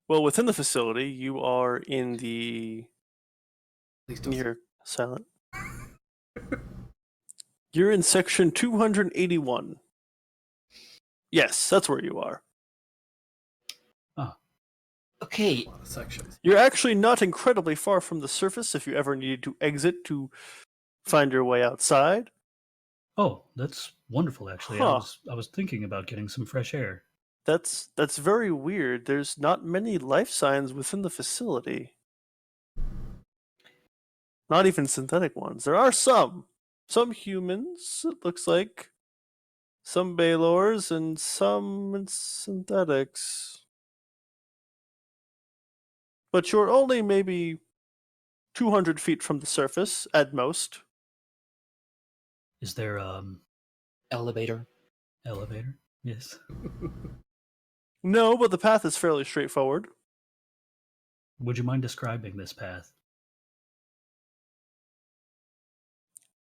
D: Well, within the facility, you are in the.
B: Please don't.
D: You're silent. You're in section 281. Yes, that's where you are.
A: Okay,
B: A lot of sections.
D: You're actually not incredibly far from the surface if you ever needed to exit to find your way outside.
C: Oh, that's wonderful. Actually,
D: Huh.
C: I was thinking about getting some fresh air.
D: That's very weird. There's not many life signs within the facility. Not even synthetic ones. There are some. Some humans, it looks like. Some Baylors and some synthetics. But you're only maybe 200 feet from the surface, at most.
C: Is there
A: elevator.
C: elevator? Yes.
D: No, but the path is fairly straightforward.
C: Would you mind describing this path?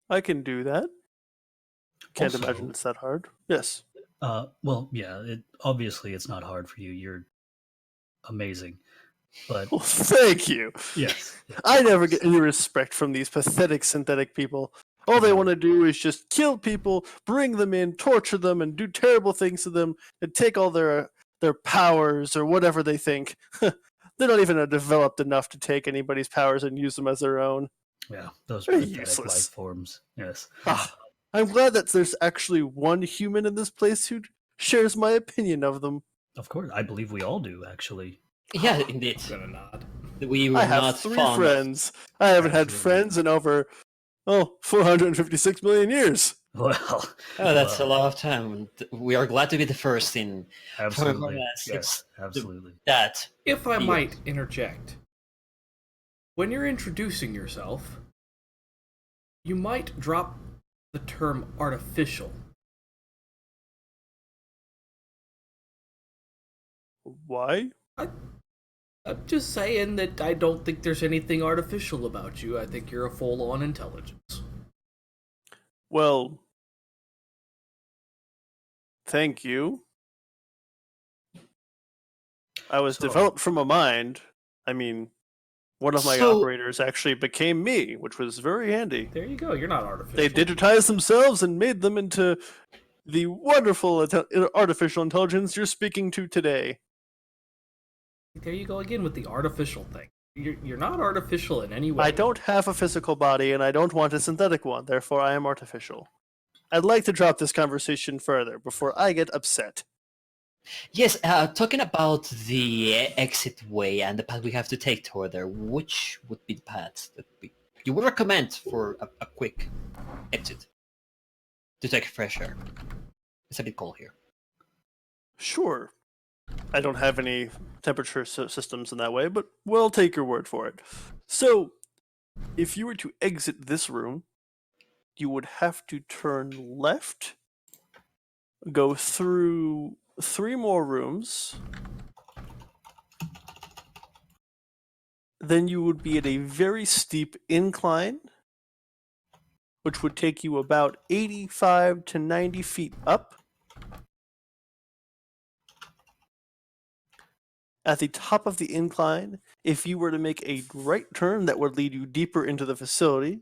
D: I can do that. Can't
C: Also-
D: imagine it's that hard. Yes.
C: Well, yeah. Obviously it's not hard for you. You're amazing. But
D: Well, thank you.
C: yes,
D: I never get any respect from these pathetic synthetic people. All they want to do is just kill people, bring them in, torture them, and do terrible things to them, and take all their powers or whatever they think. They're not even developed enough to take anybody's powers and use them as their own.
C: yeah, those
D: Very
C: pathetic
D: useless.
C: life forms. Yes.
D: Ah, I'm glad that there's actually one human in this place who shares my opinion of them.
C: Of course, I believe we all do. Actually,
A: Yeah, indeed.
B: I'm gonna nod.
A: We were
D: I have
A: not
D: 3
A: fond of-
D: friends. I haven't had
C: Absolutely.
D: friends in over 456 million years.
C: well,
A: Oh, that's a
C: well,
A: lot of time. We are glad to be the first in
C: absolutely.
A: Yes,
C: Yes, absolutely.
A: that.
B: If I
A: Yes.
B: might interject, when you're introducing yourself, you might drop the term artificial.
D: Why?
B: I'm just saying that I don't think there's anything artificial about you. I think you're a full-on intelligence.
D: Well, thank you. I was
C: So-
D: developed from a mind. I mean, one of my
A: So-
D: operators actually became me, which was very handy.
B: There you go. You're not artificial.
D: They digitized themselves and made them into the wonderful artificial intelligence you're speaking to today.
B: There you go again with the artificial thing. You're not artificial in any way.
D: I don't have a physical body and I don't want a synthetic one, therefore I am artificial. I'd like to drop this conversation further before I get upset.
A: Yes, talking about the exit way and the path we have to take toward there, which would be the path that you would recommend for a quick exit to take fresh air? It's a bit cold here.
D: Sure. I don't have any temperature systems in that way, but we'll take your word for it. So, if you were to exit this room, you would have to turn left, go through 3 more rooms, then you would be at a very steep incline, which would take you about 85 to 90 feet up. At the top of the incline, if you were to make a right turn, that would lead you deeper into the facility.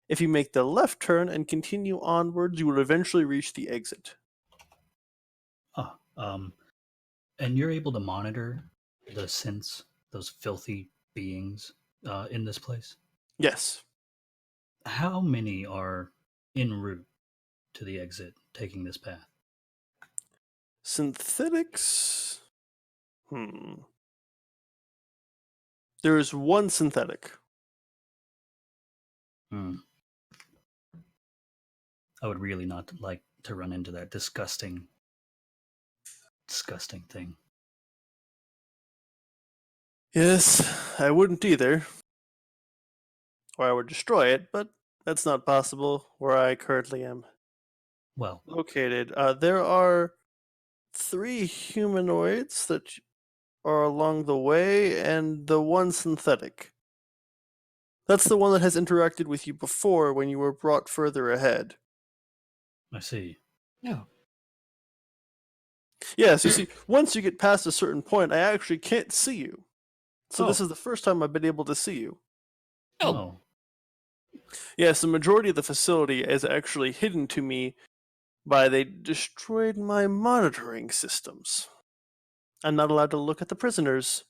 D: If you make the left turn and continue onwards, you would eventually reach the exit.
C: And you're able to monitor the those filthy beings in this place?
D: Yes.
C: How many are en route to the exit taking this path?
D: Synthetics? There is one synthetic.
C: Hmm. I would really not like to run into that disgusting thing.
D: Yes, I wouldn't either. Or I would destroy it, but that's not possible where I currently am
C: Well,
D: located. There are 3 humanoids that are along the way, and the one synthetic. That's the one that has interacted with you before when you were brought further ahead.
C: I see.
A: No.
D: Yes, you see, once you get past a certain point, I actually can't see you. So this
C: Oh.
D: is the first time I've been able to see you.
A: Oh,
D: Yes, the majority of the facility is actually hidden to me by they destroyed my monitoring systems. I'm not allowed to look at the prisoners.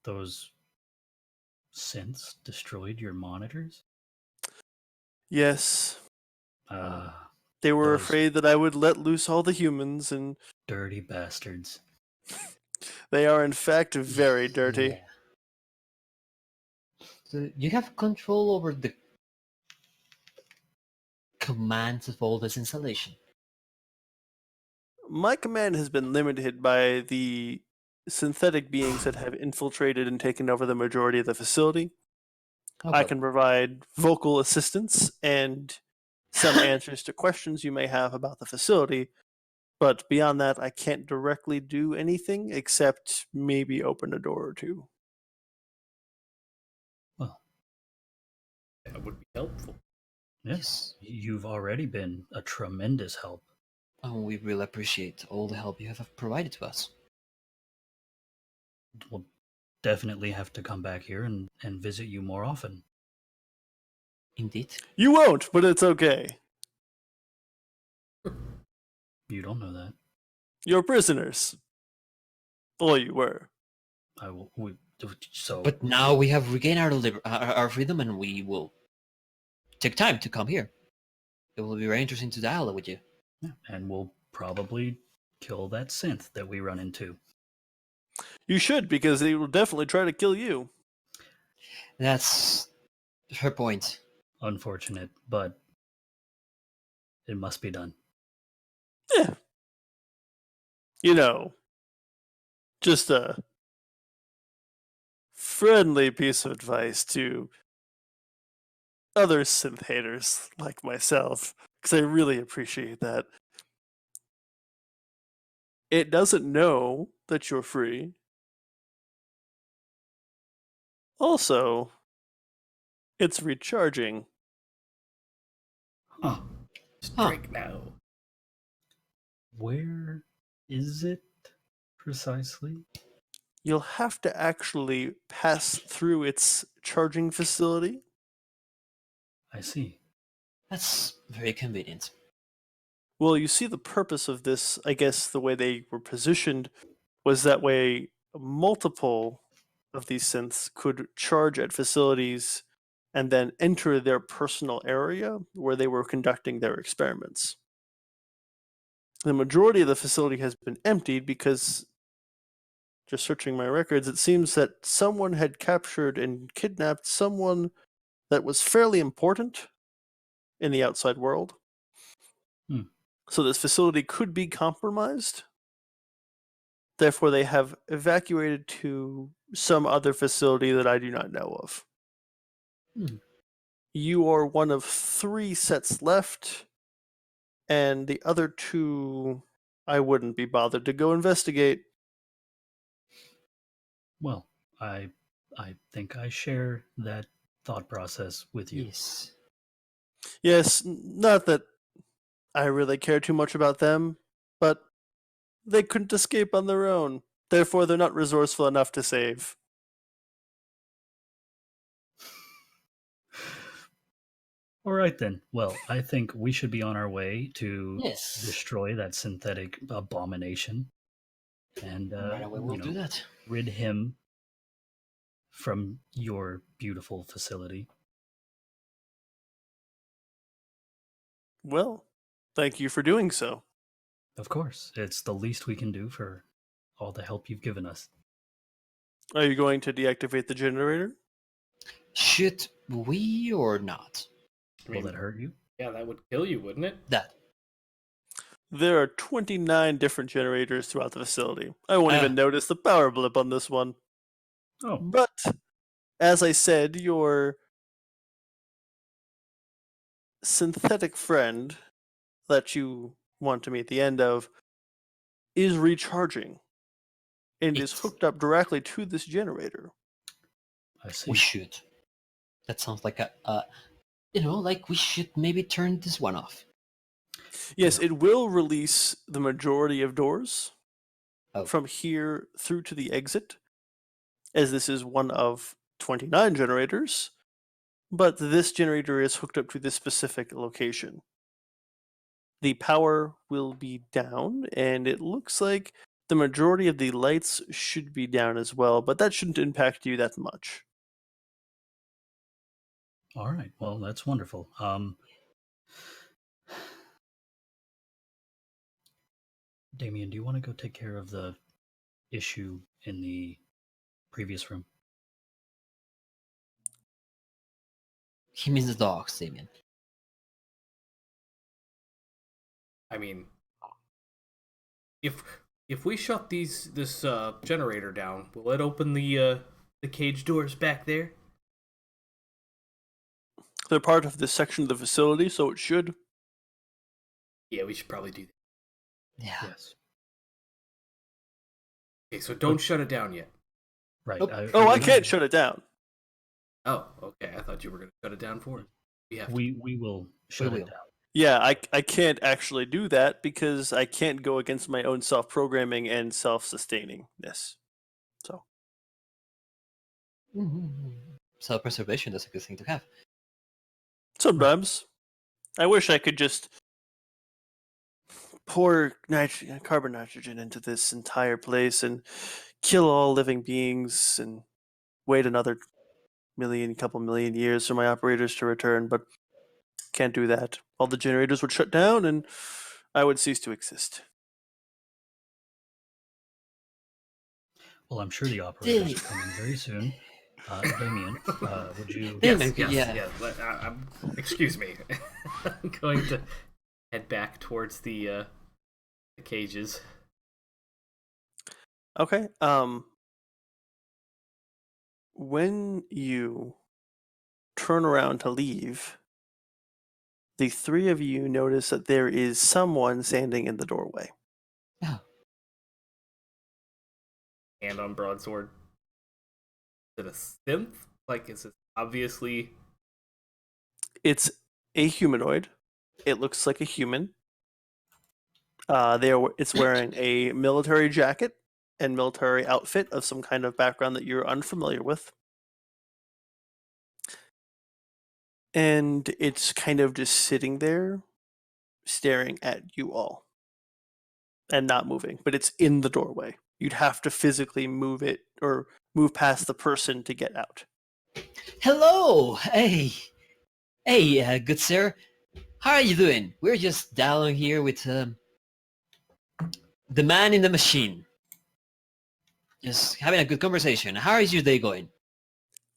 C: Those synths destroyed your monitors?
D: Yes,
C: Uh,
D: they were
C: those
D: afraid that I would let loose all the humans, and
C: dirty bastards.
D: they are in fact very dirty.
A: yeah. So you have control over the commands of all this installation.
D: My command has been limited by the synthetic beings that have infiltrated and taken over the majority of the facility.
A: Oh,
D: I
A: well.
D: can provide vocal assistance and some answers to questions you may have about the facility, but beyond that, I can't directly do anything except maybe open a door or two.
C: Well,
B: That would be helpful.
C: yes, you've already been a tremendous help.
A: Oh, we really appreciate all the help you have provided to us.
C: We'll definitely have to come back here and visit you more often.
A: Indeed.
D: You won't, but it's okay.
C: You don't know that.
D: You're prisoners. Well, you were.
C: I will. So,
A: But now we have regained our freedom, and we will take time to come here. It will be very interesting to dialogue with you.
C: yeah, and we'll probably kill that synth that we run into.
D: You should, because they will definitely try to kill you.
A: That's her point.
C: Unfortunate, but it must be done.
D: Yeah. You know, just a friendly piece of advice to other synth haters like myself, because I really appreciate that. It doesn't know that you're free. Also, it's recharging.
C: Huh.
B: Strike now.
C: Where is it precisely?
D: You'll have to actually pass through its charging facility.
C: I see.
A: That's very convenient.
D: Well, you see, the purpose of this, I guess the way they were positioned was that way multiple of these synths could charge at facilities and then enter their personal area where they were conducting their experiments. The majority of the facility has been emptied because, just searching my records, it seems that someone had captured and kidnapped someone that was fairly important in the outside world.
C: Hmm.
D: So this facility could be compromised. Therefore, they have evacuated to some other facility that I do not know of.
C: Hmm.
D: You are one of 3 sets left, and the other 2 I wouldn't be bothered to go investigate.
C: Well, I think I share that thought process with you.
A: Yes.
D: Yes, not that I really care too much about them, but they couldn't escape on their own. Therefore, they're not resourceful enough to save.
C: All right then. Well, I think we should be on our way to
A: Yes.
C: destroy that synthetic abomination and
A: Right away, we'll do that.
C: rid him from your beautiful facility.
D: Well, thank you for doing so.
C: Of course, it's the least we can do for all the help you've given us.
D: Are you going to deactivate the generator?
A: Should we or not?
B: I
C: Will
B: mean,
C: that hurt you?
B: yeah, that would kill you, wouldn't it?
A: That.
D: There are 29 different generators throughout the facility. I won't
A: Ah.
D: even notice the power blip on this one.
C: Oh,
D: But, as I said, your synthetic friend that you want to meet the end of is recharging and is
A: It's-
D: hooked up directly to this generator.
C: I see.
A: We should. That sounds like like we should maybe turn this one off.
D: Yes,
C: Yeah.
D: it will release the majority of doors
A: Oh.
D: from here through to the exit, as this is one of 29 generators, but this generator is hooked up to this specific location. The power will be down, and it looks like the majority of the lights should be down as well, but that shouldn't impact you that much.
C: All right. Well, that's wonderful. Damien, do you want to go take care of the issue in the previous room?
A: He means the dogs, Damien.
B: I mean, if we shut this generator down, will it open the cage doors back there?
D: They're part of this section of the facility, so it should.
B: Yeah, we should probably do that.
A: Yeah.
C: Yes.
B: Okay, so don't shut it down yet.
C: Right.
A: Oh.
D: I can't shut it down.
B: Oh, okay. I thought you were going to shut it down for us. We have to.
C: We will shut
A: will.
C: it down.
D: Yeah, I can't actually do that because I can't go against my own self-programming and self-sustainingness. So,
A: Self-preservation, that's a good thing to have.
D: sometimes I wish I could just pour carbon nitrogen into this entire place and kill all living beings and wait another couple million years for my operators to return, but can't do that. All the generators would shut down and I would cease to exist.
C: Well, I'm sure the operators are coming very soon. Damien, would you?
A: Damien,
B: Yes. Excuse me. I'm going to head back towards the cages.
D: Okay. When you turn around to leave, the three of you notice that there is someone standing in the doorway.
A: Oh.
B: Hand on broadsword. Is it a synth? Like, is it obviously?
D: It's a humanoid. It looks like a human. It's wearing a military jacket and military outfit of some kind of background that you're unfamiliar with. And it's kind of just sitting there, staring at you all. And not moving, but it's in the doorway. You'd have to physically move it or move past the person to get out.
A: Hello! Hey, good sir. How are you doing? We're just down here with the man in the machine. Just having a good conversation. How is your day going?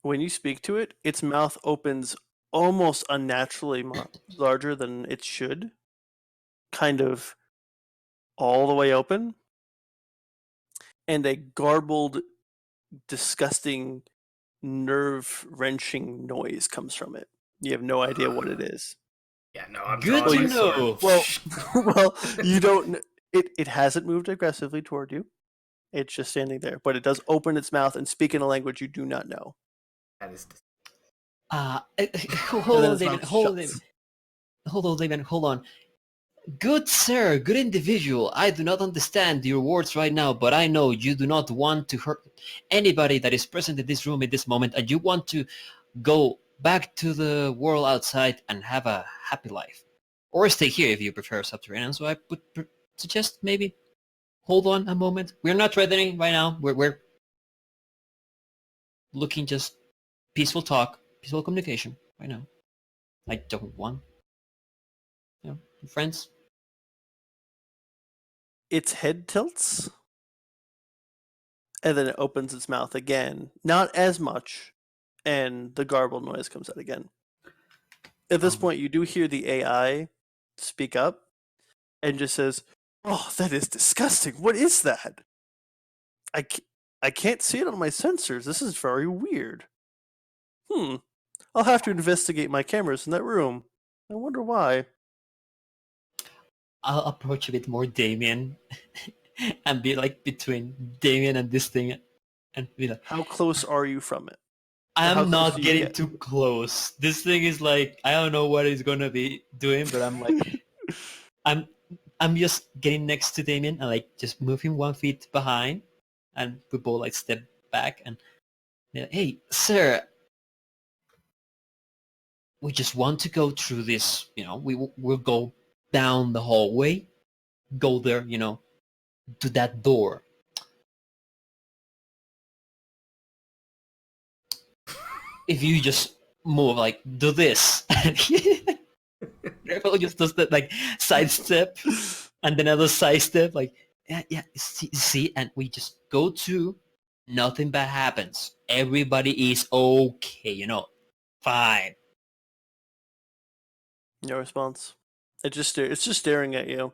D: When you speak to it, its mouth opens almost unnaturally larger than it should, kind of all the way open, and a garbled, disgusting, nerve-wrenching noise comes from it. You have no idea what it is.
B: Yeah, no, I'm
A: Good
B: drawing
A: to
B: my sword.
A: know.
D: Well, you don't. It hasn't moved aggressively toward you. It's just standing there, but it does open its mouth and speak in a language you do not know.
B: That is.
A: Hold
D: then
A: on,
D: its
A: David.
D: mouth
A: Hold on,
D: shuts.
A: David. Hold on. Good sir, good individual. I do not understand your words right now, but I know you do not want to hurt anybody that is present in this room at this moment, and you want to go back to the world outside and have a happy life. Or stay here if you prefer subterranean. So I would suggest maybe hold on a moment. We're not threatening right now. We're looking just peaceful talk, peaceful communication right now. I don't want, friends.
D: Its head tilts, and then it opens its mouth again. Not as much, and the garbled noise comes out again. At this point, you do hear the AI speak up and just says, "Oh, that is disgusting. What is that? I, I can't see it on my sensors. This is very weird. I'll have to investigate my cameras in that room. I wonder why."
A: I'll approach a bit more Damien and be like between Damien and this thing and be like,
D: How close are you from it? Or how
A: I'm
D: close do
A: not
D: you
A: getting
D: get?
A: too close. This thing is like, I don't know what it's gonna be doing, but I'm like, I'm I'm just getting next to Damien and like just moving 1 feet behind, and we both like step back and they're like, hey, sir, we just want to go through this. We'll go down the hallway, go there, to that door. If you just move, like, do this. Rebel just does that, like, sidestep, and then another sidestep, like, yeah, see, and we just go to, nothing bad happens. Everybody is okay, fine.
D: No response. It's just staring at you.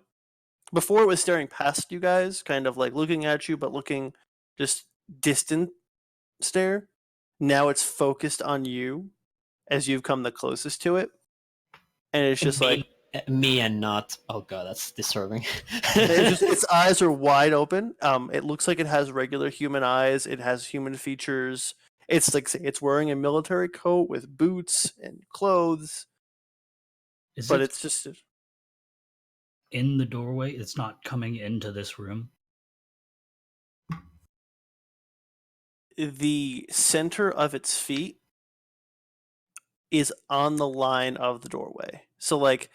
D: Before it was staring past you guys, kind of like looking at you, but looking just distant stare. Now it's focused on you as you've come the closest to it, and it's just like
A: Me and not. Oh god, that's disturbing.
D: its eyes are wide open. It looks like it has regular human eyes. It has human features. It's like it's wearing a military coat with boots and clothes,
C: Is
D: but
C: it
D: it's just
C: in the doorway? It's not coming into this room.
D: the center of its feet is on the line of the doorway. So like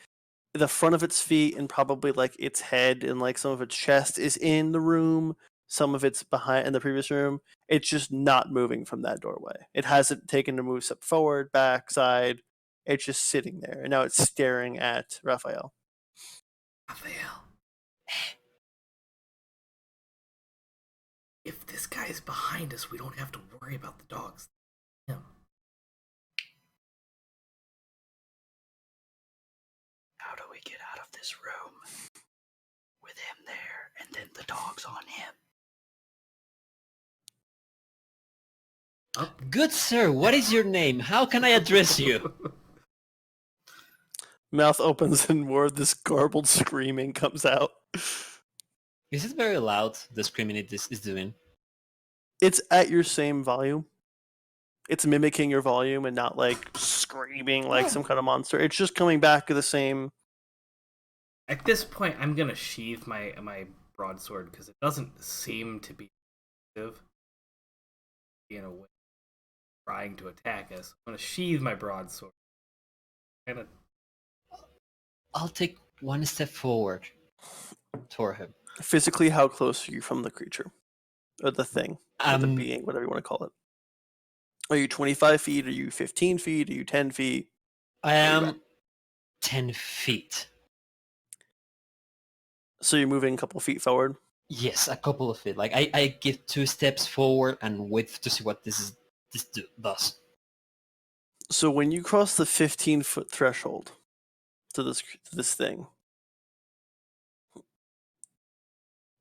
D: the front of its feet and probably like its head and like some of its chest is in the room. Some of it's behind in the previous room. It's just not moving from that doorway. It hasn't taken a move step forward, back, side. It's just sitting there, and now it's staring at Raphael.
B: Raphael. If this guy is behind us, we don't have to worry about the dogs. Him.
C: How do we get out of this room with him there and then the dogs on him?
A: Good sir, what is your name? How can I address you?
D: Mouth opens and more of this garbled screaming comes out.
A: Is it very loud, the screaming it is doing?
D: It's at your same volume. It's mimicking your volume and not like screaming like some kind of monster. It's just coming back to the same.
B: At this point, I'm gonna sheath my broadsword because it doesn't seem to be effective in a way trying to attack us. I'm gonna sheath my broadsword.
A: I'll take one step forward toward him.
D: Physically, how close are you from the creature? Or the thing? Or the
A: Um,
D: being, whatever you want to call it. Are you 25 feet? Are you 15 feet? Are you 10 feet?
A: I
D: Where you at?
A: am 10 feet.
D: So you're moving a couple feet forward?
A: Yes, a couple of feet. Like I give 2 steps forward and wait to see what this does.
D: So when you cross the 15-foot threshold to this thing,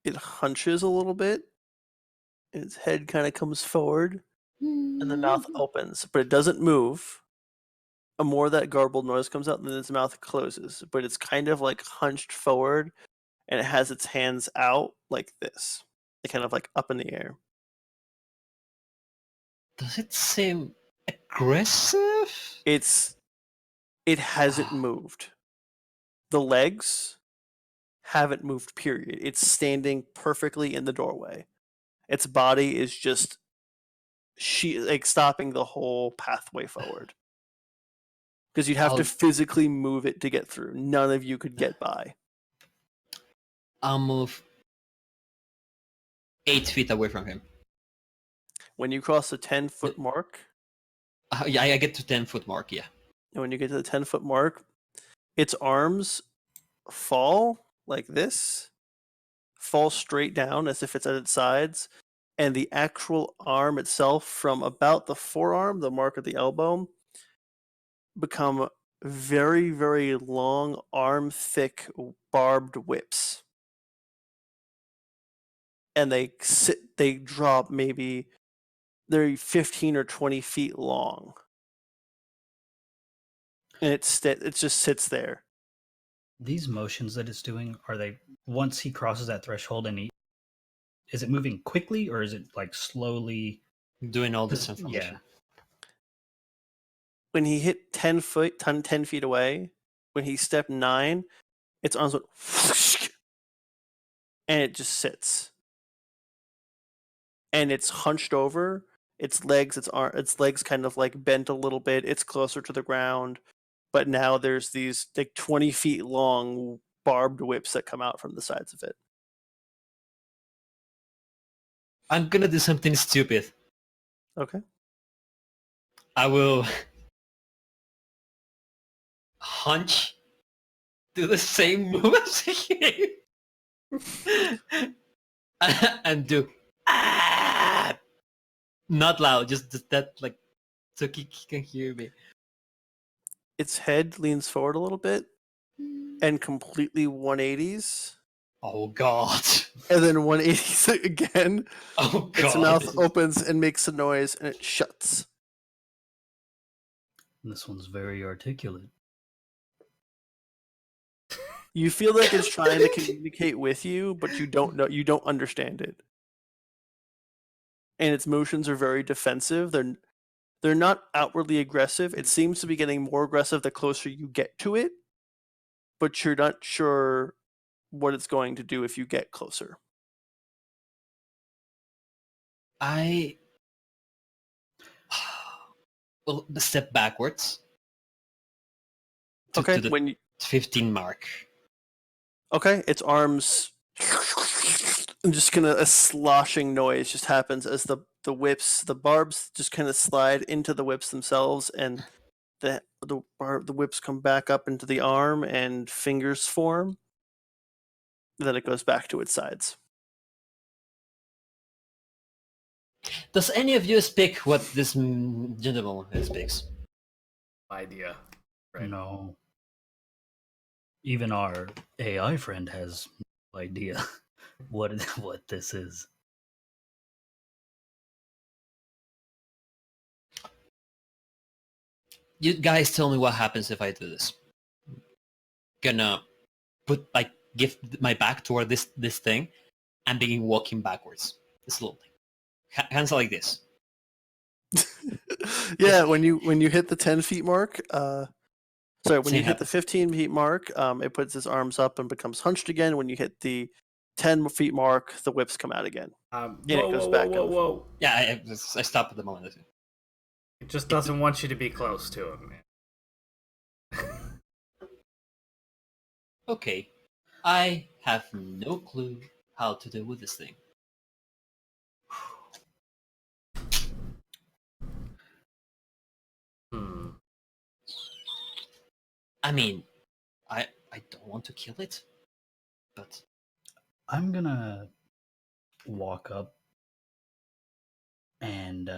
D: it hunches a little bit, and its head kind of comes forward, and the mouth opens, but it doesn't move. A more of that garbled noise comes out, and then its mouth closes, but it's kind of like hunched forward, and it has its hands out like this, kind of like up in the air.
A: Does it seem aggressive?
D: It hasn't moved. The legs haven't moved, period. It's standing perfectly in the doorway. Its body is just like stopping the whole pathway forward. Because you'd have to
A: I'll
D: physically move it to get through. None of you could get by.
A: I'll move 8 feet away from him.
D: when you cross the 10-foot mark,
A: Yeah, I get to 10-foot mark. Yeah.
D: and when you get to the 10-foot mark, its arms fall like this, fall straight down as if it's at its sides, and the actual arm itself from about the forearm, the mark of the elbow, become very, very long, arm thick, barbed whips. And they drop maybe they're 15 or 20 feet long. And it just sits there.
C: These motions that it's doing, are they once he crosses that threshold and is it moving quickly or is it like slowly?
A: Doing all this information.
C: Yeah.
D: When he hit 10 feet away, when he stepped 9, its arms went whoosh, and it just sits. And it's hunched over. Its legs kind of like bent a little bit. It's closer to the ground, but now there's these like 20 feet long barbed whips that come out from the sides of it.
A: I'm gonna do something stupid.
D: Okay.
A: I will hunch, do the same move as him, and do not loud, just that like so he can hear me.
D: Its head leans forward a little bit and completely 180s,
A: Oh god.
D: and then 180s again.
A: Oh god.
D: Its mouth opens and makes a noise, and it shuts.
C: This one's very articulate.
D: You feel like it's trying to communicate with you, but you don't understand it. And its motions are very defensive. They're not outwardly aggressive. It seems to be getting more aggressive the closer you get to it, but you're not sure what it's going to do if you get closer.
A: I will step backwards to
D: Okay,
A: the
D: when you
A: 15 mark.
D: Okay, its arms and just kind of a sloshing noise just happens as the barbs just kind of slide into the whips themselves, and the whips come back up into the arm and fingers form. Then it goes back to its sides.
A: Does any of you speak what this gentleman speaks?
B: Idea. Right.
C: No. Even our AI friend has no idea what this is.
A: You guys tell me what happens if I do this. Gonna give my back toward this thing and begin walking backwards slowly. Hands like this.
D: Yeah, when you hit the 10 feet mark, when
A: Same
D: you hit the
A: happens.
D: 15 feet mark, it puts its arms up and becomes hunched again. When you hit the 10 feet mark, the whips come out again.
B: Whoa.
A: Yeah, I stop at the moment.
B: It just doesn't want you to be close to him, man.
A: Okay, I have no clue how to deal with this thing. I mean, I don't want to kill it, but
C: I'm gonna walk up and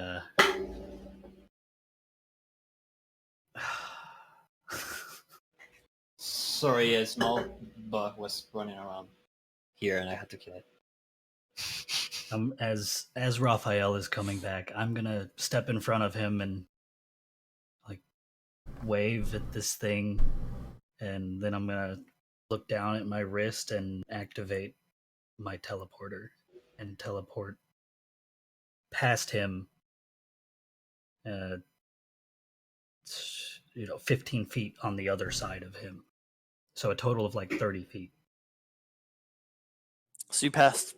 A: sorry, a small bug was running around here and I had to kill it.
C: as Raphael is coming back, I'm gonna step in front of him and like wave at this thing, and then I'm gonna look down at my wrist and activate my teleporter and teleport past him. 15 feet on the other side of him. So a total of like 30 feet.
D: So you passed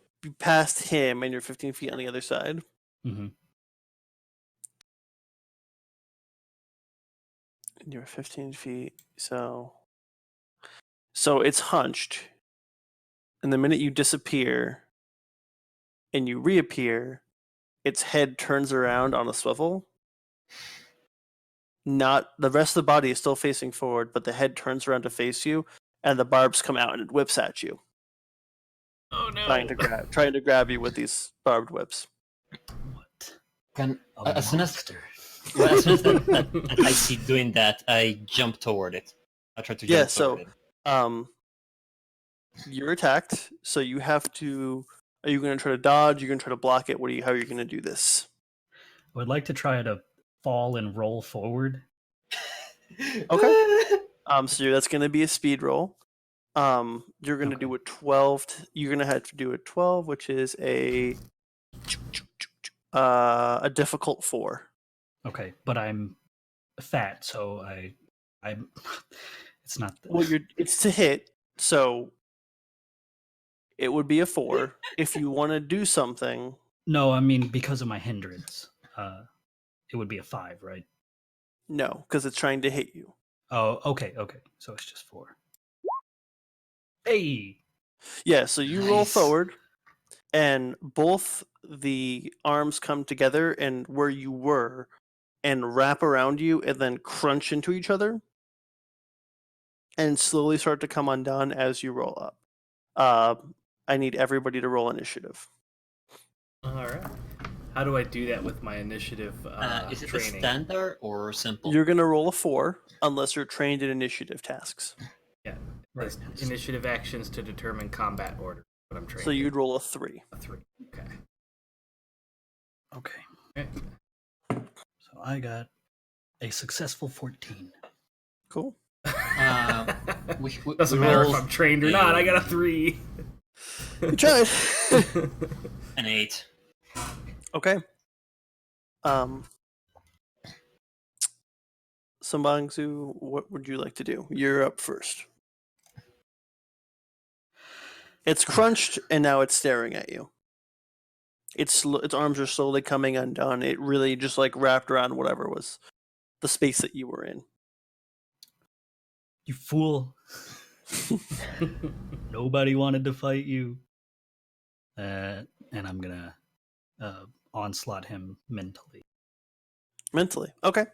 D: him, and you're 15 feet on the other side.
C: Mm-hmm.
D: And you're 15 feet. So it's hunched, and the minute you disappear and you reappear, its head turns around on a swivel. Not the rest of the body is still facing forward, but the head turns around to face you, and the barbs come out and it whips at you,
B: Oh no!
D: trying to grab you with these barbed whips.
C: What?
A: Can
C: A
A: as soon as
C: monster.
A: well, as soon as that I see doing that, I jump toward it. I try to
D: Yeah,
A: jump toward
D: so
A: it.
D: you're attacked, so you have to. Are you going to try to dodge? You're going to try to block it. How are you going to do this?
C: I would like to try to fall and roll forward.
D: Okay. So that's going to be a speed roll. You're going to
C: Okay.
D: do a 12. You're going to have to do a 12, which is a difficult 4.
C: Okay, but I'm fat, so I'm. It's not.
D: Well, it's to hit, so it would be a 4. If you want to do something,
C: No, I mean because of my hindrance. It would be a 5, right?
D: no, because it's trying to hit you.
C: Oh, okay. So it's just 4. Hey.
D: Yeah, so you roll
A: Nice.
D: forward, and both the arms come together and where you were and wrap around you and then crunch into each other and slowly start to come undone as you roll up. I need everybody to roll initiative.
B: All right. How do I do that with my initiative
A: Is it a
B: training?
A: standard or simple?
D: You're going to roll a 4 unless you're trained in initiative tasks.
B: Yeah.
C: Right.
B: There's initiative actions to determine combat order. What I'm trained.
D: So you'd roll a 3.
B: a 3. Okay.
C: Okay.
B: Okay.
C: So I got a successful 14.
D: Cool.
B: Doesn't matter if
A: roll
B: I'm trained or not. I got a 3.
D: You tried.
A: an 8.
D: Okay. Sambangsu, what would you like to do? You're up first. It's crunched and now it's staring at you. Its arms are slowly coming undone. It really just like wrapped around whatever was the space that you were in.
C: You fool. Nobody wanted to fight you. And I'm gonna onslaught him mentally.
D: Mentally. Okay.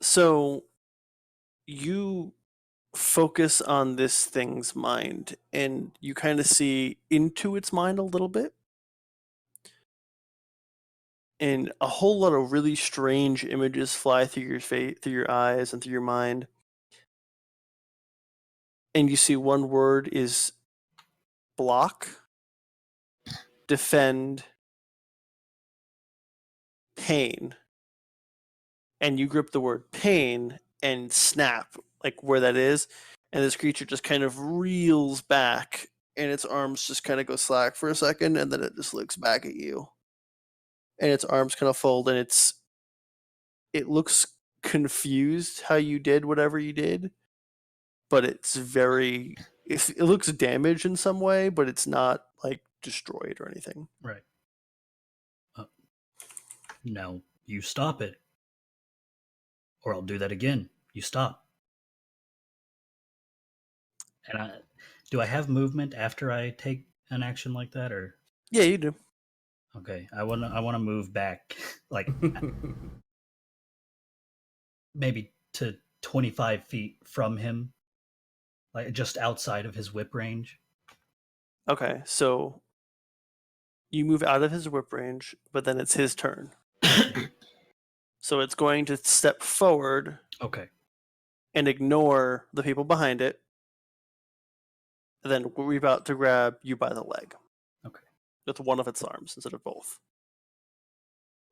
D: So you focus on this thing's mind and you kind of see into its mind a little bit. And a whole lot of really strange images fly through your face, through your eyes, and through your mind. And you see one word is block, defend, pain. And you grip the word pain and snap, like where that is. And this creature just kind of reels back, and its arms just kind of go slack for a second, and then it just looks back at you. And its arms kind of fold, and it looks confused how you did whatever you did, but it looks damaged in some way, but it's not like destroyed or anything.
C: Right. Now you stop it, or I'll do that again. You stop. And do I have movement after I take an action like that, or
D: Yeah, you do.
C: okay? I wanna move back, like maybe to 25 feet from him, like just outside of his whip range.
D: Okay, so you move out of his whip range, but then it's his turn. So it's going to step forward
C: Okay.
D: and ignore the people behind it. And then we're about to grab you by the leg.
C: Okay.
D: With one of its arms instead of both.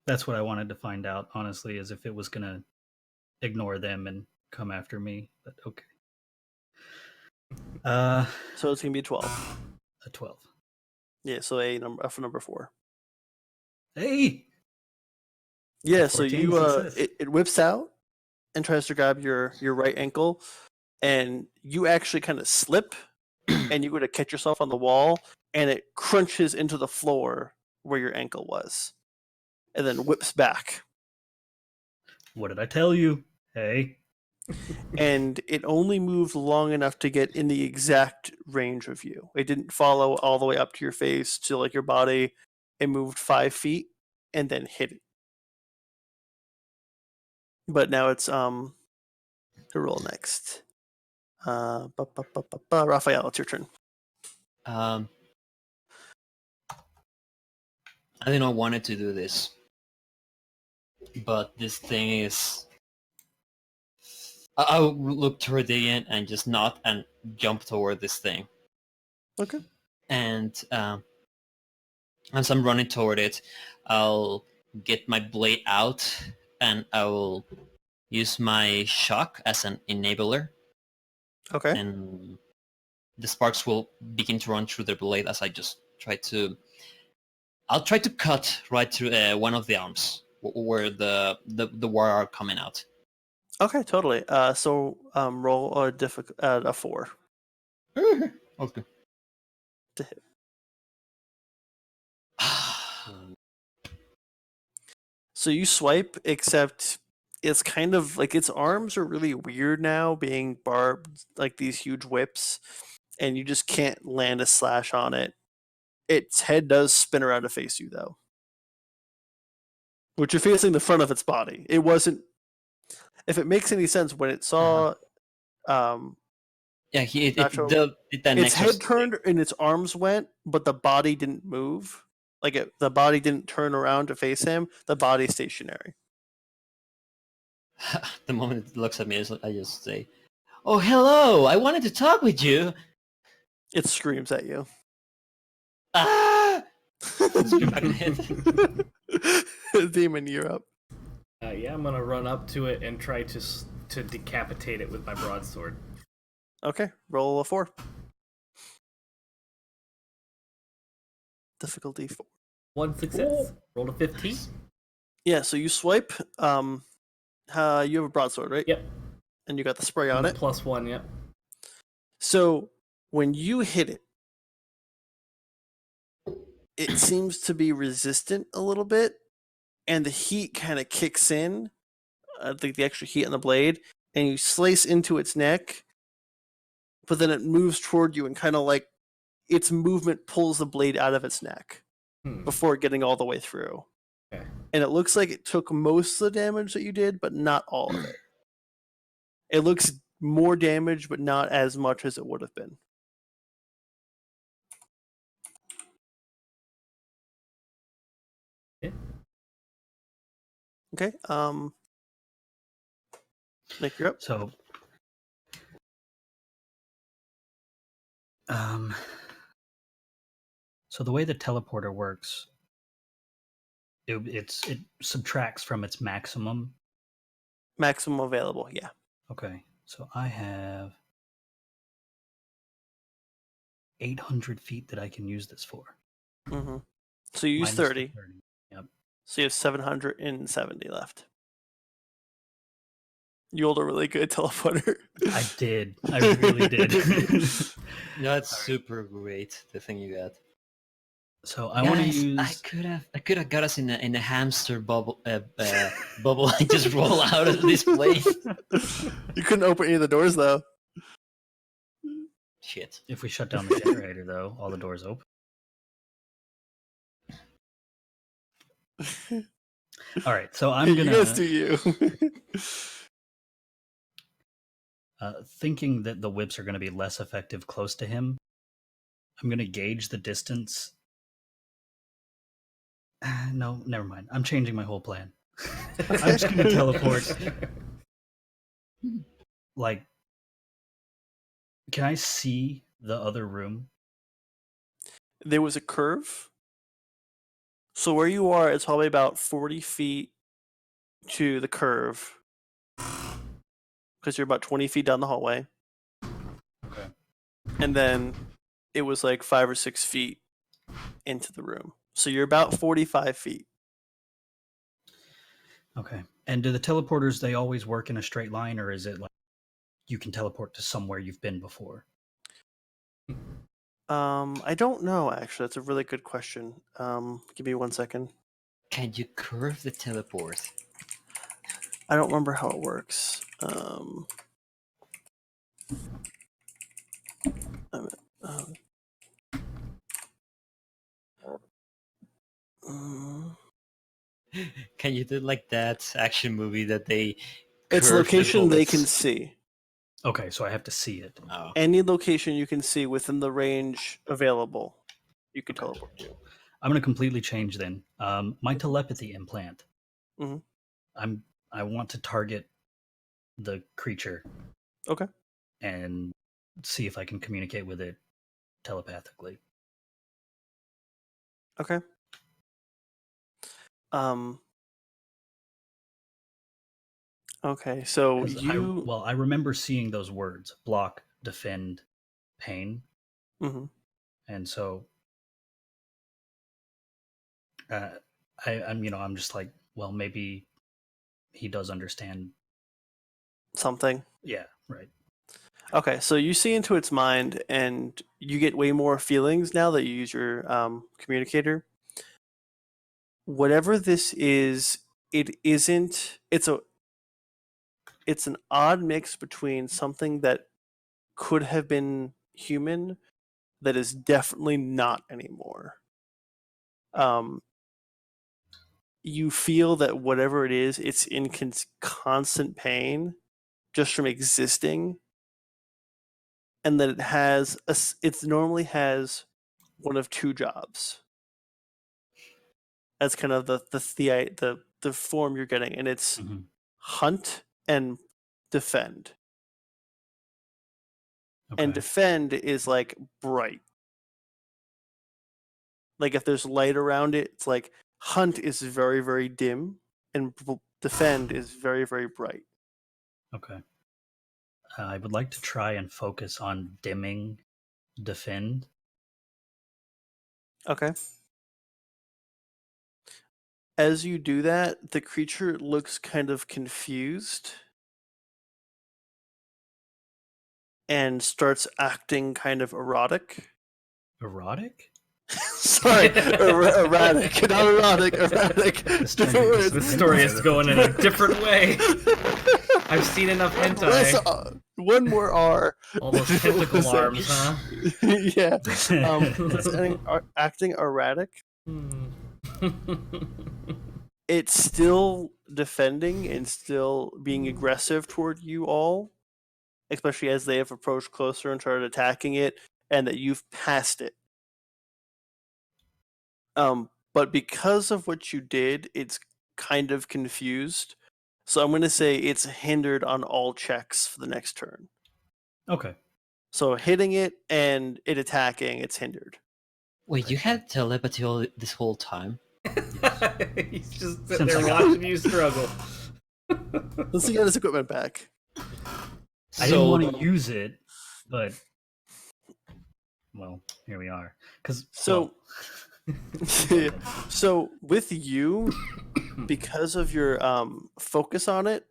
C: That's what I wanted to find out, honestly, is if it was gonna ignore them and come after me. But okay.
D: So it's gonna be 12.
C: A 12.
D: Yeah, so a number 4.
C: Hey.
D: Yeah, so
C: 14
D: you
C: success.
D: it whips out and tries to grab your right ankle, and you actually kind of slip, and you go to catch yourself on the wall, and it crunches into the floor where your ankle was, and then whips back.
C: What did I tell you? Hey.
D: And it only moved long enough to get in the exact range of you. It didn't follow all the way up to your face to like your body. it moved 5 feet and then hit it. But now it's to roll next. Raphael, it's your turn.
A: I did not wanted to do this, but this thing is. I'll look toward the end and just nod and jump toward this thing.
D: Okay.
A: And as I'm running toward it, I'll get my blade out and I will use my shock as an enabler,
D: Okay.
A: and the sparks will begin to run through the blade as I just try to. I'll try to cut right through one of the arms where the wire are coming out.
D: Okay, totally. So roll a 4
A: Okay.
D: to hit. So you swipe, except it's kind of like its arms are really weird now, being barbed like these huge whips, and you just can't land a slash on it. Its head does spin around to face you, though, which you're facing the front of its body. It wasn't. If it makes any sense, when it saw
A: Yeah,
D: Nacho,
A: it that
D: its
A: next
D: head turned and its arms went, but the body didn't move. Like the body didn't turn around to face him. The body stationary.
A: The moment it looks at me, I just say, "Oh, hello! I wanted to talk with you."
D: It screams at you.
A: Ah! Scream back in the head.
D: Demon, you're up.
B: Yeah, I'm gonna run up to it and try to decapitate it with my broadsword.
D: Okay, roll a 4. Difficulty 4.
B: 1 success. Roll a 15.
D: Yeah, so you swipe. You have a broadsword, right?
B: Yep.
D: And you got the spray on it.
B: +1. Yep.
D: So when you hit it, it seems to be resistant a little bit, and the heat kind of kicks in. I think the extra heat on the blade, and you slice into its neck, but then it moves toward you and kind of like its movement pulls the blade out of its neck before getting all the way through.
B: Okay.
D: And it looks like it took most of the damage that you did, but not all of it. It looks more damage, but not as much as it would have been.
B: Yeah.
D: Okay. Nick, you're up.
C: So, so the way the teleporter works, it subtracts from its maximum.
D: Maximum available, yeah.
C: Okay, so I have 800 feet that I can use this for.
D: Mm-hmm. So you use
C: Minus the
D: 30.
C: Yep.
D: So you have 770 left. You rolled a really good teleporter.
C: I did. I really did.
A: No, it's super great. The thing you got.
C: So I want to
A: Guys,
C: use.
A: I could have got us in a hamster bubble bubble and just roll out of this place.
D: You couldn't open any of the doors, though.
A: Shit.
C: If we shut down the generator, though, all the doors open. All right, so I'm
D: You
C: gonna.
D: guys do you.
C: Thinking that the whips are going to be less effective close to him, I'm going to gauge the distance. No, never mind. I'm changing my whole plan. I'm just going to teleport. Like, can I see the other room?
D: There was a curve. So where you are, it's probably about 40 feet to the curve. Because you're about 20 feet down the hallway.
C: Okay.
D: And then it was like 5 or 6 feet into the room. So you're about 45 feet.
C: Okay. And do the teleporters, they always work in a straight line, or is it like you can teleport to somewhere you've been before?
D: I don't know, actually. That's a really good question. Give me 1 second.
A: Can you curve the teleport?
D: I don't remember how it works. Mm.
A: Can you do like that action movie that they
D: It's a
A: curve the
D: location they can
A: bullets?
D: see.
C: Okay, so I have to see it.
A: Oh.
D: Any location you can see within the range available, you can
C: Okay.
D: teleport to.
C: I'm going to completely change then. My telepathy implant.
D: Mhm.
C: I want to target the creature
D: Okay.
C: and see if I can communicate with it telepathically.
D: Okay. Um. Okay. So
C: 'Cause
D: you.
C: I remember seeing those words: block, defend, pain,
D: Mhm.
C: and so uh, I'm just like, well, maybe he does understand.
D: Something.
C: Yeah, right.
D: Okay. So you see into its mind, and you get way more feelings now that you use your communicator. Whatever this is, it isn't. It's an odd mix between something that could have been human that is definitely not anymore. Um, you feel that whatever it is, it's in constant pain just from existing, and that it normally has one of two jobs. That's kind of the form you're getting, and it's
C: Mhm.
D: hunt and defend. And
C: Okay.
D: defend is like bright. Like if there's light around it, it's like hunt is very very dim, and defend is very very bright.
C: Okay. I would like to try and focus on dimming defend.
D: Okay. As you do that, the creature looks kind of confused and starts acting kind of erotic.
C: Erotic?
D: Sorry, erratic, not erotic, erratic.
C: This turned
D: Different
C: into
D: words.
C: some
B: This story is
C: hentai
B: going in a
C: with
B: different way. I've seen enough
D: Less,
B: hentai.
D: one more R.
B: All those tentacle arms, huh?
D: Yeah.
C: the-
D: It's acting erratic.
B: Hmm.
D: It's still defending and still being aggressive toward you all, especially as they have approached closer and started attacking it, and that you've passed it. But because of what you did, it's kind of confused. So I'm going to say it's hindered on all checks for the next turn.
C: okay.
D: So hitting it and it attacking, it's hindered.
A: Wait, you had telepathy this whole time?
B: He's just sitting
C: Since
B: there
C: I got-
B: watching you struggle.
D: Let's see, get his equipment back.
C: I didn't
A: So,
C: want to use it, but well, here we are. Because
D: So, so with you, because of your focus on it,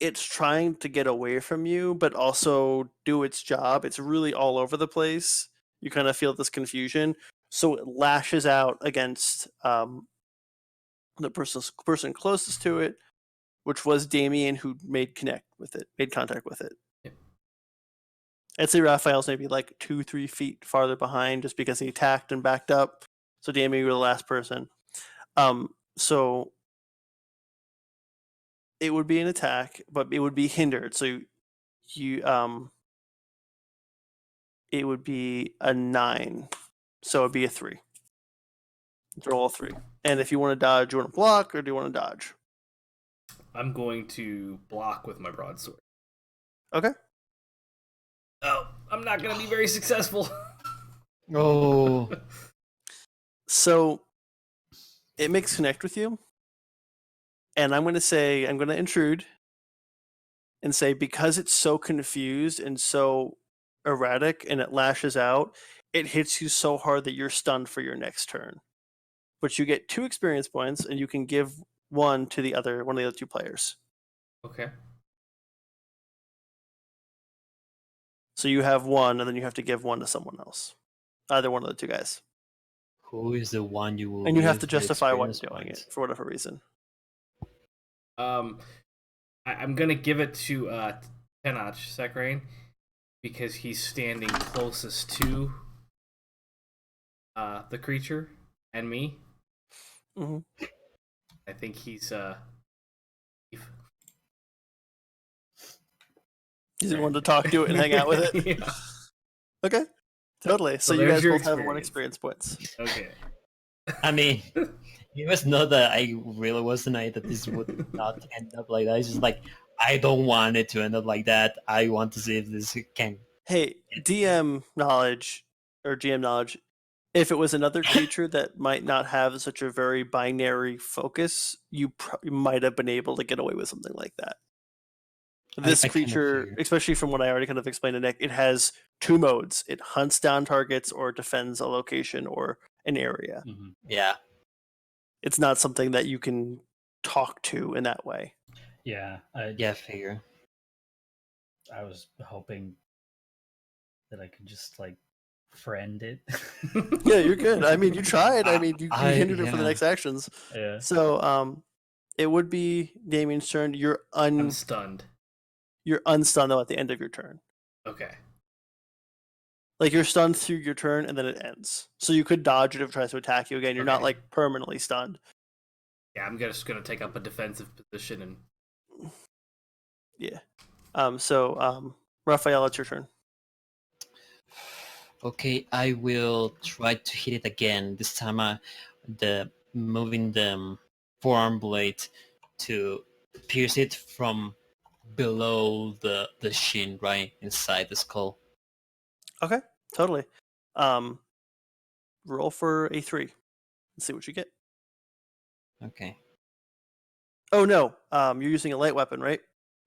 D: it's trying to get away from you, but also do its job. It's really all over the place. You kind of feel this confusion, so it lashes out against the person closest to it, which was Damien, who made contact with it.
B: Yep.
D: I'd say Raphael's maybe like 2-3 feet farther behind, just because he attacked and backed up. So Damien, you were the last person. So it would be an attack, but it would be hindered. So it would be a 9. So it'd be a 3. Roll all 3. And if you want to dodge, you want to block, or do you want to dodge?
B: I'm going to block with my broadsword.
D: Okay.
B: Oh, I'm not going to be very successful.
A: oh,
D: So it makes connect with you. And I'm going to intrude and say, because it's so confused and so erratic and it lashes out, it hits you so hard that you're stunned for your next turn. But you get 2 experience points, and you can give one to one of the other 2 players.
B: Okay.
D: So you have 1, and then you have to give 1 to someone else. Either one of the 2 guys.
A: who is the one you will
D: And you have
A: give
D: to
A: the
D: justify why you're
A: experience
D: doing
A: points?
D: it, for whatever reason.
B: I'm going to give it to Tenach Sakrain because he's standing closest to the creature and me.
D: Hmm.
B: I think he's
D: He's the one to talk to it and hang out with it.
B: Yeah.
D: Okay, totally. So,
B: So
D: you
B: there's
D: guys
B: your
D: both have 1
B: experience.
D: experience points.
B: Okay.
A: I mean, you must know that I really was tonight that this would not end up like that. It's just like I don't want it to end up like that. I want to see if this can.
D: Hey, DM knowledge or GM knowledge. If it was another creature that might not have such a very binary focus, you might have been able to get away with something like that. This
A: I kind of
D: creature,
A: figured.
D: especially from what I already kind of explained to Nick, it has 2 modes. It hunts down targets or defends a location or an area.
C: Mm-hmm.
A: Yeah.
D: It's not something that you can talk to in that way.
C: Yeah,
A: Yeah, I figure.
C: I was hoping that I could just like friend it.
D: Yeah, you're good. I mean, you tried. I mean, you hindered it for the
A: yeah.
D: next actions.
C: Yeah.
D: So, it would be Damien's turn.
B: I'm stunned.
D: You're unstunned though at the end of your turn.
B: Okay.
D: Like you're stunned through your turn and then it ends. So you could dodge it if it tries to attack you again. You're not
B: Okay.
D: like permanently stunned.
B: Yeah, I'm just gonna take up a defensive position and
D: Yeah. Raphael, it's your turn.
A: Okay, I will try to hit it again. This time, moving the forearm blade to pierce it from below the shin, right inside the skull.
D: Okay, totally. Roll for a 3 and see what you get.
A: Okay,
D: Oh no, you're using a light weapon, right?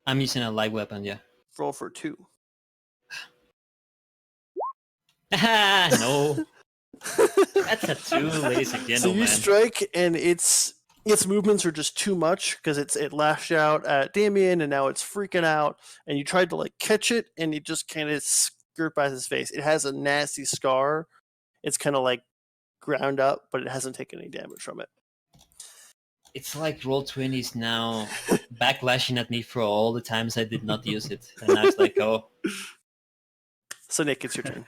A: I'm using a light weapon. Yeah.
D: Roll for 2.
A: No, that's a 2, ladies and
D: So
A: gentlemen.
D: you strike, and its movements are just too much because it lashed out at Damien, and now it's freaking out. And you tried to like catch it, and it just kind of skirt by his face. It has a nasty scar. It's kind of like ground up, but it hasn't taken any damage from it.
A: It's like Roll20 is now backlashing at me for all the times I did not use it, and I was like, oh.
D: So Nick, it's your turn.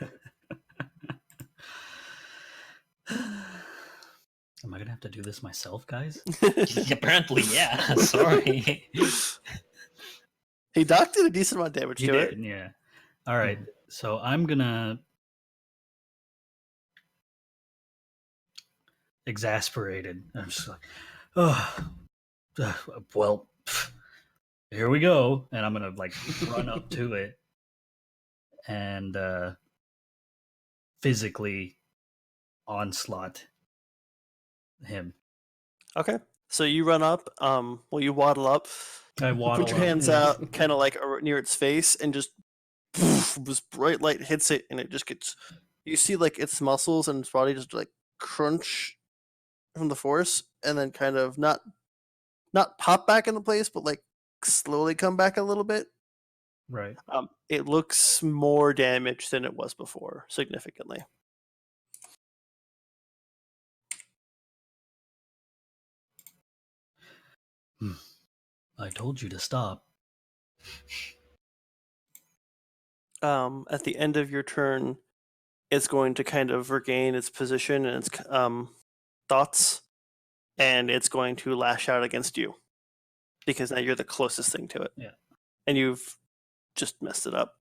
C: Am I gonna have to do this myself, guys?
A: Apparently, yeah. Sorry.
D: Hey, Doc did a decent amount of damage
C: You
D: to
C: did,
D: it.
C: yeah. All right, so I'm gonna exasperated. I'm just like, oh, well, here we go, and I'm gonna like run up to it and physically onslaught him.
D: Okay. So you run up. You waddle up.
C: I
D: You
C: waddle
D: put your
C: up.
D: hands out, kind of like near its face, and just this bright light hits it, and it just gets. You see like its muscles and its body just like crunch from the force, and then kind of not pop back into place, but like slowly come back a little bit.
C: Right.
D: It looks more damaged than it was before, significantly.
C: I told you to stop.
D: At the end of your turn, it's going to kind of regain its position and its thoughts, and it's going to lash out against you because now you're the closest thing to it.
C: Yeah.
D: And you've just messed it up.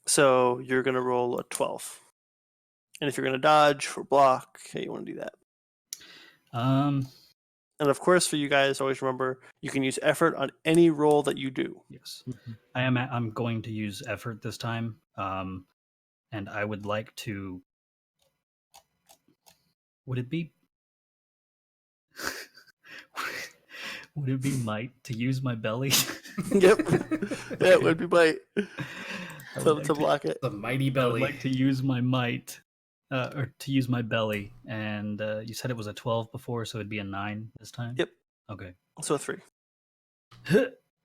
D: So you're going to roll a 12. And if you're going to dodge or block, okay, you want to do that. And of course, for you guys, always remember you can use effort on any roll that you do.
C: Yes. I'm going to use effort this time. And I would like to. Would it be? Would it be might to use my belly?
D: Yep. Yeah, it would be might
C: I would
D: to block it.
B: the mighty
C: I would
B: belly.
C: like to use my might, or to use my belly. And you said it was a 12 before, so it'd be a 9 this time?
D: Yep.
C: Okay.
D: So 3.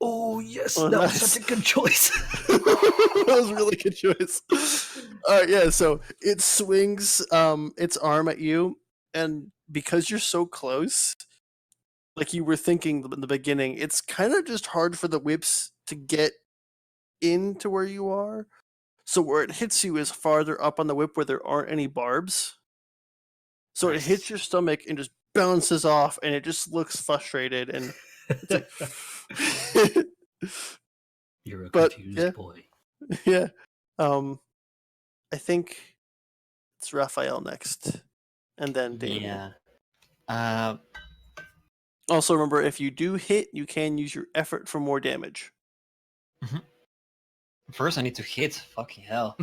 C: Oh, yes.
D: Oh,
C: that
D: nice.
C: was such a good choice.
D: That was a really good choice. All right, yeah. So it swings its arm at you, and because you're so close, like you were thinking in the beginning, it's kind of just hard for the whips to get into where you are. So where it hits you is farther up on the whip where there aren't any barbs. So it
C: Nice.
D: hits your stomach and just bounces off, and it just looks frustrated, and it's like.
C: You're a
D: But
C: confused
D: yeah,
C: boy.
D: yeah. I think it's Raphael next, and then Damien.
A: Yeah.
D: Also, remember, if you do hit, you can use your effort for more damage.
A: First, I need to hit. Fucking hell.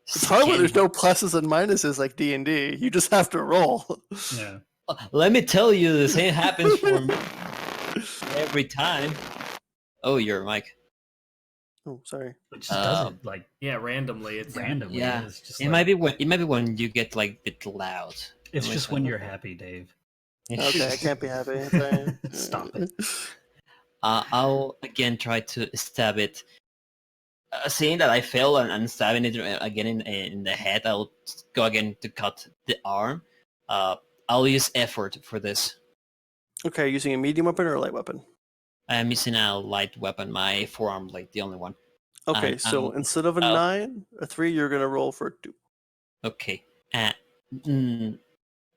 D: It's hard when there's
A: Scan-
D: no pluses and minuses like D&D. You just have to roll.
C: Yeah.
A: Let me tell you, the same happens for me every time. Oh, your mic.
D: Oh, sorry.
C: It just does
A: Um,
C: it like
B: Yeah, randomly. It's
C: randomly.
A: Yeah,
C: It's just
A: it
C: like,
A: might be when you get like a bit loud.
C: it's
A: I'm
C: just
A: like,
C: when you're happy, Dave.
D: Okay, I can't be happy. Sorry.
C: Stop it.
A: I'll again try to stab it. Seeing that I fail and stabbing it again in the head, I'll go again to cut the arm. I'll use effort for this.
D: Okay, using a medium weapon or a light weapon?
A: I'm using a light weapon, my forearm blade, the only one.
D: Okay,
A: And
D: so instead of a 9, a 3, you're going to roll for a 2.
A: okay. Mm,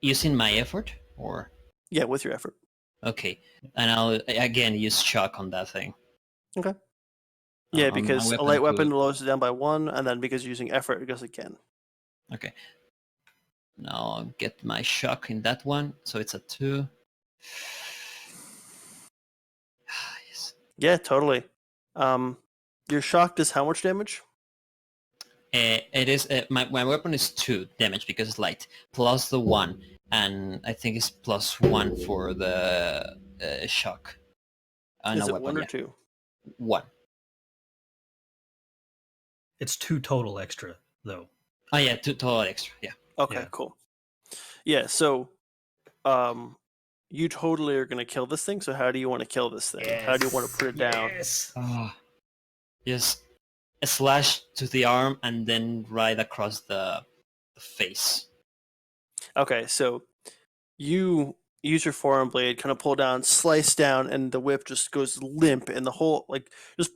A: using my effort or
D: Yeah, with your effort.
A: okay, and I'll again use shock on that thing.
D: Okay. Yeah,
A: On my
D: because a
A: weapon
D: light weapon
A: could-
D: lowers it down by 1, and then because you're using effort, it goes again.
A: Okay. Now I'll get my shock in that one, so it's a 2. Yes.
D: Yeah, totally. Your shock does how much damage?
A: It is my weapon is 2 damage because it's light, plus the 1, and I think it's plus 1 for the shock.
D: Is
A: No
D: it
A: weapon,
D: 1 or
A: yeah.
D: 2?
A: 1.
C: It's 2 total extra, though.
A: Oh yeah, 2 total extra. Yeah.
D: Okay,
C: Yeah.
D: cool. Yeah, so you totally are going to kill this thing, so how do you want to kill this thing? How do you want to put it down?
C: Yes.
A: Just a slash to the arm and then right across the face.
D: Okay, so you use your forearm blade, kind of pull down, slice down, and the whip just goes limp, and the whole just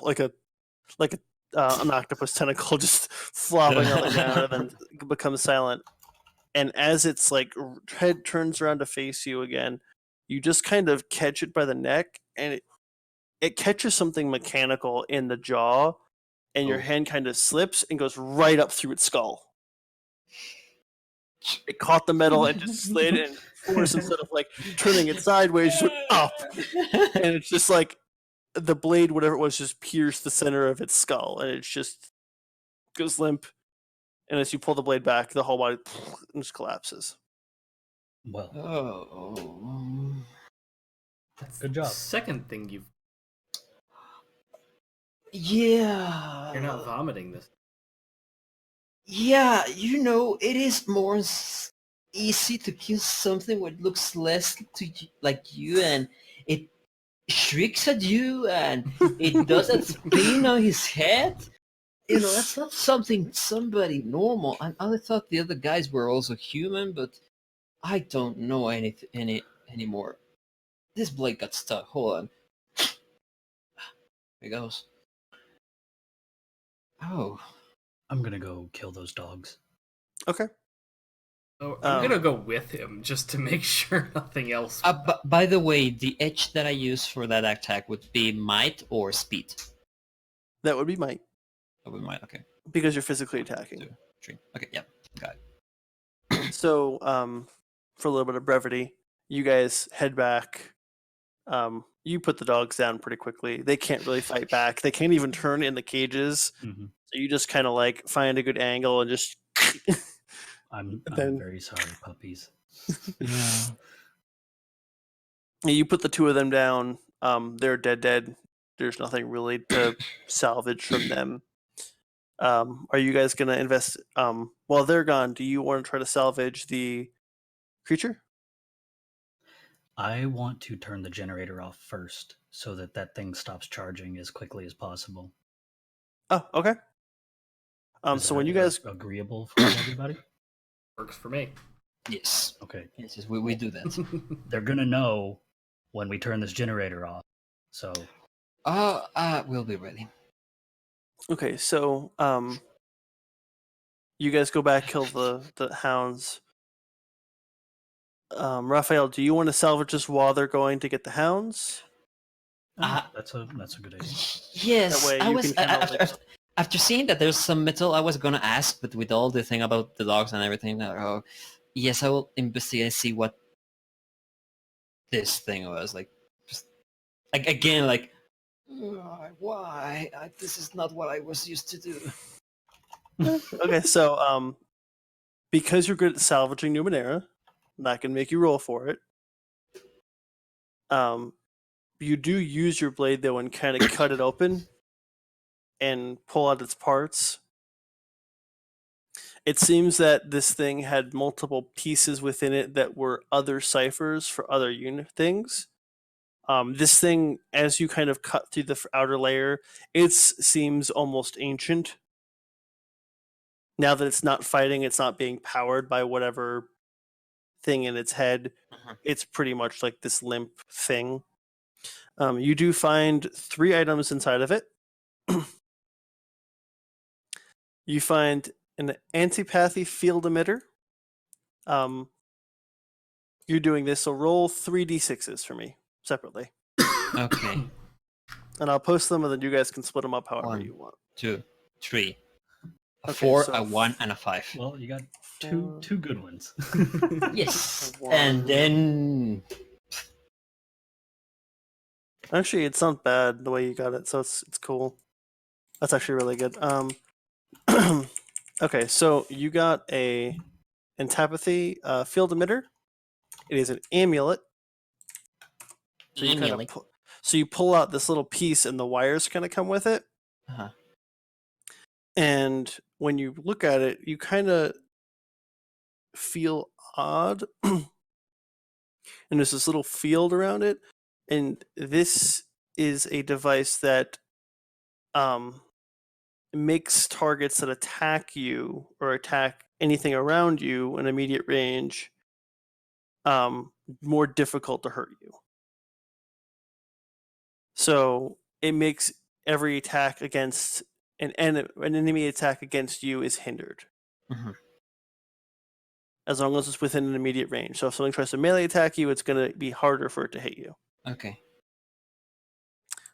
D: like an octopus tentacle just flopping on the ground, and then becomes silent. And as its head turns around to face you again, you just kind of catch it by the neck, and it catches something mechanical in the jaw, and your
A: Oh.
D: hand kind of slips and goes right up through its skull. It caught the metal and just slid, and force, instead of turning it sideways, just went up, and it's just like the blade, whatever it was, just pierced the center of its skull, and it just goes limp. And as you pull the blade back, the whole body just collapses.
C: Well,
A: Oh.
B: That's
C: Good job.
B: the second thing you've.
A: Yeah.
B: You're not vomiting this.
A: Yeah, it is more easy to kill something what looks less like you, and it shrieks at you, and it does that spin on his head. That's not somebody normal. I thought the other guys were also human, but I don't know any anymore. This blade got stuck. Hold on. There it goes. Oh.
C: I'm gonna go kill those dogs.
D: Okay.
B: Oh, I'm gonna go with him just to make sure nothing else.
A: By the way, the edge that I use for that attack would be might or speed.
D: That would be might,
A: That would be might. Okay.
D: because you're physically attacking.
A: 2, 3. Okay. Yep. Got it.
D: So, for a little bit of brevity, you guys head back. You put the dogs down pretty quickly. They can't really fight back. They can't even turn in the cages.
C: Mm-hmm.
D: So you just kind of find a good angle and just.
C: I'm
D: Then-
C: very sorry, puppies.
A: Yeah.
D: You put the 2 of them down. They're dead. There's nothing really to salvage from them. Are you guys gonna invest? While they're gone, do you want to try to salvage the creature?
C: I want to turn the generator off first so that thing stops charging as quickly as possible.
D: Oh, okay.
C: Is
D: So when
C: that,
D: you guys,
C: agreeable for everybody?
B: Works for me.
A: Yes.
C: Okay.
A: Yes. We do that.
C: They're gonna know when we turn this generator off. So
A: We'll be ready.
D: okay, so you guys go back, kill the hounds. Raphael, do you want to salvage this while they're going to get the hounds?
A: Uh,
C: That's a good idea.
A: Yes,
D: That way
A: I
D: you
A: was
D: can kinda,
A: after seeing that there's some metal. I was gonna ask, but with all the thing about the dogs and everything, yes, I will investigate and see what this thing was like. Just like again, like why? This is not what I was used to do.
D: Okay, so because you're good at salvaging Numenara, I'm not gonna make you roll for it. You do use your blade though and kind of cut it open and pull out its parts. It seems that this thing had multiple pieces within it that were other ciphers for other things. This thing, as you kind of cut through the outer layer, it seems almost ancient. Now that it's not fighting, it's not being powered by whatever thing in its head. It's pretty much like this limp thing. You do find 3 items inside of it. You find an antipathy field emitter. You're doing this, so roll 3d6s for me separately.
A: Okay.
D: And I'll post them, and then you guys can split them up however
A: 1,
D: you want.
A: 2, 3, a
D: Okay,
A: 4,
D: so
A: a 1, and a 5.
C: Well, you got two good ones.
A: Yes,
D: One.
A: and then
D: Actually, it's not bad the way you got it, so it's cool. That's actually really good. Okay, so you got a antipathy field emitter. It is an amulet. So you kind of you pull out this little piece, and the wires kind of come with it.
A: Uh-huh.
D: And when you look at it, you kind of feel odd. And there's this little field around it. And this is a device that makes targets that attack you or attack anything around you in immediate range more difficult to hurt you. So it makes every attack against an enemy attack against you is hindered.
A: Mhm.
D: As long as it's within an immediate range. So if something tries to melee attack you, it's going to be harder for it to hit you.
A: Okay.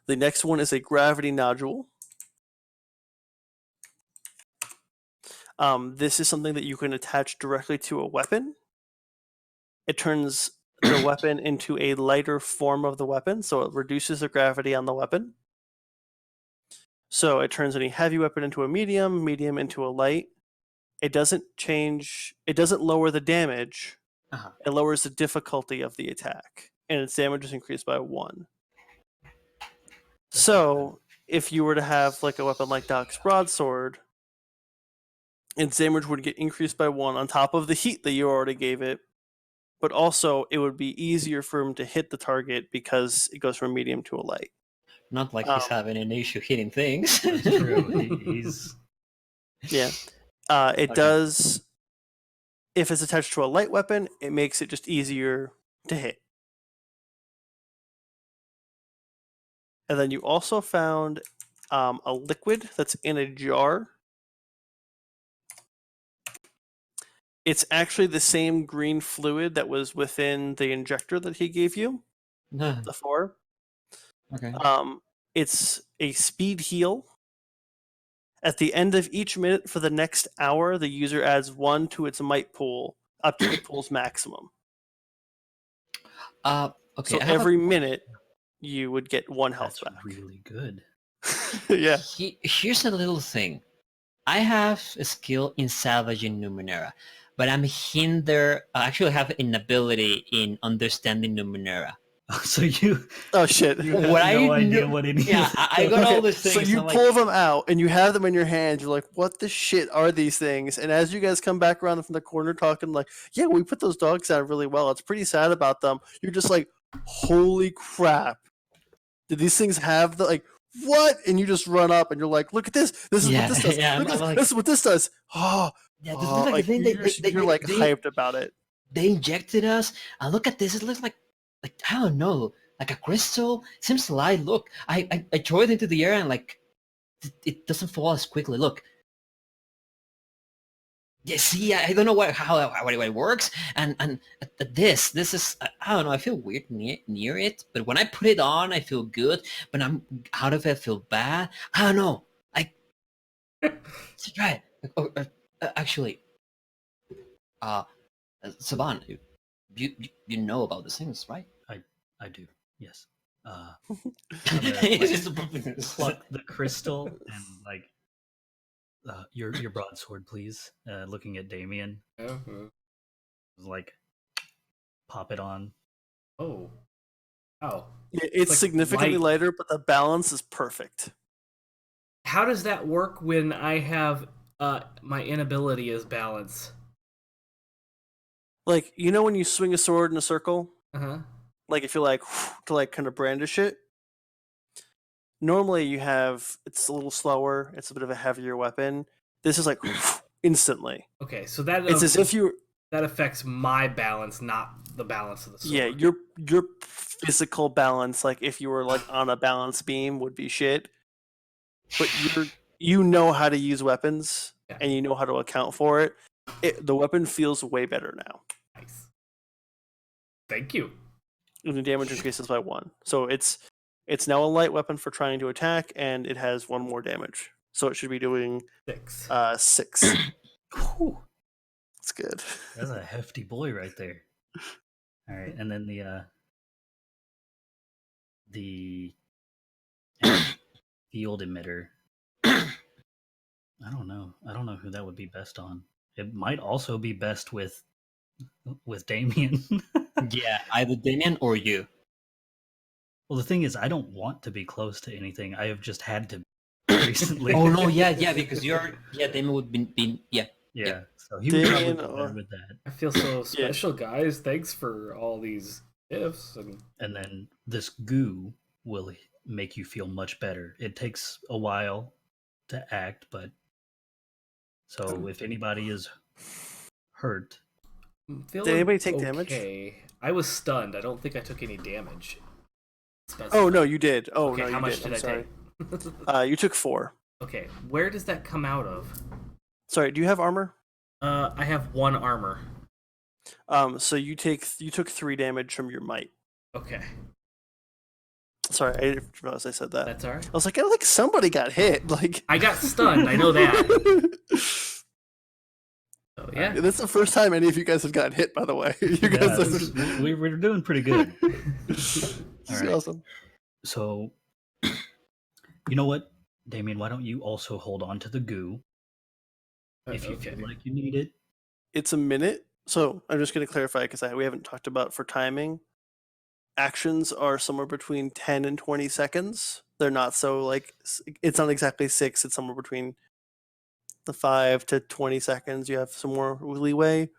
D: The next one is a gravity nodule. This is something that you can attach directly to a weapon. It turns the weapon into a lighter form of the weapon, so it reduces the gravity on the weapon. So it turns any heavy weapon into a medium, medium into a light. It doesn't lower the damage.
A: Uh-huh.
D: It lowers the difficulty of the attack, and its damage is increased by 1. So if you were to have like a weapon like Doc's broadsword, its damage would get increased by 1 on top of the heat that you already gave it, but also it would be easier for him to hit the target because it goes from medium to a light.
A: Not like he's having an issue hitting things.
C: That's true. He's
D: Yeah. It does. If it's attached to a light weapon, it makes it just easier to hit. And then you also found a liquid that's in a jar. It's actually the same green fluid that was within the injector that he gave you before.
A: Okay.
D: It's a speed heal. At the end of each minute for the next hour, the user adds 1 to its might pool, up to the pool's maximum.
A: Okay.
D: So every minute, you would get 1 health
C: that's
D: back.
C: really good.
D: Yeah.
A: Here's a little thing. I have a skill in salvaging Numenara, but I'm hindered. I actually have an ability in understanding Numenara.
C: So you
D: Oh shit!
C: you have
A: What
C: no
A: I
C: idea
A: knew-
C: what it is.
A: Yeah, I got all these
D: So
A: things.
D: you
A: I'm
D: pull
A: like,
D: them out and you have them in your hands. You're like, "What the shit are these things?" And as you guys come back around from the corner, talking like, "Yeah, we put those dogs out really well. It's pretty sad about them." You're just like, "Holy crap! Did these things have the like?" What? And you just run up and you're like, "Look at this! This is what this does!
A: Yeah,
D: Look at
A: I'm
D: this!
A: like,
D: This is what this does!" Oh,
A: yeah, this looks like
D: like,
A: the thing
D: you're like hyped about it.
A: they injected us. And look at this. It looks like I don't know, like a crystal. Seems light. Look, I throw it into the air and like it doesn't fall as quickly. Look. Yeah, see, I don't know how it works, and this is I don't know. I feel weird near it, but when I put it on, I feel good. But I'm out of it, I feel bad. I don't know. I let's try it. Actually, uh, Saban, you know about these things, right?
C: I do. Yes. I'm gonna like,
A: It's
C: pluck the crystal and like your broadsword, please. Looking at Damien,
B: Uh-huh.
C: like pop it on.
B: Oh. Oh.
D: It's
B: like
D: significantly
B: light.
D: lighter, but the balance is perfect.
B: How does that work when I have my inability is balance?
D: Like, you know when you swing a sword in a circle?
B: Uh-huh.
D: Like if you like to like kind of brandish it? Normally you have it's a little slower, it's a bit of a heavier weapon. This is like instantly.
B: Okay, so
D: It's as if you
B: that affects my balance, not the balance of the sword.
D: yeah, your physical balance, like if you were like on a balance beam would be shit. But you know how to use weapons
B: Yeah.
D: and you know how to account for it. The weapon feels way better now.
B: Nice. Thank you.
D: And the damage increases by 1. So it's now a light weapon for trying to attack, and it has 1 more damage. So it should be doing
B: 6.
D: 6.
C: Whew,
D: That's good.
C: that's a hefty boy right there. All right, and then the field emitter. I don't know. I don't know who that would be best on. It might also be best with Damien.
A: yeah, either Damien or you.
C: Well, the thing is, I don't want to be close to anything. I have just had to recently.
A: Oh no, yeah, because Damien would be yeah.
C: Yeah, so he would probably
D: Damien
C: be better
D: or
C: with that.
B: I feel so special, guys. Thanks for all these gifts.
C: And then this goo will make you feel much better. It takes a while to act, but so if anybody is hurt,
B: I'm feeling
D: Did anybody take
B: okay.
D: damage?
B: I was stunned. I don't think I took any damage.
D: Oh no, you did. Oh
B: Okay,
D: no,
B: how
D: you
B: much
D: did.
B: did
D: I'm sorry.
B: take?
D: You took 4.
B: Okay, where does that come out of?
D: Sorry, do you have armor?
B: I have 1 armor.
D: So you took 3 damage from your might.
B: Okay,
D: Sorry, I didn't realize I said that.
B: that's alright.
D: I was like, somebody got hit. Like
B: I got stunned. I know that. So yeah.
D: That's the first time any of you guys have gotten hit, by the way. You guys are
C: we're doing pretty good.
D: this
C: All
D: is
C: right.
D: awesome.
C: So, you know what, Damien? Why don't you also hold on to the goo if you
B: Okay.
C: feel like you need it?
D: It's a minute. So I'm just going to clarify because we haven't talked about for timing. Actions are somewhere between 10 and 20 seconds. They're not so like it's not exactly 6. It's somewhere between the 5 to 20 seconds. You have some more leeway,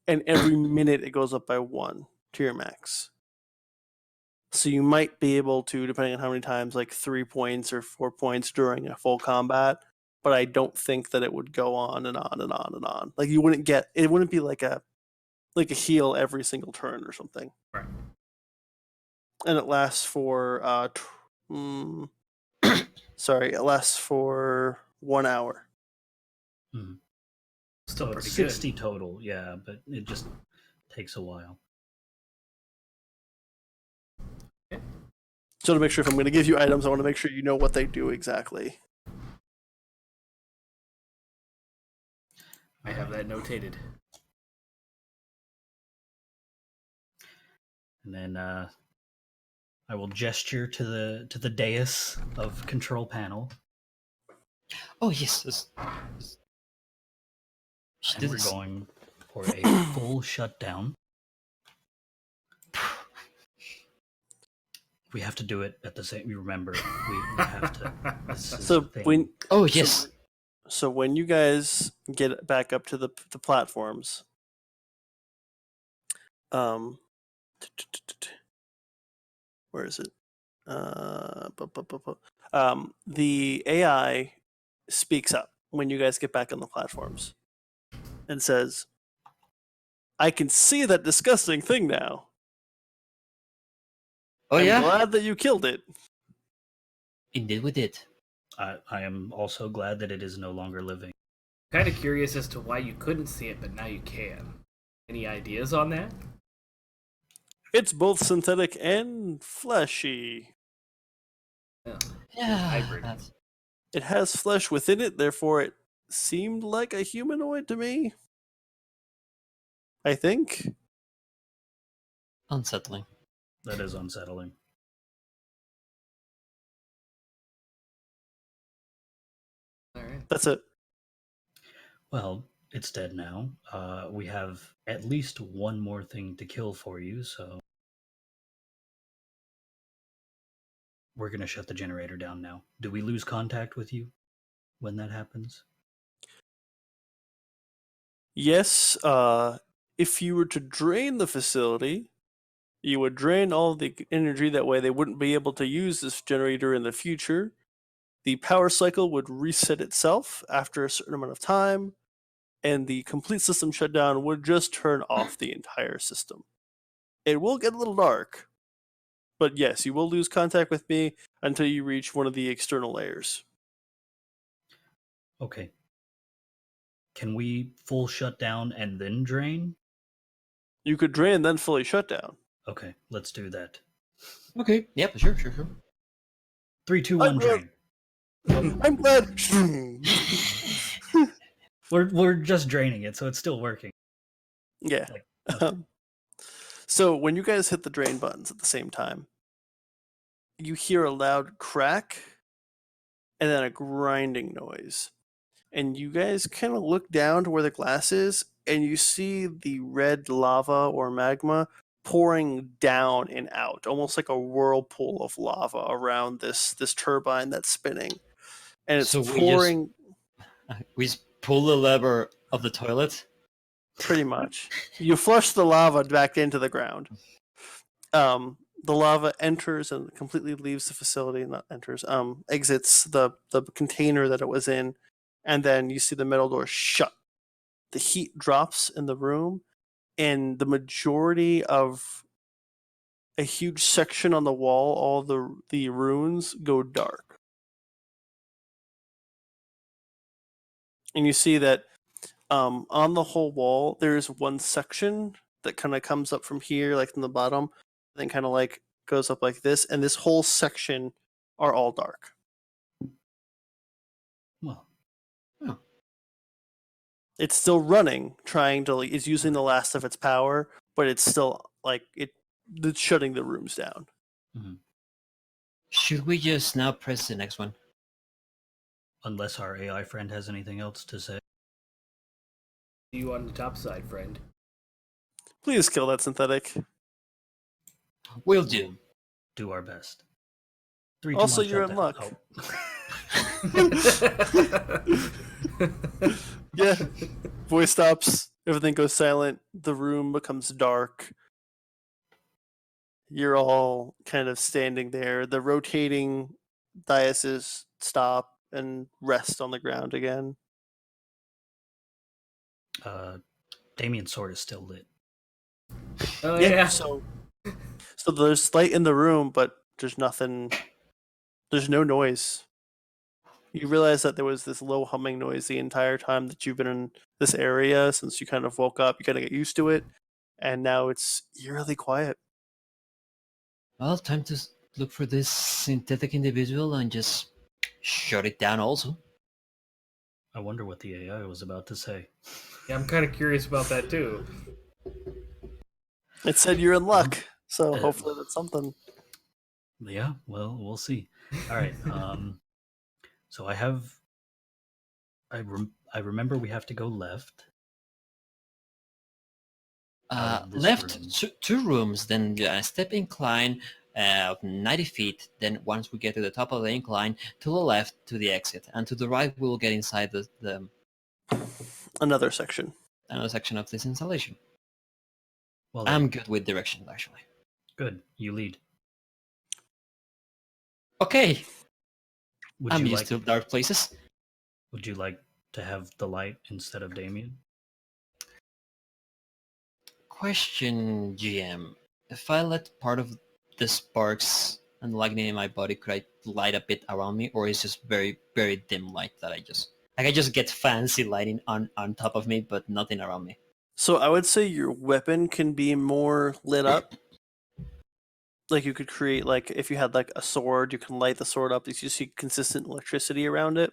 D: and every minute it goes up by 1 to your max. So you might be able to, depending on how many times, like 3 points or 4 points during a full combat. But I don't think that it would go on and on and on and on. Like you wouldn't get it. Wouldn't be like a heal every single turn or something.
B: Right.
D: And it lasts for sorry, it lasts for 1 hour.
B: Still
C: So
B: pretty
C: it's
B: good.
C: 60 total, yeah, but it just takes a while.
D: So to make sure if I'm going to give you items, I want to make sure you know what they do exactly.
B: I have that notated.
C: And then I will gesture to the dais of control panel,
A: Oh yes.
C: and we're going for a full shutdown. We have to do it at the same. You remember, we have to. This is
D: So
C: the thing.
D: when
A: Oh yes.
D: so when you guys get back up to the platforms, where is it? The AI speaks up when you guys get back on the platforms and says, "I can see that disgusting thing now.
A: Oh
D: I'm
A: yeah.
D: glad that you killed it."
A: Indeed, we did.
C: I am also glad that it is no longer living.
B: Kind of curious as to why you couldn't see it, but now you can. Any ideas on that?
D: It's both synthetic and fleshy.
B: Yeah.
A: Yeah,
B: Hybrid.
A: that's
D: It has flesh within it, therefore it seemed like a humanoid to me. I think.
A: unsettling.
C: That is unsettling.
B: All right.
D: That's it.
C: Well, it's dead now. We have at least one more thing to kill for you, so we're going to shut the generator down now. Do we lose contact with you when that happens?
D: Yes, if you were to drain the facility, you would drain all the energy. That way they wouldn't be able to use this generator in the future. The power cycle would reset itself after a certain amount of time, and the complete system shutdown would just turn off the entire system. It will get a little dark, but yes, you will lose contact with me until you reach one of the external layers.
C: Okay. Can we full shut down and then drain?
D: You could drain and then fully shut down.
C: Okay, let's do that.
A: Okay. Yep. Sure.
C: 3, 2,
D: I'm
C: 1, drain.
D: I'm glad.
C: We're just draining it, so it's still working.
D: Yeah.
C: Like, okay.
D: So when you guys hit the drain buttons at the same time, you hear a loud crack and then a grinding noise. And you guys kind of look down to where the glass is, and you see the red lava or magma pouring down and out, almost like a whirlpool of lava around this turbine that's spinning. And it's
A: So
D: pouring
A: we just pull the lever of the toilet.
D: pretty much. You flush the lava back into the ground. The lava enters and completely leaves the facility. Not enters. Exits the container that it was in, and then you see the metal door shut. The heat drops in the room, and the majority of a huge section on the wall, all the runes go dark, and you see that on the whole wall there is one section that kind of comes up from here, like from the bottom, then kind of like goes up like this, and this whole section are all dark.
C: Well,
D: It's still running, trying to like, it's using the last of its power, but it's still like it's shutting the rooms down.
C: mhm.
A: Should we just now press the next one?
C: Unless our AI friend has anything else to say.
B: See you on the top side, friend.
D: Please kill that synthetic.
A: Will do.
C: Do our best. 3, 2,
D: Also,
C: 1,
D: you're
C: shut
D: in
C: down.
D: luck.
C: Oh.
D: Yeah. Voice stops. Everything goes silent. The room becomes dark. You're all kind of standing there. The rotating diases stop and rest on the ground again.
C: Damien's sword is still lit.
B: Oh yeah.
D: So there's light in the room, but there's nothing. There's no noise. You realize that there was this low humming noise the entire time that you've been in this area since you kind of woke up. You kind of get used to it, and now it's eerily quiet.
A: Well, time to look for this synthetic individual and just shut it down also.
C: I wonder what the AI was about to say.
B: Yeah, I'm kind of curious about that too.
D: It said you're in luck, so hopefully that's something.
C: Yeah, well, we'll see. All right. So I remember we have to go left. Out of this
A: Left
C: room.
A: two rooms, then a step incline of 90 feet. Then once we get to the top of the incline, to the left to the exit, and to the right we will get inside the
D: Another section.
A: another section of this installation.
C: Well,
A: I'm good with directions, actually.
C: good. You lead.
A: Okay,
C: Would
A: I'm
C: you
A: used
C: like
A: to dark places.
C: Would you like to have the light instead of Damien?
A: Question, GM. If I let part of the sparks and lightning in my body, could I light a bit around me, or is just very, very dim light that I just Like I just get fancy lighting on top of me, but nothing around me.
D: So I would say your weapon can be more lit up. Like you could create, like if you had like a sword, you can light the sword up. You see consistent electricity around it.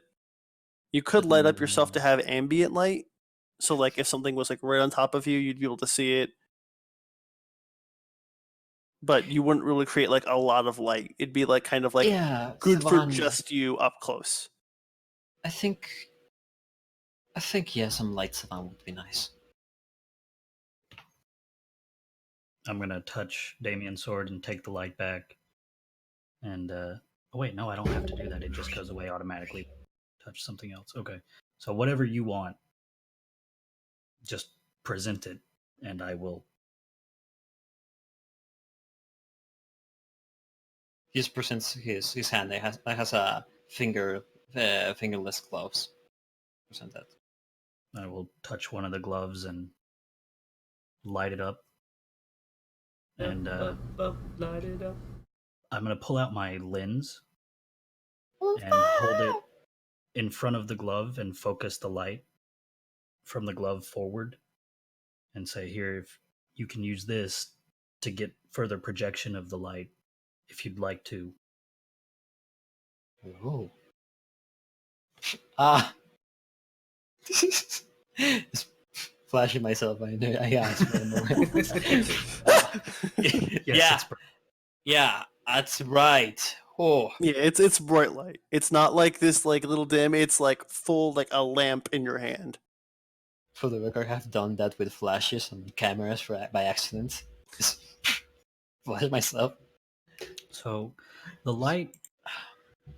D: You could light up yourself to have ambient light. So like if something was like right on top of you, you'd be able to see it. But you wouldn't really create like a lot of light. It'd be like kind of like
A: Yeah,
D: good for
A: Savan,
D: just you up close.
A: I think yeah, some light Savan would be nice.
C: I'm gonna touch Damien's sword and take the light back. And oh wait, no, I don't have to do that. It just goes away automatically. Touch something else. Okay. So whatever you want, just present it, and I will.
A: He just presents his hand. It has a fingerless gloves. Present that.
C: I will touch one of the gloves and light it up. And
B: Light it up.
C: I'm gonna pull out my lens and hold it in front of the glove and focus the light from the glove forward and say, here, if you can use this to get further projection of the light if you'd like to.
A: Oh. Ah. Just flashing myself. I asked for a moment.
C: Yes,
A: Yeah,
C: it's
A: yeah, that's right. Oh,
D: Yeah, it's bright light. It's not like this like little dim. It's like full like a lamp in your hand.
A: for the record, I've done that with flashes on cameras by accident. Just flash myself.
C: So the light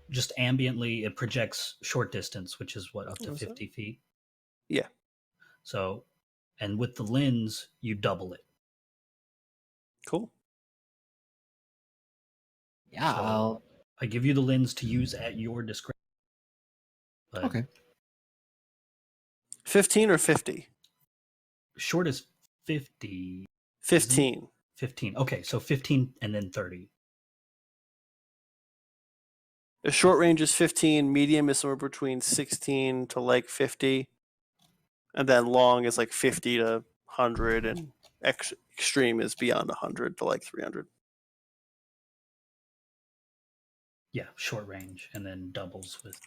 C: just ambiently it projects short distance, which is what, up to
D: What was that?
C: 50 feet.
D: Yeah.
C: So, and with the lens, you double it.
D: Cool.
A: Yeah,
C: So I give you the lens to use at your discretion. But
A: okay.
D: 15 or 50?
C: short is 50.
D: 15.
C: 15. Okay, so 15 and then 30.
D: The short range is 15, medium is somewhere between 16 to like 50, and then long is like 50 to 100, and extreme is beyond 100 to like 300.
C: Yeah, short range, and then doubles with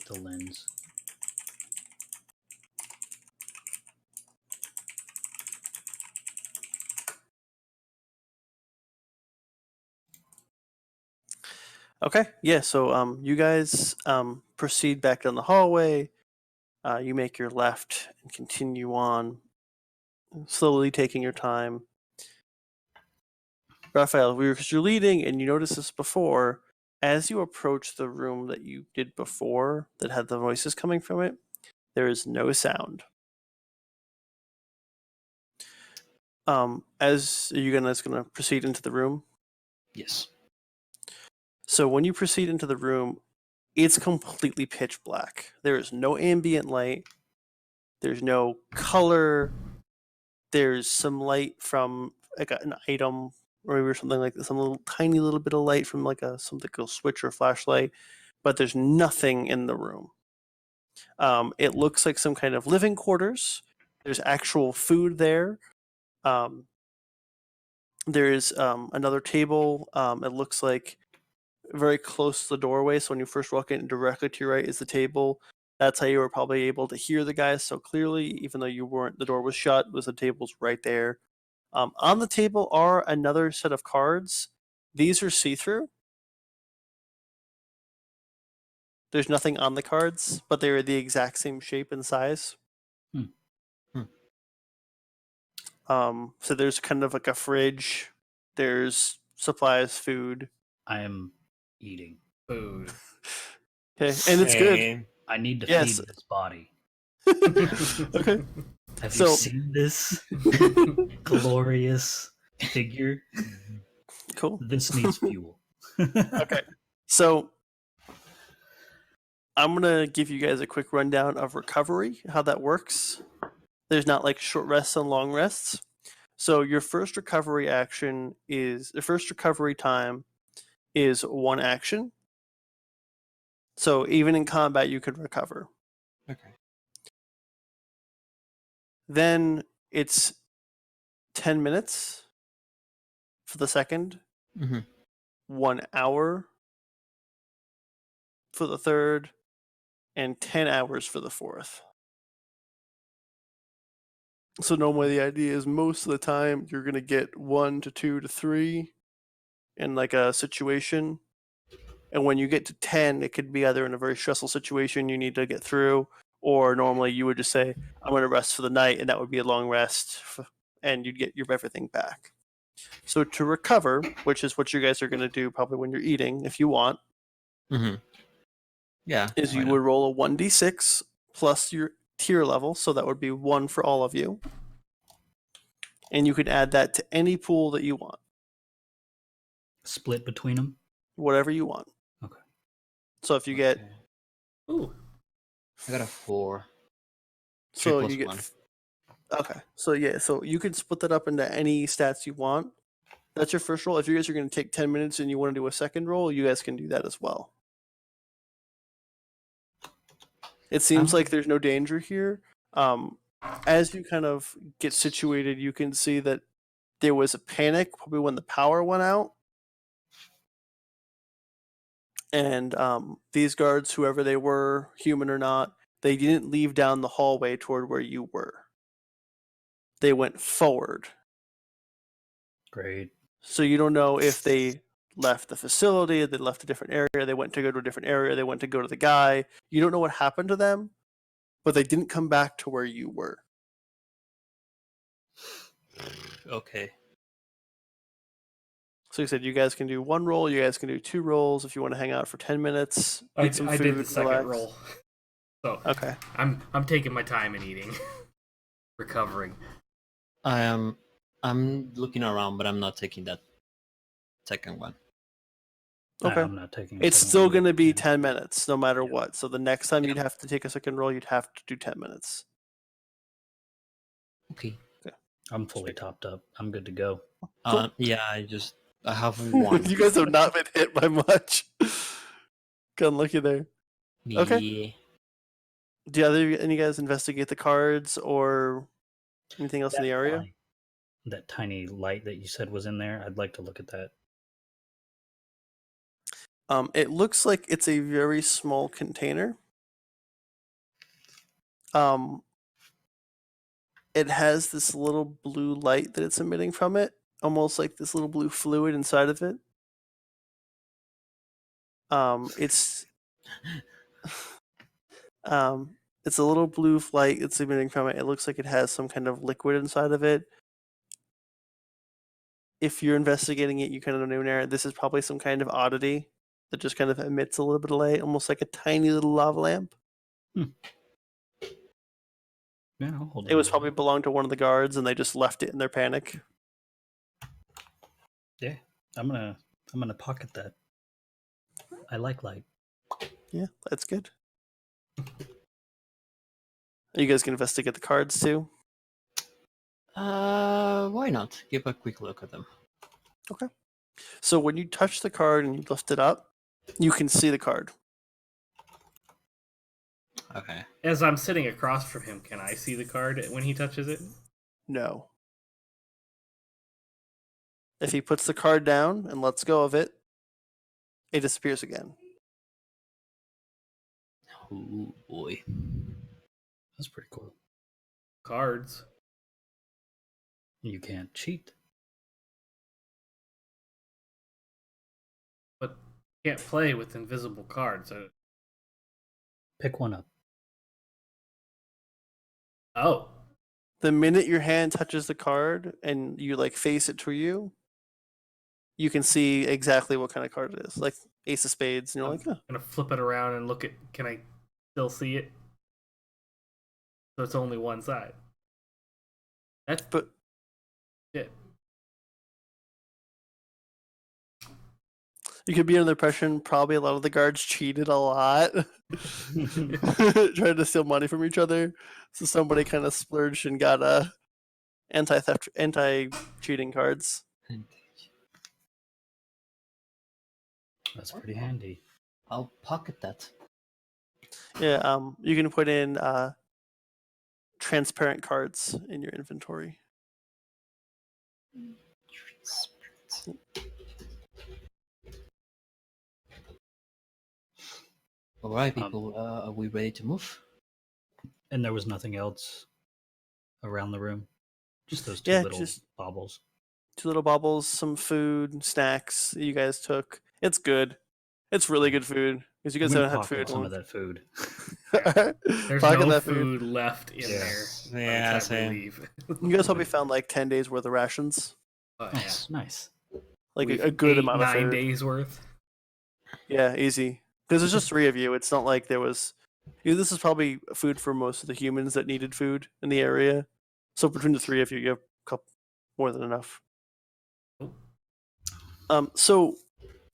C: the lens.
D: Okay, yeah, so you guys proceed back down the hallway. You make your left and continue on, slowly taking your time. Raphael, you're leading, and you noticed this before. As you approach the room that you did before that had the voices coming from it, there is no sound. As are you gonna proceed into the room?
A: Yes.
D: So when you proceed into the room, it's completely pitch black. There is no ambient light. There's no color. There's some light from like an item or maybe something like this, some little tiny little bit of light from like something like a switch or flashlight, but there's nothing in the room. It looks like some kind of living quarters. There's actual food there. There's another table. It looks like very close to the doorway. So when you first walk in, directly to your right is the table. That's how you were probably able to hear the guys so clearly, even though you weren't. The door was shut. Was the table's right there. On the table are another set of cards. These are see-through. There's nothing on the cards, but they are the exact same shape and size. So there's kind of like a fridge. There's supplies, food.
C: I am eating.
B: Food.
D: Okay, and it's good.
A: Same.
C: I need to
D: Yes.
C: feed this body.
D: Okay.
C: Have
D: So-
C: you seen this glorious figure?
D: Cool.
C: This needs fuel.
D: Okay. So I'm gonna give you guys a quick rundown of recovery, how that works. There's not like short rests and long rests. So your first recovery action is the first recovery time is one action. So even in combat, you could recover.
A: Okay.
D: Then it's 10 minutes for the second,
A: Mm-hmm.
D: 1 hour for the third, and 10 hours for the fourth. So normally the idea is most of the time you're going to get 1 to 2 to 3 in like a situation. And when you get to 10, it could be either in a very stressful situation you need to get through, or normally you would just say, I'm going to rest for the night, and that would be a long rest, and you'd get your everything back. So to recover, which is what you guys are going to do probably when you're eating, if you want,
A: Mm-hmm. Yeah.
D: is
A: why
D: you
A: not?
D: would roll a 1d6 plus your tier level, so that would be 1 for all of you. And you can add that to any pool that you want,
C: Split between them.
D: whatever you want.
C: Okay.
D: So if you get,
A: Okay.
B: Ooh.
A: I got a 4. 3
D: so
A: plus
D: you get,
A: 1.
D: okay. So yeah, so you can split that up into any stats you want. That's your first roll. If you guys are going to take 10 minutes and you want to do a second roll, you guys can do that as well. It seems like there's no danger here. As you kind of get situated, you can see that there was a panic probably when the power went out. And these guards, whoever they were, human or not, they didn't leave down the hallway toward where you were. They went forward.
C: Great.
D: So you don't know if they left the facility, they left a different area, they went to go to a different area, they went to go to the guy. You don't know what happened to them, but they didn't come back to where you were.
A: Okay.
D: So you said you guys can do 1 roll, you guys can do 2 rolls if you want to hang out for 10 minutes,
B: I
D: eat some
B: did
D: food,
B: the second
D: relax.
B: roll. So
D: Okay.
B: I'm taking my time and eating. Recovering.
A: I'm looking around, but I'm not taking that second one.
D: Okay.
C: I'm not taking.
D: It's
C: second
D: still
C: one
D: going to
C: either.
D: be
C: Yeah.
D: 10 minutes no matter
C: Yeah.
D: what. So the next time
A: Yeah.
D: you'd have to take a second roll, you'd have to do 10 minutes.
A: Okay.
C: I'm fully topped up. I'm good to go.
D: Cool.
A: Yeah, I have 1.
D: You guys have not been hit by much. Got unlucky there. Okay.
A: Yeah.
D: Do any of you guys investigate the cards or anything else in the area?
C: That tiny light that you said was in there. I'd like to look at that.
D: It looks like it's a very small container. It has this little blue light that it's emitting from it, almost like this little blue fluid inside of it. It's it's a little blue light it's emitting from it. It looks like it has some kind of liquid inside of it. If you're investigating it, you kind of know this is probably some kind of oddity that just kind of emits a little bit of light, almost like a tiny little lava lamp.
C: Yeah, I'll hold
D: It was
C: on.
D: probably belonged to one of the guards, and they just left it in their panic.
C: Yeah, I'm gonna pocket that. I like light.
D: Yeah, that's good. Are you guys gonna investigate the cards too?
A: Why not? Give a quick look at them.
D: Okay. So when you touch the card and you lift it up, you can see the card.
A: Okay.
B: As I'm sitting across from him, can I see the card when he touches it?
D: No. If he puts the card down and lets go of it, it disappears again.
A: Oh boy.
C: That's pretty cool.
B: Cards.
C: You can't cheat.
B: But can't play with invisible cards.
C: Pick one up.
B: Oh.
D: The minute your hand touches the card and you like face it to you, you can see exactly what kind of card it is. Like Ace of Spades, and you're like,
B: I'm gonna flip it around and look at. Can I still see it? So it's only one side. That's
D: but
B: it.
D: you could be under the impression probably a lot of the guards cheated a lot, trying to steal money from each other. So somebody kind of splurged and got anti-theft, anti-cheating cards.
C: That's pretty handy.
A: I'll pocket that.
D: Yeah, you can put in transparent cards in your inventory.
A: All right, people, are we ready to move?
C: And there was nothing else around the room, just those two
D: Yeah,
C: little
D: just
C: baubles.
D: 2 little baubles, some food, snacks that you guys took. It's good. It's really good food because you
C: I'm
D: guys
C: gonna
D: haven't had
C: pocket
D: food.
C: some of that food.
B: There's
D: Pocket
B: no
D: that food.
B: food left in
C: Yeah.
B: there by the
A: Yeah,
B: time
A: same.
B: we leave.
D: You guys probably found like 10 days worth of rations,
B: Oh, yeah.
C: Nice, nice.
D: like
B: We've
D: a good amount of
B: 9
D: food.
B: days worth.
D: Yeah, easy. Because there's just 3 of you. It's not like there was. This is probably food for most of the humans that needed food in the area. So between the 3 of you, you have a couple more than enough. So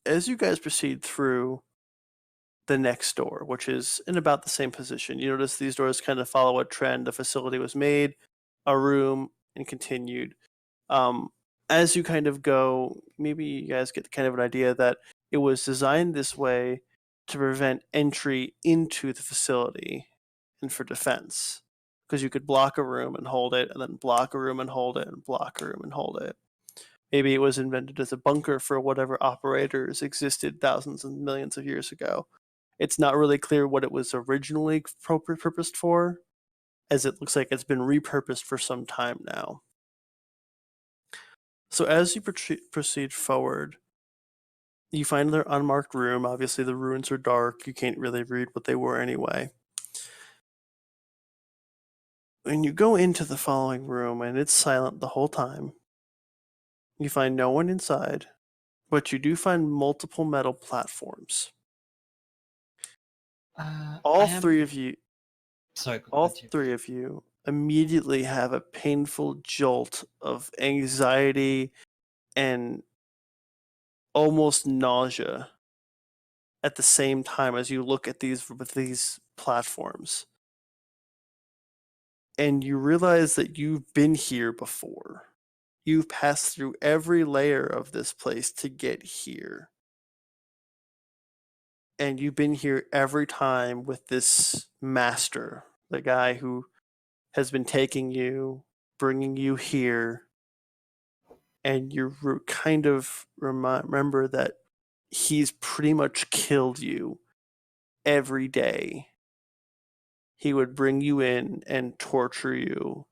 D: as you guys proceed through the next door, which is in about the same position, you notice these doors kind of follow a trend. The facility was made, a room, and continued. Um, as you kind of go, maybe you guys get kind of an idea that it was designed this way to prevent entry into the facility and for defense. Because you could block a room and hold it, and then block a room and hold it, and block a room and hold it. Maybe it was invented as a bunker for whatever operators existed thousands and millions of years ago. It's not really clear what it was originally purposed for, as it looks like it's been repurposed for some time now. So as you proceed forward, you find their unmarked room. Obviously, the ruins are dark. You can't really read what they were anyway. When you go into the following room, and it's silent the whole time, you find no one inside, but you do find multiple metal platforms.
A: I
D: All
A: am
D: 3 of you,
A: sorry.
D: all
A: Continue.
D: 3 of you immediately have a painful jolt of anxiety and almost nausea at the same time as you look at these platforms. And you realize that you've been here before. You've passed through every layer of this place to get here. And you've been here every time with this master, the guy who has been taking you, bringing you here. And you kind of remember that he's pretty much killed you every day. He would bring you in and torture you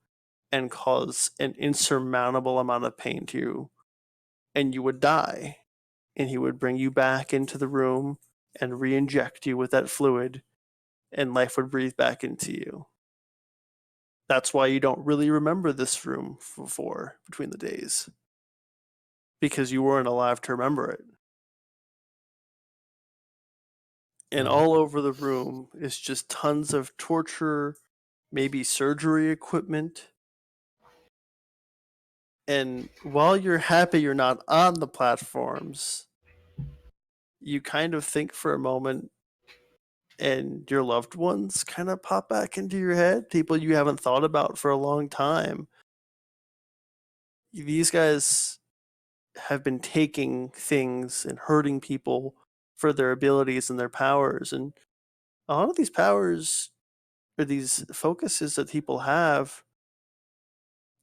D: and cause an insurmountable amount of pain to you, and you would die. And he would bring you back into the room and re inject you with that fluid, and life would breathe back into you. That's why you don't really remember this room before between the days, because you weren't alive to remember it. And all over the room is just tons of torture, maybe surgery equipment. And while you're happy you're not on the platforms, you kind of think for a moment, and your loved ones kind of pop back into your head, people you haven't thought about for a long time. These guys have been taking things and hurting people for their abilities and their powers. And a lot of these powers or these focuses that people have,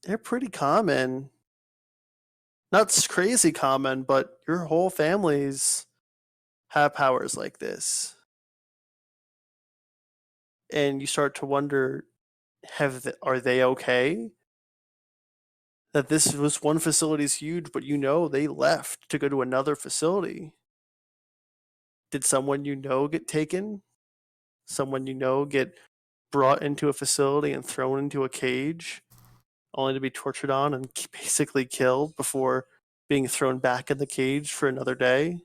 D: they're pretty common. Not crazy common, but your whole families have powers like this. And you start to wonder, are they okay? That this was one facility's huge, but they left to go to another facility. Did someone get taken? Someone get brought into a facility and thrown into a cage, only to be tortured on and basically killed before being thrown back in the cage for another day?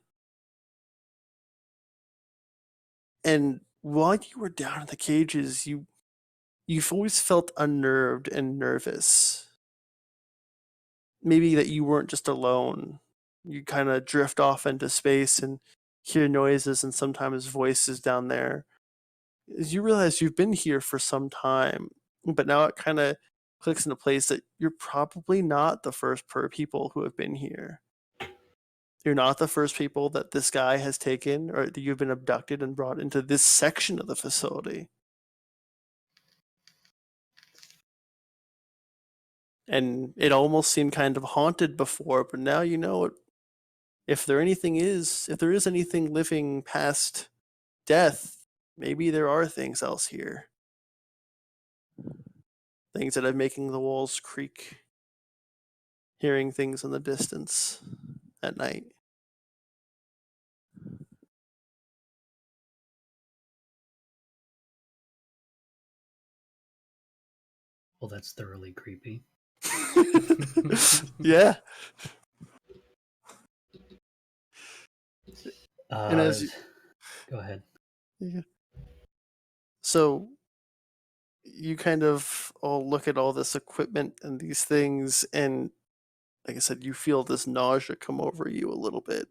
D: And while you were down in the cages, you've always felt unnerved and nervous. Maybe that you weren't just alone. You kind of drift off into space and hear noises and sometimes voices down there. As you realize you've been here for some time, but now it kind of clicks into place that you're probably not the first people who have been here. You're not the first people that this guy has taken, or that you've been abducted and brought into this section of the facility. And it almost seemed kind of haunted before, but now you know it. If there is anything living past death, maybe there are things else here. Things that are making the walls creak. Hearing things in the distance at night.
C: Well, that's thoroughly creepy.
D: Yeah. And
C: Uh,
D: as you,
C: go ahead.
D: yeah. So you kind of all look at all this equipment and these things, and like I said, you feel this nausea come over you a little bit.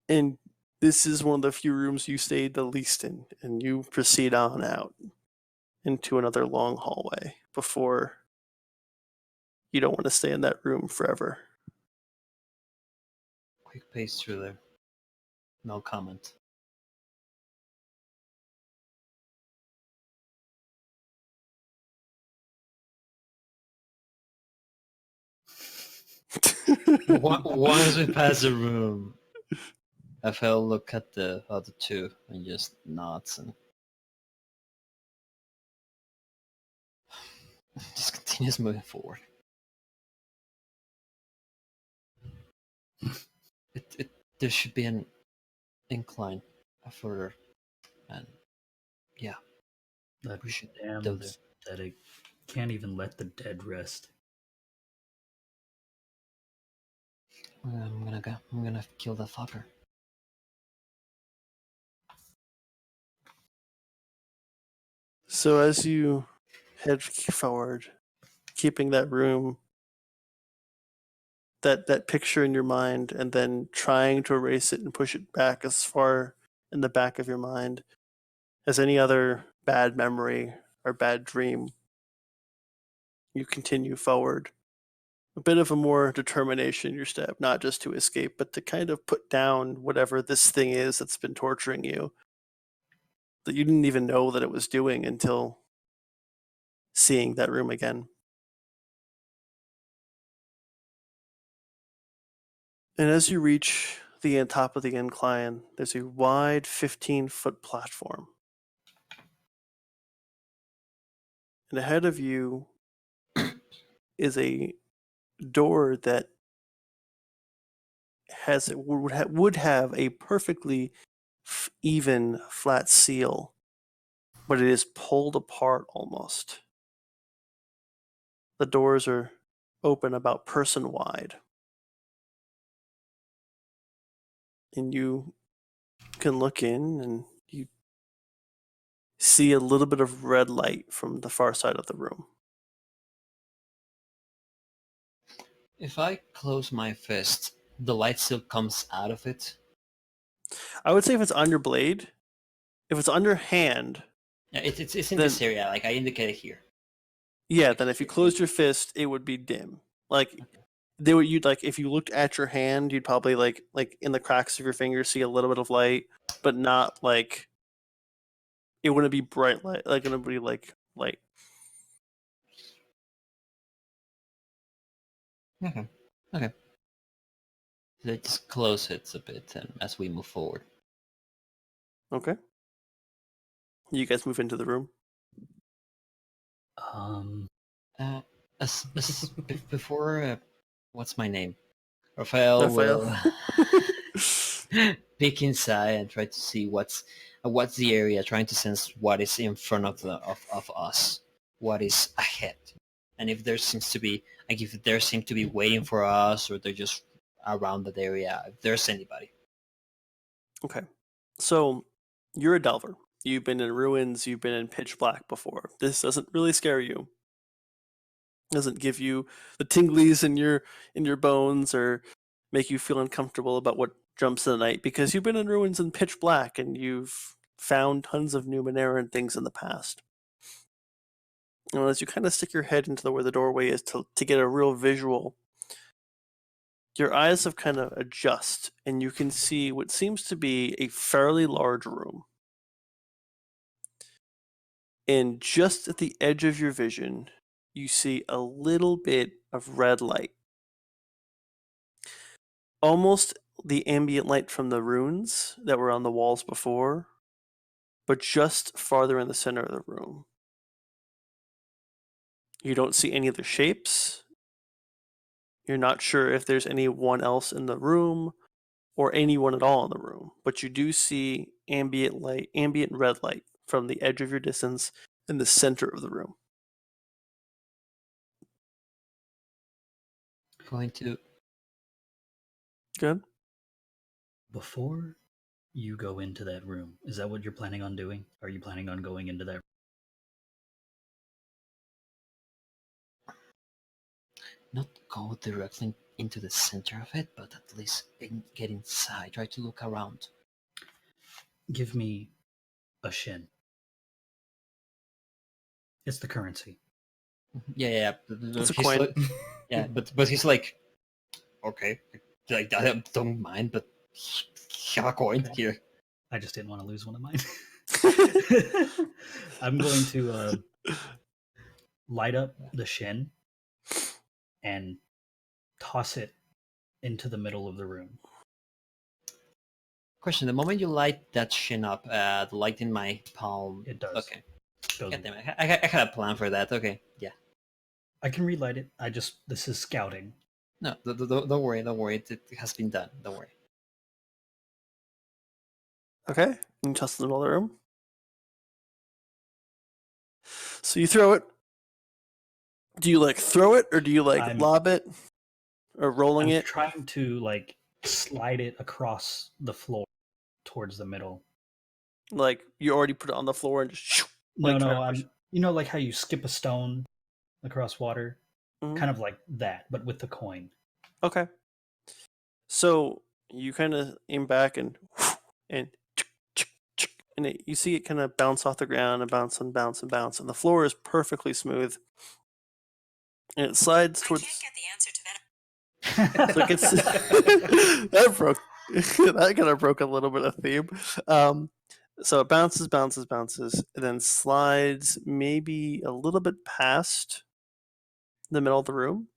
D: And this is one of the few rooms you stayed the least in, and you proceed on out into another long hallway before you don't want to stay in that room forever.
A: Quick pace through there. No comment. Once we pass the room, FL look at the other two and just nods and just continues moving forward. There should be an incline further, and yeah,
C: That
A: we should
C: damn
A: do there.
C: pathetic. Can't even let the dead rest.
A: I'm gonna kill that fucker.
D: So as you head forward, keeping that room, that picture in your mind, and then trying to erase it and push it back as far in the back of your mind as any other bad memory or bad dream, you continue forward. A bit of a more determination in your step, not just to escape, but to kind of put down whatever this thing is that's been torturing you, that you didn't even know that it was doing until seeing that room again. And as you reach the top of the incline, there's a wide 15-foot platform. And ahead of you is a door that would have a perfectly even flat seal, but it is pulled apart almost. The doors are open about person wide. And you can look in and you see a little bit of red light from the far side of the room.
A: If I close my fist, the light still comes out of it.
D: I would say if it's on your blade, if it's on your hand,
A: Yeah, it's in
D: then
A: this area, like I indicated here.
D: yeah,
A: Like
D: then if you
A: here.
D: closed your fist, it would be dim. Like you'd like if you looked at your hand, you'd probably like in the cracks of your fingers see a little bit of light, but not like it wouldn't be bright light, like it would be like light.
A: Okay. Okay. So just close it a bit, and as we move forward.
D: Okay. You guys move into the room.
A: Uh, before, what's my name? Raphael
D: Raphael.
A: will peek inside and try to see what's the area, trying to sense what is in front of us, what is ahead, and if there seems to be like if there seem to be waiting for us, or they're just around that area. If there's anybody.
D: Okay. So you're a delver. You've been in ruins, you've been in pitch black before. This doesn't really scare you. Doesn't give you the tinglies in your bones or make you feel uncomfortable about what jumps in the night because you've been in ruins in pitch black and you've found tons of Numenara and things in the past. And as you kind of stick your head into where the doorway is to get a real visual, your eyes have kind of adjust, and you can see what seems to be a fairly large room. And just at the edge of your vision, you see a little bit of red light. Almost the ambient light from the runes that were on the walls before, but just farther in the center of the room. You don't see any other shapes. You're not sure if there's anyone else in the room or anyone at all in the room, but you do see ambient light, ambient red light from the edge of your distance in the center of the room.
A: Going to
D: Good.
C: Before you go into that room, is that what you're planning on doing? Are you planning on going into that?
A: not go directly into the center of it, but at least get inside. Try to look around.
C: Give me a shin. It's the currency.
A: Yeah.
D: It's a
A: He's
D: coin.
A: like, yeah, but he's like, okay, like I don't mind, but have a coin
C: Okay.
A: here.
C: I just didn't want to lose one of mine. I'm going to light up the shin and toss it into the middle of the room.
A: Question: the moment you light that shin up, the light in my palm.
C: It does.
A: Okay.
C: Goes-
A: God damn it. I had a plan for that. Okay. Yeah.
C: I can relight it. This is scouting.
A: No, don't worry. Don't worry. It has been done. Don't worry.
D: Okay, you toss it in the middle of the room. So you throw it. Do you like throw it, or do you like
C: I'm-
D: lob it, or rolling
C: I'm
D: it?
C: trying to like slide it across the floor towards the middle.
D: Like you already put it on the floor and just
C: No,
D: like,
C: no,
D: try to push
C: I'm. You know, like how you skip a stone across water,
D: Mhm.
C: kind of like that, but with the coin.
D: Okay. So you kind of aim back and and you see it kind of bounce off the ground and bounce and bounce and bounce, and the floor is perfectly smooth, and it slides towards. So it gets that broke. That kind of broke a little bit of theme. So it bounces, bounces, bounces, and then slides maybe a little bit past the middle of the room.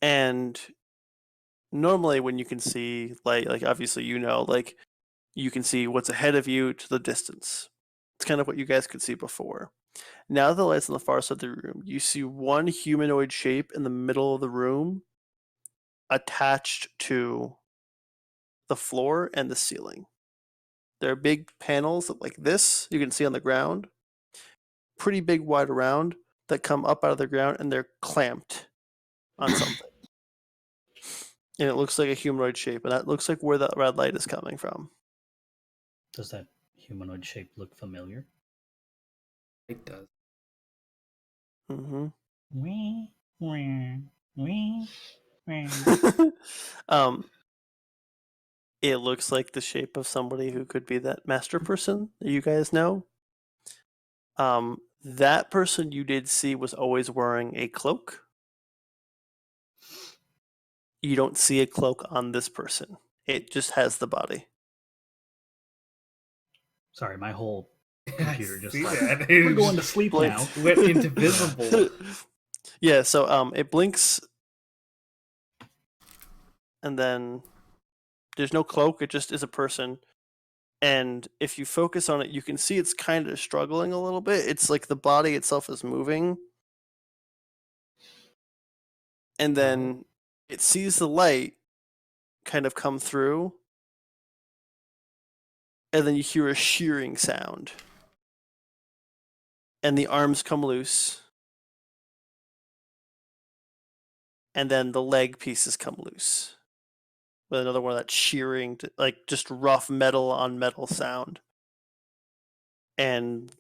D: And normally, when you can see light, like obviously like you can see what's ahead of you to the distance. It's kind of what you guys could see before. Now the light's on the far side of the room. You see one humanoid shape in the middle of the room attached to the floor and the ceiling. There are big panels like this you can see on the ground, pretty big wide around, that come up out of the ground and they're clamped on something. And it looks like a humanoid shape, and that looks like where that red light is coming from.
C: Does that humanoid shape look familiar?
B: It does.
D: Mm-hmm.
C: Wee, wee, wee, wee.
D: It looks like the shape of somebody who could be that master person that you guys know. That person you did see was always wearing a cloak. You don't see a cloak on this person. It just has the body.
C: Sorry, my whole
B: I
C: computer just
B: see
C: like,
B: that.
C: we're going to sleep
D: Blink.
C: now.
B: Went invisible.
D: Yeah, so it blinks, and then there's no cloak. It just is a person. And if you focus on it, you can see it's kind of struggling a little bit. It's like the body itself is moving, and then it sees the light kind of come through, and then you hear a shearing sound, and the arms come loose, and then the leg pieces come loose with another one of that shearing, like just rough metal on metal sound. And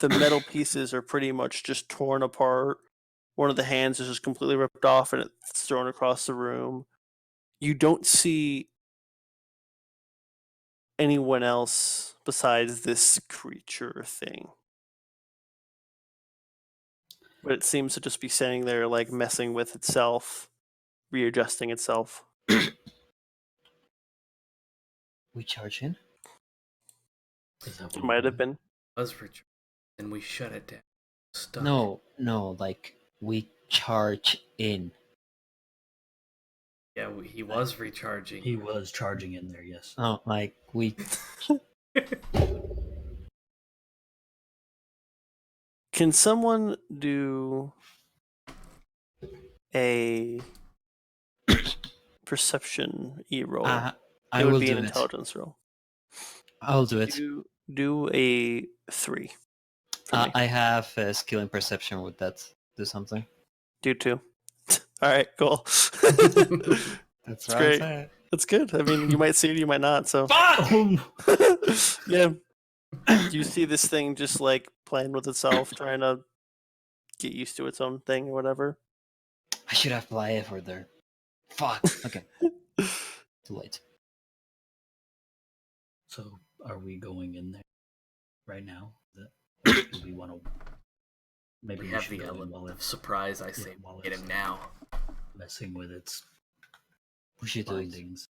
D: the metal pieces are pretty much just torn apart. One of the hands is just completely ripped off and it's thrown across the room. You don't see anyone else besides this creature thing. But it seems to just be standing there, like messing with itself, readjusting itself.
A: We charge in?
C: Is that
D: It
C: what
D: might have
C: did?
D: been.
B: Was for and we shut it down. Stuck.
A: No, like we charge in.
B: Yeah, he was recharging.
C: He was charging in there, yes.
A: Oh, like we.
D: Can someone do a perception roll?
A: I
D: It would
A: will
D: be an
A: do it.
D: intelligence roll.
A: I'll do it.
D: Do a 3 for me.
A: I have a skill and perception with that. Do something.
D: Do 2. All right, cool.
A: That's
D: great.
A: right.
D: That's good. I mean, you might see it, you might not. So yeah, you see this thing just like playing with itself, trying to get used to its own thing or whatever.
A: I should have applied effort there. Fuck. Okay. Too late.
C: So, are we going in there right now? Do we want to? Maybe
B: We
C: we
B: have
C: should
B: the
C: go in
B: element
C: while
B: of
C: it's
B: surprise. I say,
C: while
B: get
C: it's
B: him now.
C: messing with its
A: We should do it.
C: bindings.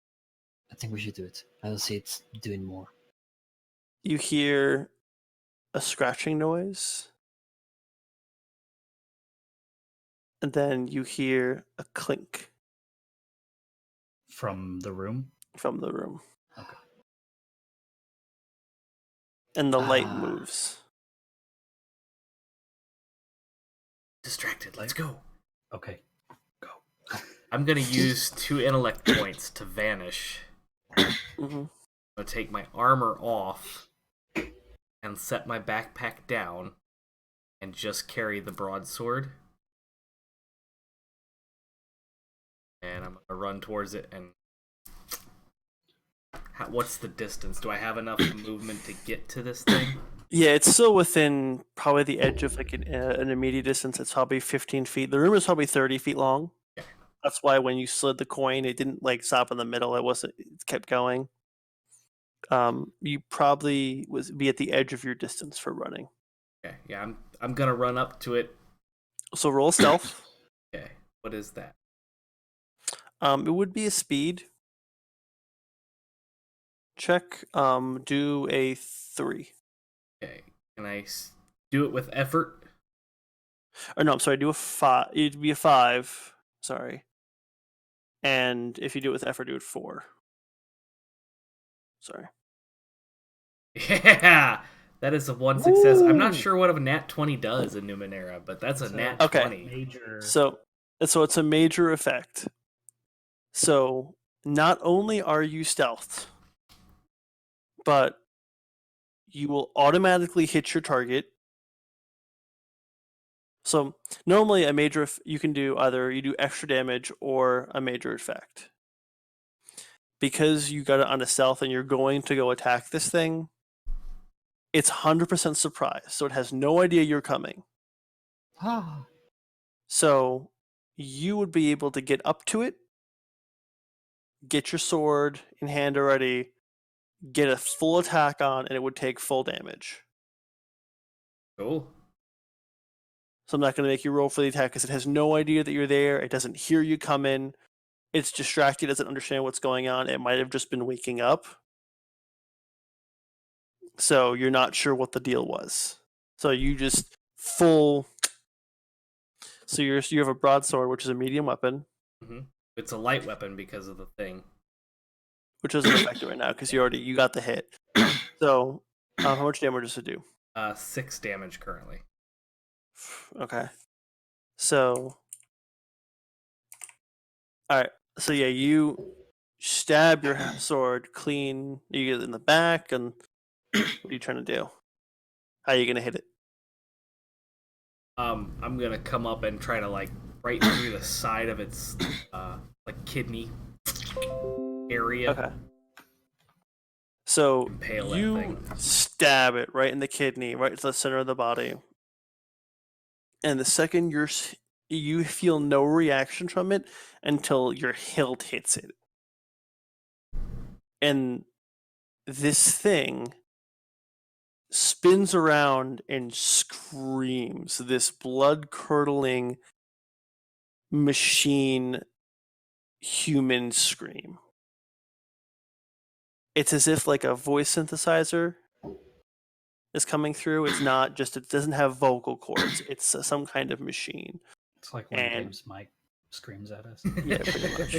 A: I think we should do it. I don't see it's doing more.
D: You hear a scratching noise, and then you hear a clink
C: From the room?
D: from the room,
C: Okay.
D: and the light
A: Ah.
D: moves.
B: Distracted. Let's go.
C: Okay. Go.
B: I'm gonna use 2 intellect points to vanish.
D: hmm
B: I'm gonna take my armor off and set my backpack down and just carry the broadsword. And I'm gonna run towards it and what's the distance? Do I have enough movement to get to this thing?
D: Yeah, it's still within probably the edge of like an immediate distance. It's probably 15 feet. The room is probably 30 feet long.
B: Okay.
D: That's why when you slid the coin, it didn't like stop in the middle. It kept going. You probably be at the edge of your distance for running.
B: Okay, yeah, I'm gonna run up to it.
D: So roll stealth.
B: Okay, what is that?
D: It would be a speed check. Do a 3.
B: Okay, can I do it with effort?
D: Or no, I'm sorry. Do a 5. It'd be a 5. Sorry. And if you do it with effort, do it 4. Sorry.
B: Yeah, that is a 1 success. I'm not
D: Woo!
B: sure what a nat 20 does in Numenera, but that's a
C: So-
B: nat
D: Okay.
B: 20.
C: Major.
D: So it's a major effect. So not only are you stealthed, but you will automatically hit your target. So normally a major you can do either you do extra damage or a major effect. Because you got it on a stealth and you're going to go attack this thing, it's 100% surprise. So it has no idea you're coming.
A: Ah.
D: So you would be able to get up to it, get your sword in hand already, get a full attack on, and it would take full damage.
B: Cool.
D: So I'm not going to make you roll for the attack because it has no idea that you're there. It doesn't hear you come in. It's distracted, doesn't understand what's going on. It might have just been waking up. So you're not sure what the deal was. So you just full. So you have a broadsword, which is a medium weapon,
B: It's a light weapon because of the thing.
D: which doesn't affect it right now because you got the hit. So how much damage does it do?
B: 6 damage currently.
D: Okay. So all right. So yeah, you stab your sword clean. You get it in the back, and what are you trying to do? How are you gonna hit it?
B: I'm gonna come up and try to like right through the side of its like kidney area.
D: Okay. So
B: Impale that
D: you
B: thing.
D: stab it right in the kidney, right to the center of the body, and the second you feel no reaction from it until your hilt hits it, and this thing spins around and screams this blood curdling machine human scream. It's as if like a voice synthesizer is coming through. It's not just, it doesn't have vocal cords. It's some kind of machine.
C: It's like when
D: And-
C: James Mike screams at us.
D: Yeah, pretty much.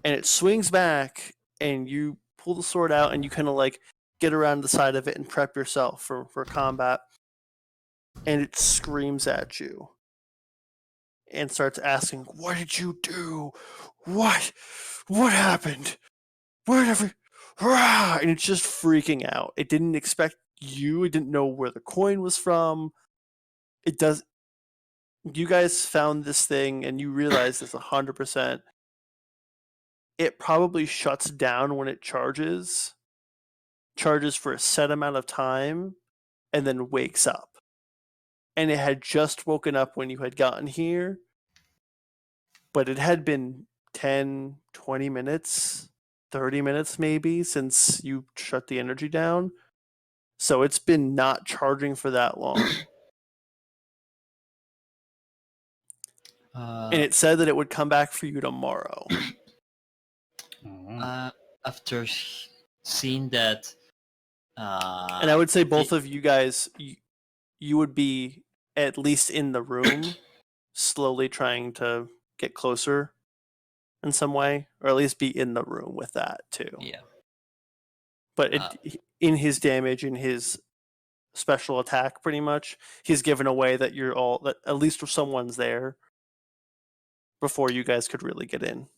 D: And it swings back, and you pull the sword out, and you kind of like get around the side of it and prep yourself for combat. And it screams at you and starts asking, "What did you do? What happened? Where did every..." Rah! And it's just freaking out. It didn't expect you. It didn't know where the coin was from. It does. You guys found this thing, and you realize this 100%. It probably shuts down when it charges for a set amount of time, and then wakes up. And it had just woken up when you had gotten here, but it had been 10, 20 minutes, 30 minutes maybe since you shut the energy down. So it's been not charging for that long. And it said that it would come back for you tomorrow.
A: After seeing that,
D: And I would say both of you guys, you would be at least in the room, slowly trying to get closer in some way, or at least be in the room with that too.
A: yeah.
D: But in his damage, in his special attack, pretty much, he's given away that that at least someone's there before you guys could really get in.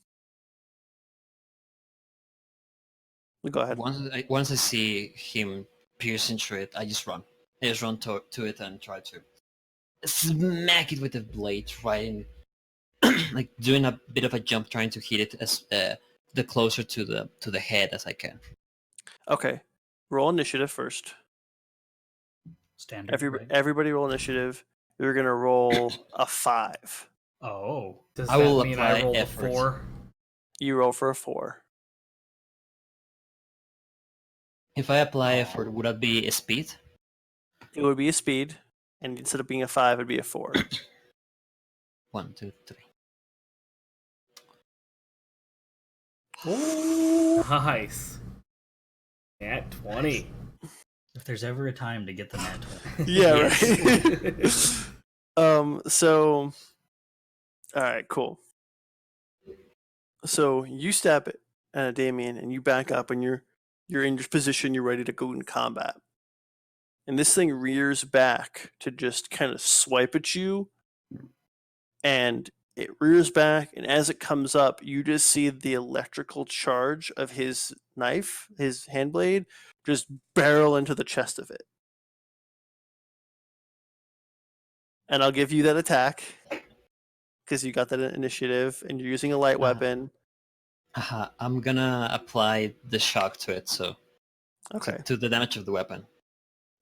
D: Go ahead.
A: Once I see him piercing through it, I just run. I just run to it and try to smack it with the blade, trying like doing a bit of a jump, trying to hit it as the closer to the head as I can.
D: Okay, roll initiative first.
C: Standard. Right?
D: Everybody roll initiative. You're gonna roll a 5.
C: Oh.
B: Does
A: I
B: that
A: will
B: mean
A: apply
B: I rolled
A: effort.
B: a 4?
D: You roll for a 4.
A: If I apply effort, would that be a speed?
D: It would be a speed, and instead of being a 5, it'd be a 4.
A: 1, 2, 3.
B: Nice. At 20.
C: If there's ever a time to get the nat 20.
D: Yeah,
B: Yes.
D: right. So, all right, cool. So you stab it at Damien, and you back up, and you're in your position. You're ready to go in combat. And this thing rears back to just kind of swipe at you, and it rears back, and as it comes up, you just see the electrical charge of his knife, his hand blade, just barrel into the chest of it. And I'll give you that attack because you got that initiative, and you're using a light weapon.
A: I'm gonna apply the shock to it, so
D: Okay.
A: to the damage of the weapon.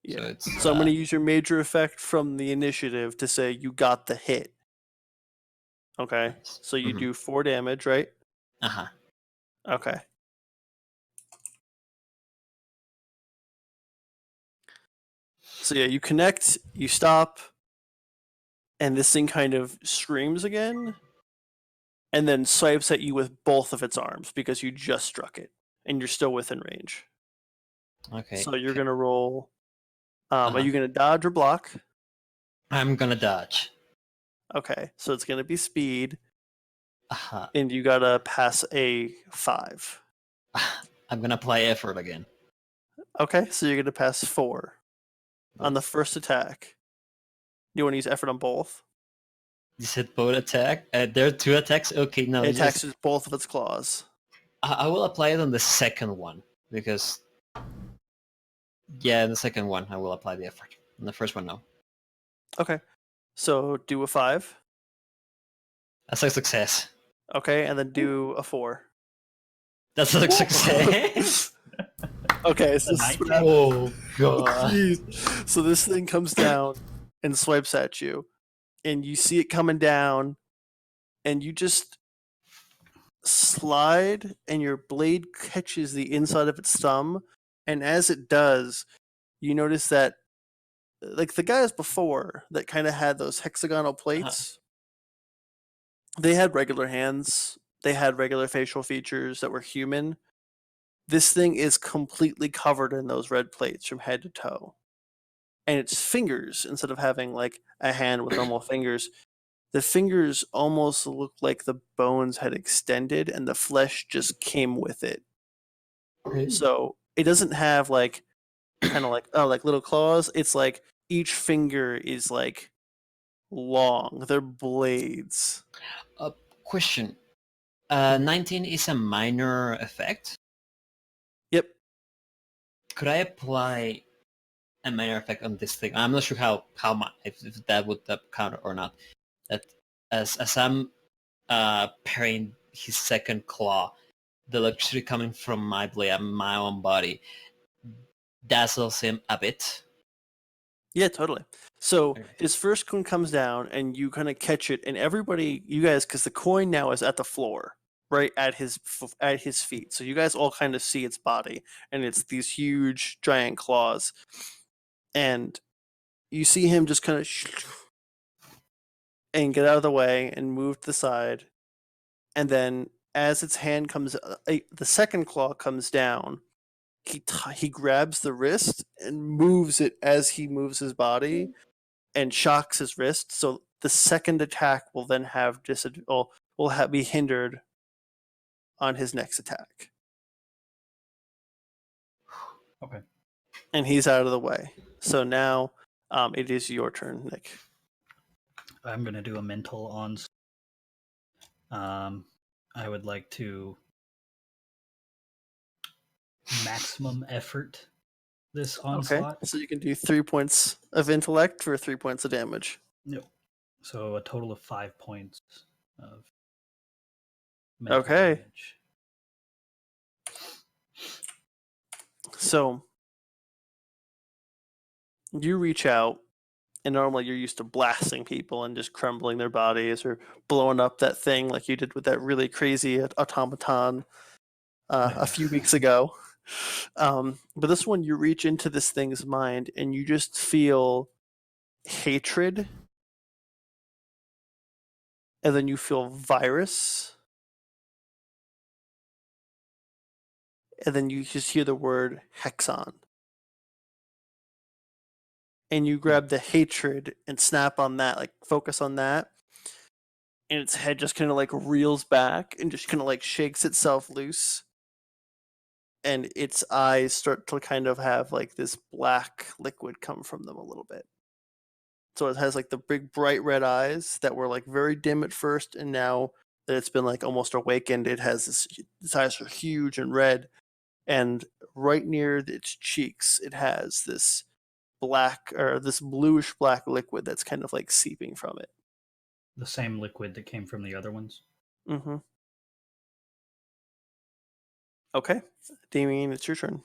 D: Yeah.
A: So,
D: So I'm going to use your major effect from the initiative to say you got the hit. Okay. So you do 4 damage, right? Okay. So yeah, you connect, you stop, and this thing kind of screams again, and then swipes at you with both of its arms because you just struck it, and you're still within range.
A: Okay.
D: So you're going to roll. Are you going to dodge or block?
A: I'm gonna dodge.
D: Okay. So it's going to be speed, and you got to pass a 5.
A: I'm gonna apply effort again.
D: Okay, so you're going to pass 4 on the first attack. Do you want to use effort on both?
A: You said both attack? There are 2 attacks? Okay, no.
D: It attacks with both of its claws.
A: I will apply it on the second one, because... Yeah, the second one I will apply the effort. On the first one, no.
D: Okay, so do a 5.
A: That's a success.
D: Okay, and then do a 4.
A: That's a success.
D: Okay, so this is what happens.
A: Oh, God.
D: Jeez. So this thing comes down and swipes at you, and you see it coming down, and you just slide, and your blade catches the inside of its thumb, and as it does, you notice that, like the guys before that kind of had those hexagonal plates, they had regular hands, they had regular facial features that were human. This thing is completely covered in those red plates from head to toe. And its fingers, instead of having like a hand with normal fingers, the fingers almost look like the bones had extended and the flesh just came with it. So it doesn't have like kind of like like little claws. It's like each finger is like long. They're blades.
A: Question. 19 is a minor effect.
D: Yep.
A: Could I apply a minor effect on this thing? I'm not sure how much if that would count or not. That as I'm parrying his second claw, the electricity coming from my blade and my own body dazzles him a bit.
D: Yeah, totally. So
A: Okay.
D: his first coin comes down, and you kind of catch it, and everybody, you guys, because the coin now is at the floor, right at his feet. So you guys all kind of see its body, and it's these huge giant claws, and you see him just kind of and get out of the way and move to the side, and then as its hand comes, the second claw comes down. He grabs the wrist and moves it as he moves his body and shocks his wrist. So the second attack will then have be hindered on his next attack.
C: Okay.
D: And he's out of the way. So now it is your turn, Nick.
C: I'm going to do a mental onslaught. I would like to maximum effort this onslaught.
D: Okay. So you can do 3 points of intellect for 3 points of damage.
C: Yep. So a total of 5 points of mental
D: Okay.
C: damage.
D: So you reach out, and normally you're used to blasting people and just crumbling their bodies or blowing up that thing like you did with that really crazy automaton a few weeks ago. But this one, you reach into this thing's mind and you just feel hatred, and then you feel virus, and then you just hear the word hexon. And you grab the hatred and snap on that, like focus on that, and its head just kind of like reels back and just kind of like shakes itself loose. And its eyes start to kind of have like this black liquid come from them a little bit. So it has like the big bright red eyes that were like very dim at first, and now that it's been like almost awakened, it has its eyes are huge and red, and right near its cheeks, it has this black or this bluish black liquid that's kind of like seeping from it.
C: The same liquid that came from the other ones.
D: Mm-hmm. Okay, Damien, it's your turn.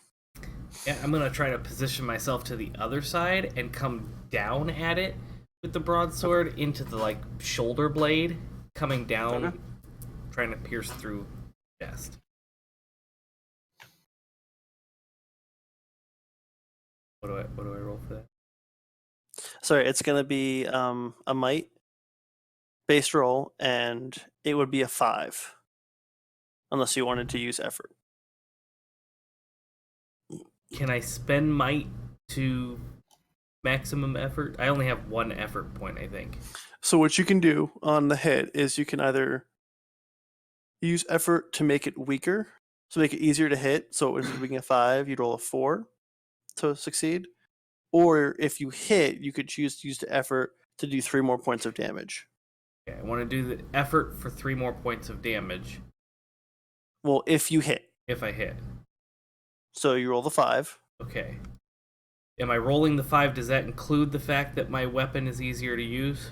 B: Yeah, I'm gonna try to position myself to the other side and come down at it with the broadsword into the like shoulder blade, coming down,
D: Okay.
B: trying to pierce through the chest. What do I roll for that?
D: Sorry, it's gonna be a might based roll, and it would be a 5, unless you wanted to use effort.
B: Can I spend might to maximum effort? I only have one effort point, I think.
D: So what you can do on the hit is you can either use effort to make it weaker, so make it easier to hit. So if you're being a 5, you'd roll a 4 to succeed. Or if you hit, you could choose to use the effort to do 3 more points of damage.
B: Okay, I want to do the effort for 3 more points of damage
D: Well, if you hit.
B: if I hit.
D: So you roll the 5.
B: Okay. Am I rolling the 5? Does that include the fact that my weapon is easier to use?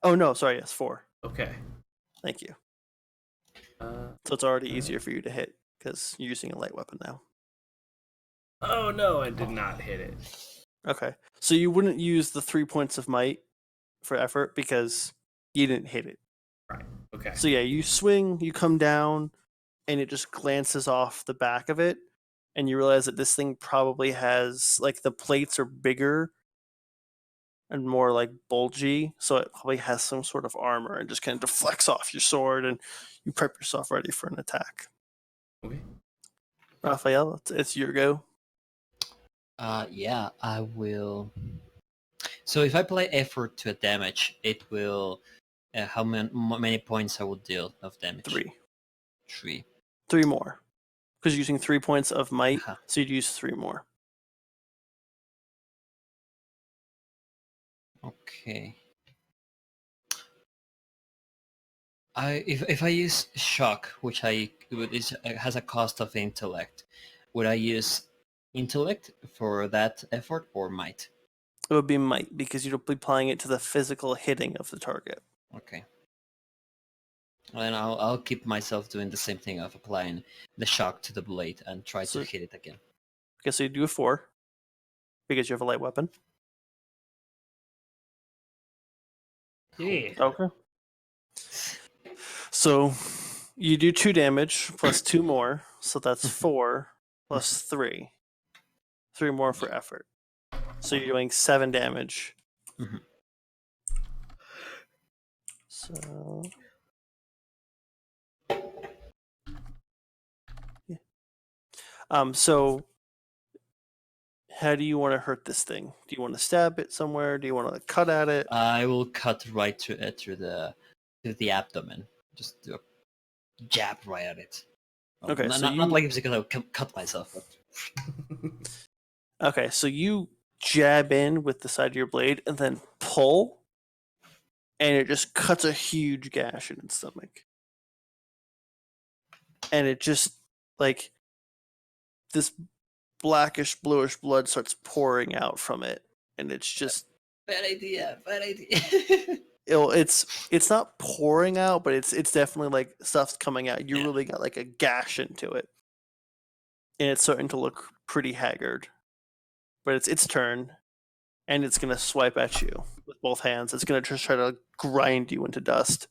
D: Oh no, sorry, yes, 4.
B: Okay.
D: Thank you.
B: Uh,
D: So it's already easier for you to hit because you're using a light weapon now.
B: oh no, I did not hit it.
D: Okay. So you wouldn't use the 3 points of might for effort because you didn't hit it.
B: Right. Okay.
D: So yeah, you swing, you come down, and it just glances off the back of it, and you realize that this thing probably has like the plates are bigger and more like bulgy, so it probably has some sort of armor and just kind of deflects off your sword, and you prep yourself ready for an attack.
B: Okay.
D: Raphael, it's your go.
A: Yeah, I will. So if I apply effort to a damage, it will. How many points I will deal of damage?
D: 3.
A: 3.
D: 3 more. Because you're using 3 points of might,
A: Uh-huh.
D: so you'd use 3 more.
A: Okay. If I use shock, which has a cost of intellect, would I use intellect for that effort or might?
D: It would be might, because you'd be applying it to the physical hitting of the target.
A: Okay. And I'll keep myself doing the same thing of applying the shock to the blade and try
D: So-
A: to hit it again.
D: Okay, so you do a 4, because you have a light weapon.
B: Yeah.
D: Okay. So you do 2 damage plus 2 more, so that's 4 plus 3. 3 more for effort. So you're doing 7 damage.
A: Mhm.
D: So yeah. So how do you want to hurt this thing? Do you want to stab it somewhere? Do you want to cut at it?
A: I will cut right through the abdomen. Just do a jab right at it. Well,
D: Okay, so
A: not like it's gonna cut myself, but
D: Okay, so you jab in with the side of your blade and then pull, and it just cuts a huge gash in its stomach. And it just, like, this blackish, bluish blood starts pouring out from it. And it's just,
A: bad idea.
D: it's not pouring out, but it's definitely, like, stuff's coming out. You
A: Yeah.
D: really got, like, a gash into it. And it's starting to look pretty haggard. But it's its turn, and it's going to swipe at you with both hands. It's going to just try to grind you into dust.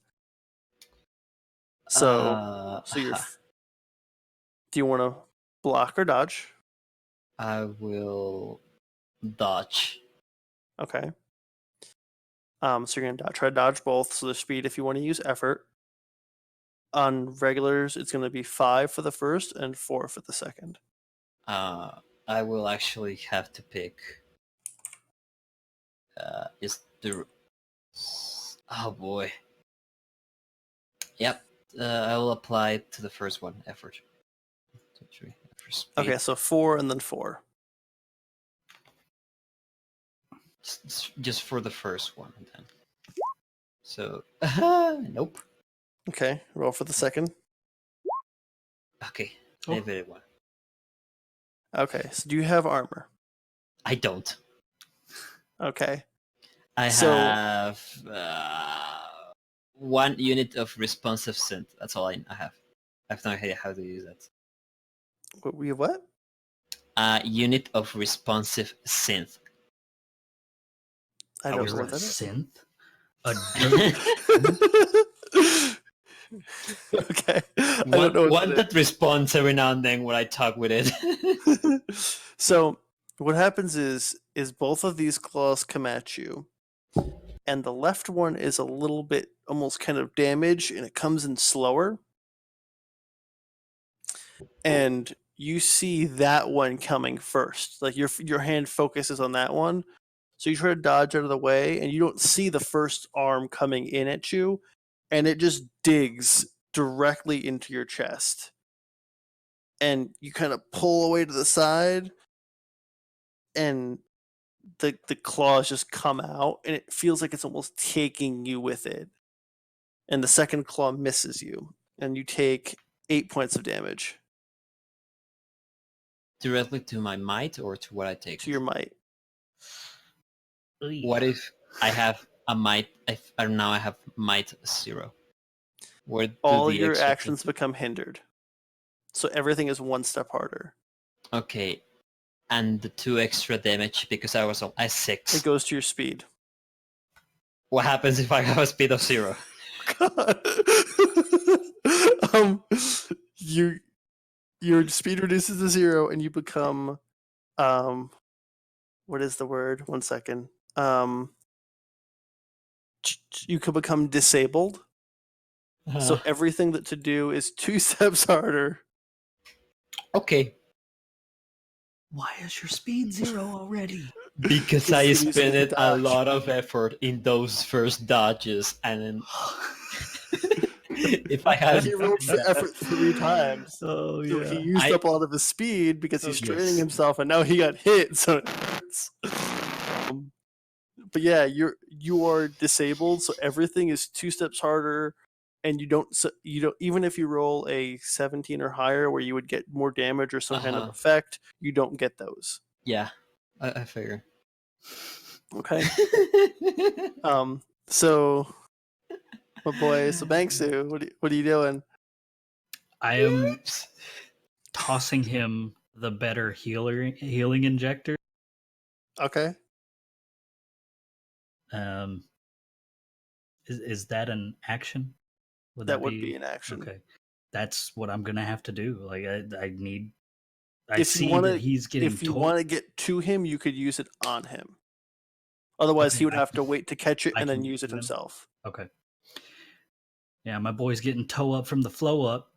D: So you're. Do you want to block or dodge?
A: I will dodge.
D: Okay. So you're gonna try to dodge both. So the speed, if you want to use effort. On regulars, it's gonna be 5 for the first and 4 for the second.
A: I will actually have to pick. Is the. Oh boy. Yep. I will apply it to the first one. Effort. 2, 3. For speed.
D: Okay, so 4 and then 4.
A: Just for the first one, then. So nope.
D: Okay, roll for the second.
A: Okay.
B: Oh.
A: Negative 1.
D: Okay, so do you have armor?
A: I don't.
D: Okay.
A: I
D: So-
A: have 1 unit of responsive synth. That's all I have. I have no idea how to use that.
D: We have what?
A: Unit of responsive synth.
D: I
A: I
D: don't
A: was
D: know
C: You're
D: what
C: a
D: that is.
C: synth? A
D: Okay. I don't know what
A: One
D: that
A: that responds every now and then when I talk with it.
D: is. So what happens is both of these claws come at you, and the left one is a little bit almost kind of damaged, and it comes in slower. And you see that one coming first. Like your hand focuses on that one. So you try to dodge out of the way, and you don't see the first arm coming in at you, and it just digs directly into your chest. And you kind of pull away to the side, and the claws just come out, and it feels like it's almost taking you with it. And the second claw misses you, and you take 8 points of damage
A: Directly to my might or to what I take?
D: to your might.
A: What if I have a might? Now I have might 0. Where do
D: All
A: the
D: your
A: extra
D: actions become hindered. So everything is 1 step harder.
A: Okay, and the 2 extra damage because I was on
D: It
A: 6.
D: goes to your speed.
A: What happens if I have a speed of 0?
D: God. Your speed reduces to 0, and you become what is the word? 1 second. you can become disabled. So everything that to do is 2 steps harder.
A: Okay,
C: Why is your speed 0 already?
A: because
D: He's
A: I
D: using it to
A: spent a
D: dodge.
A: lot of effort in those first dodges, and then if I had
D: He rolled for effort 3 times.
C: Oh
D: So he used up a lot of his speed because he's straining
A: yes.
D: himself, and now he got hit. So it hurts. But yeah, you are disabled, so everything is 2 steps harder, and you don't even if you roll a 17 or higher, where you would get more damage or some kind of effect, you don't get those.
A: Yeah, I figure.
D: Okay. So, my boy, so Bangsu, what are you doing?
C: I am tossing him the better healing injector.
D: Okay.
C: Is that an action?
D: That would be an action.
C: Okay? That's what I'm gonna have to do. Like I need. I
D: If you
C: see
D: want
C: that
D: to,
C: he's getting
D: if you
C: told.
D: want to get to him, you could use it on him. Otherwise,
C: Okay,
D: he would
C: I
D: have to wait to catch it
C: I
D: and then
C: can
D: use it
C: get him.
D: himself.
C: Okay. Yeah, my boy's getting toe up from the flow up.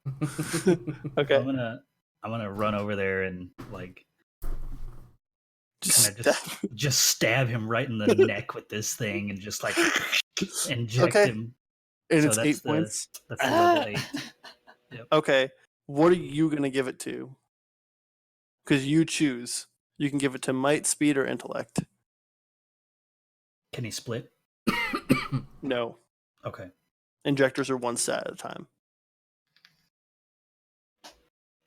D: Okay.
C: I'm gonna run over there and like kind of just stab him right in the neck with this thing and just like inject
D: Okay.
C: him.
D: And
C: So
D: it's 8 points.
C: That's the level 8. Yep.
D: Okay. What are you gonna give it to? Because you choose. You can give it to might, speed, or intellect.
C: Can he split?
D: No.
C: Okay.
D: Injectors are 1 stat at a time.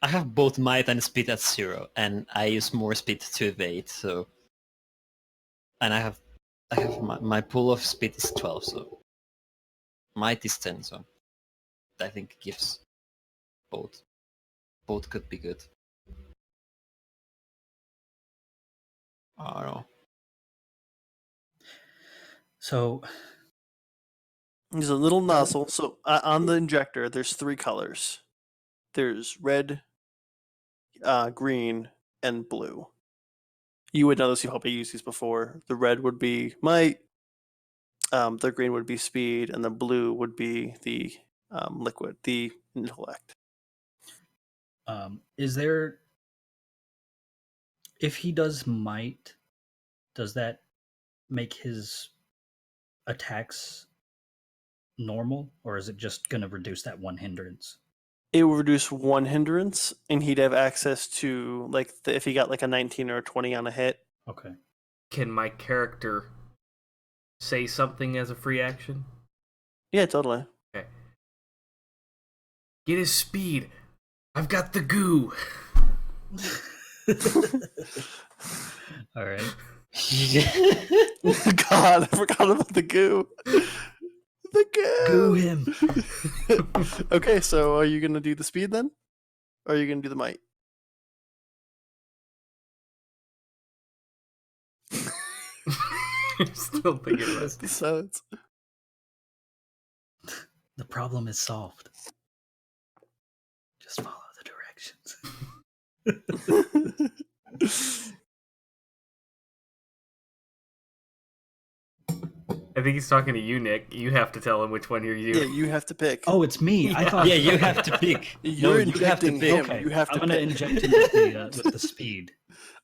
A: I have both might and speed at 0, and I use more speed to evade. So, and I have my pool of speed is 12, so might is 10. So I think it gives both. Both could be good. I don't know.
C: So
D: There's a little nozzle. So on the injector, there's 3 colors. There's red, green, and blue. You would know this. You probably used these before. The red would be might. The green would be speed, and the blue would be the liquid, the intellect.
C: is there, if he does might, does that make his attacks normal, or is it just going to reduce that one hindrance?
D: It would reduce 1 hindrance, and he'd have access to if he got like a 19 or a 20 on a hit.
C: Okay.
B: Can my character say something as a free action?
D: Yeah, totally.
B: Okay. Get his speed. I've got the goo.
C: All right.
D: God, I forgot about the goo. The goo.
C: Goo him.
D: Okay, so are you gonna do the speed then, or are you gonna do the might?
B: Still thinking about it.
D: So it's
C: The problem is solved. Just follow the directions.
B: I think he's talking to you, Nick. You have to tell him which one you're
D: yeah,
B: using.
D: you have to pick.
C: Oh, it's me. I thought.
A: Yeah, you have to pick.
D: You're
A: you have to
D: injecting
A: pick.
D: him.
C: Okay,
D: You have to
C: I'm gonna
D: pick.
C: inject him with the speed.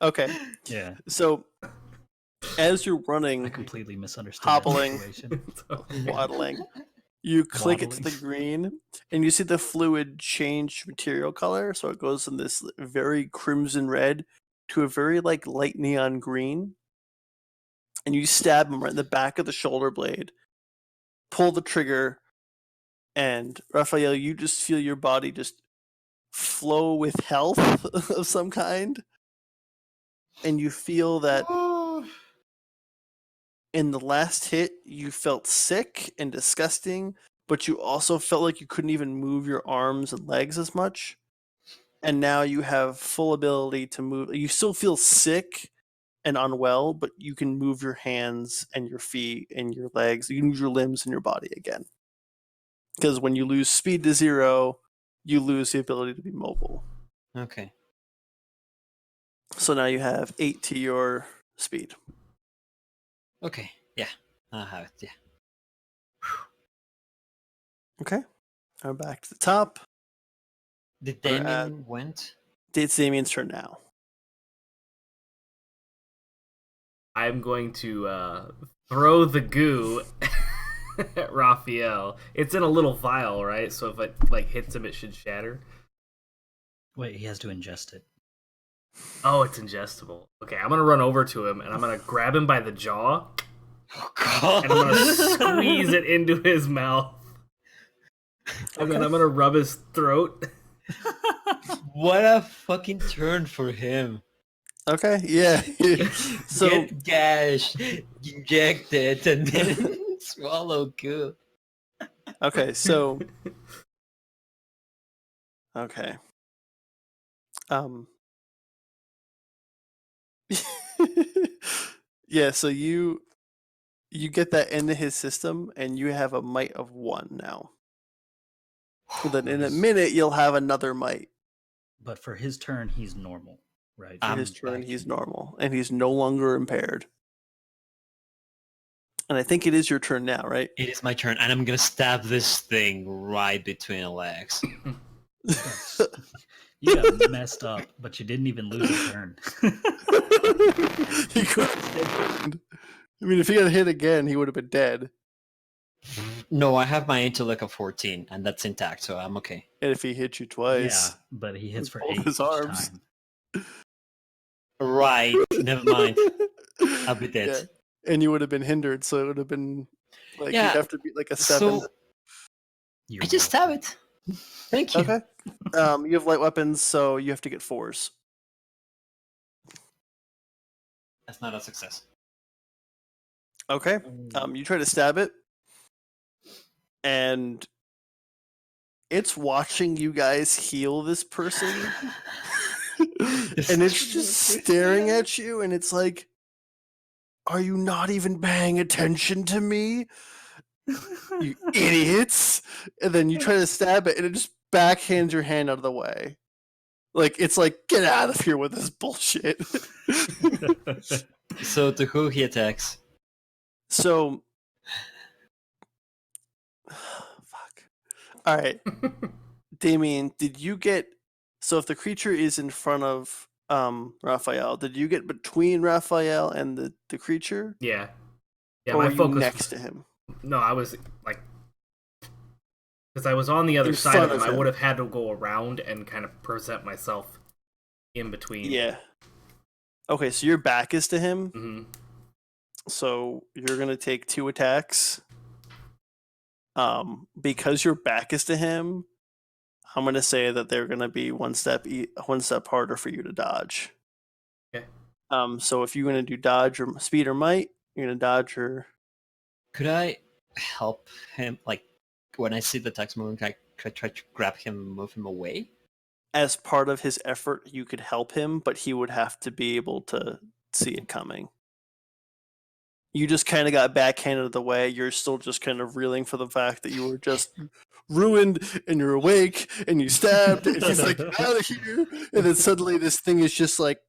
D: Okay,
C: Yeah,
D: so as you're
C: I
D: running,
C: completely misunderstood
D: Hobbling.
C: that situation.
D: waddling, you click it to the
C: Waddling.
D: green, and you see the fluid change material color. So it goes from this very crimson red to a very light neon green. And you stab him right in the back of the shoulder blade, pull the trigger, and Raphael, you just feel your body just flow with health of some kind. And you feel that in the last hit, you felt sick and disgusting, but you also felt like you couldn't even move your arms and legs as much. And now you have full ability to move. You still feel sick and unwell, but you can move your hands and your feet and your legs. You can use your limbs and your body again. Because when you lose speed to 0, you lose the ability to be mobile.
A: Okay.
D: So now you have 8 to your speed.
A: Okay. Yeah. I have it. Yeah.
D: Okay. We're back to the top.
A: Did
D: We're at-
A: Damien went?
D: It's Damien's turn now.
B: I'm going to throw the goo at Raphael. It's in a little vial, right? So if it like hits him, it should shatter.
C: Wait, he has to ingest it.
B: Oh, it's ingestible. Okay, I'm gonna run over to him and I'm gonna grab him by the jaw
A: Oh god!
B: and I'm gonna squeeze it into his mouth. And then I'm gonna rub his throat.
A: What a fucking turn for him.
D: Okay, yeah. So
A: Get gash, inject it, and then swallow goo.
D: okay, so okay. Yeah, so you get that into his system and you have a might of 1 now. So then in a minute you'll have another might.
C: But for his turn, he's normal, right?
D: For
A: I'm
D: his turn
C: back
D: he's
C: in.
D: normal and he's no longer impaired. And I think it is your turn now, right?
A: It is my turn, and I'm gonna stab this thing right between the legs.
C: You got messed up, but you didn't even lose a turn.
D: He could I mean, if he had hit again, he would have been dead.
A: No, I have my intellect of 14, and that's intact, so I'm okay.
D: And if he hit you
C: Yeah,
D: twice,
C: but he hits
D: with
C: for
D: both
C: 8
D: his
C: each
D: arms.
C: time.
A: Right, never mind. I'll be dead.
D: Yeah. And you would have been hindered, so it would have been like
A: Yeah,
D: you'd have to beat like a 7.
A: So
C: You're
A: I just stab it. Thank you.
D: Okay. You have light weapons, so you have to get 4s.
A: That's not a success.
D: Okay. You try to stab it, and it's watching you guys heal this person, and it's just staring at you, and it's like, "Are you not even paying attention to me, you idiots?" And then you try to stab it, and it just backhands your hand out of the way. Like it's like, get out of here with this bullshit.
A: So to who he attacks?
D: So, fuck. All right, Damien, did you get? So if the creature is in front of Raphael, did you get between Raphael and the creature,
B: Yeah. Yeah,
D: or
B: my
D: were you
B: focus
D: next
B: was,
D: to him?
B: No, I was like, because I was on the other
D: In
B: side
D: front
B: of him,
D: of
B: I
D: him.
B: would have had to go around and kind of present myself in between.
D: Yeah. Okay, so your back is to him,
B: Hmm.
D: so you're gonna take 2 attacks. Because your back is to him, I'm gonna say that they're gonna be one step harder for you to dodge.
B: Okay.
D: So if you're gonna do dodge or speed or might, you're gonna dodge or
A: Could I help him? Like, when I see the text moving, could I try to grab him and move him away?
D: as part of his effort, you could help him, but he would have to be able to see it coming. You just kind of got backhanded out of the way. You're still just kind of reeling for the fact that you were just ruined and you're awake and you stabbed and he's like, out of here. And then suddenly this thing is just like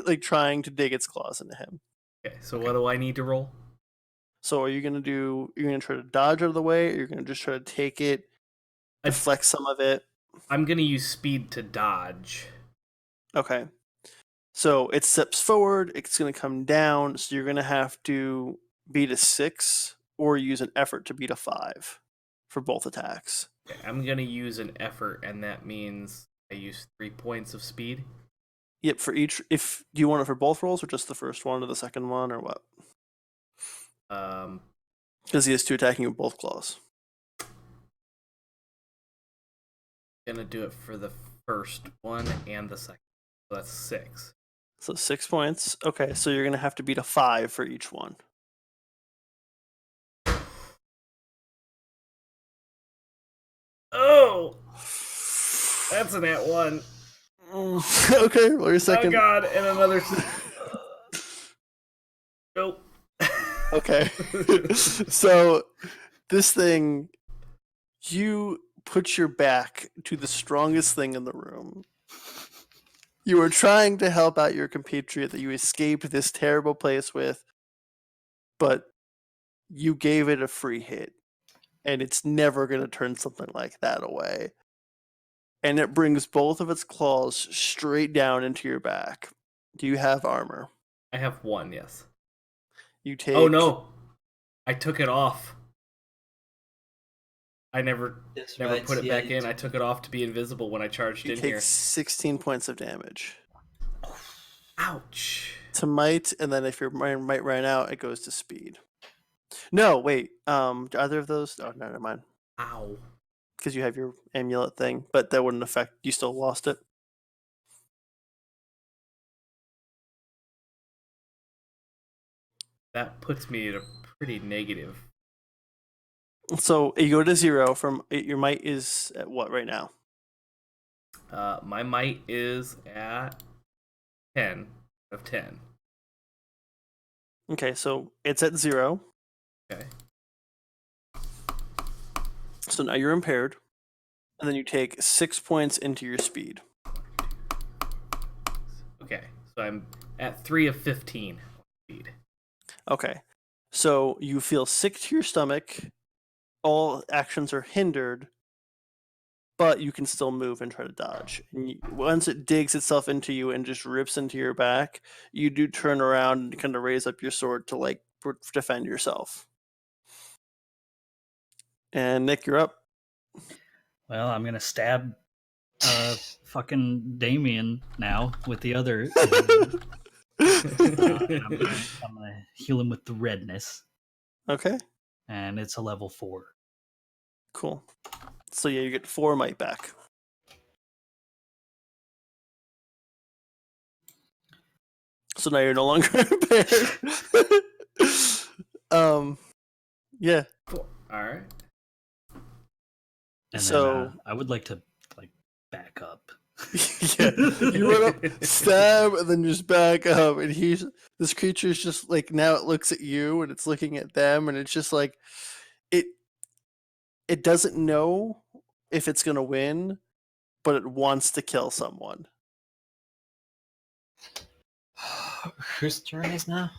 D: like trying to dig its claws into him.
B: Okay, so what do I need to roll?
D: So are you gonna do? You're gonna try to dodge out of the way, or you're gonna just try to take it, deflect some of it?
B: I'm gonna use speed to dodge.
D: Okay. So it steps forward. It's gonna come down. So you're gonna have to beat a 6 or use an effort to beat a 5 for both attacks.
B: Okay, I'm gonna use an effort, and that means I use 3 points of speed.
D: Yep. For each, if do you want it for both rolls or just the first one or the second one or what? Because he has 2 attacking with both claws.
B: Gonna do it for the first one and the second. So that's 6.
D: So 6 points. Okay, so you're gonna have to beat a 5 for each one.
B: Oh, that's an at 1.
D: Okay, roll your
B: Oh
D: second.
B: god, and another. Nope.
D: Okay. So this thing, you put your back to the strongest thing in the room. You were trying to help out your compatriot that you escaped this terrible place with, but you gave it a free hit. and it's never going to turn something like that away. And it brings both of its claws straight down into your back. Do you have armor?
B: I have one, yes.
D: You take.
B: Oh no! I took it off. I never
A: That's
B: never
A: right.
B: put it
A: Yeah,
B: back in. I took it off to be invisible when I charged
D: You
B: in
D: take
B: here.
D: 16 points of damage
B: Ouch.
D: to might, and then if your might ran out, it goes to speed. No, wait. Do either of those? Oh, no, never mind.
B: Ow.
D: Because you have your amulet thing, but that wouldn't affect. You still lost it.
B: That puts me at a pretty negative.
D: So you go to 0 from your might is at what right now?
B: My might is at 10 of 10.
D: Okay, so it's at 0.
B: Okay.
D: So now you're impaired, and then you take 6 points into your speed.
B: Okay. So I'm at 3 of 15 speed.
D: Okay, so you feel sick to your stomach. All actions are hindered, but you can still move and try to dodge. And once it digs itself into you and just rips into your back, you do turn around and kind of raise up your sword to like defend yourself. And Nick, you're up.
C: Well, I'm gonna stab fucking Damien now with the other. And I'm gonna heal him with the redness,
D: Okay,
C: and it's a level 4.
D: cool. So yeah, you get 4 might back. So now you're no longer impaired. Yeah.
B: All right.
C: And
D: So-
C: then I would like to like back up.
D: Yeah, you run up, stab, and then just back up, and this creature's just like now it looks at you and it's looking at them, and it's just like it doesn't know if it's gonna win, but it wants to kill someone.
A: Whose turn is now?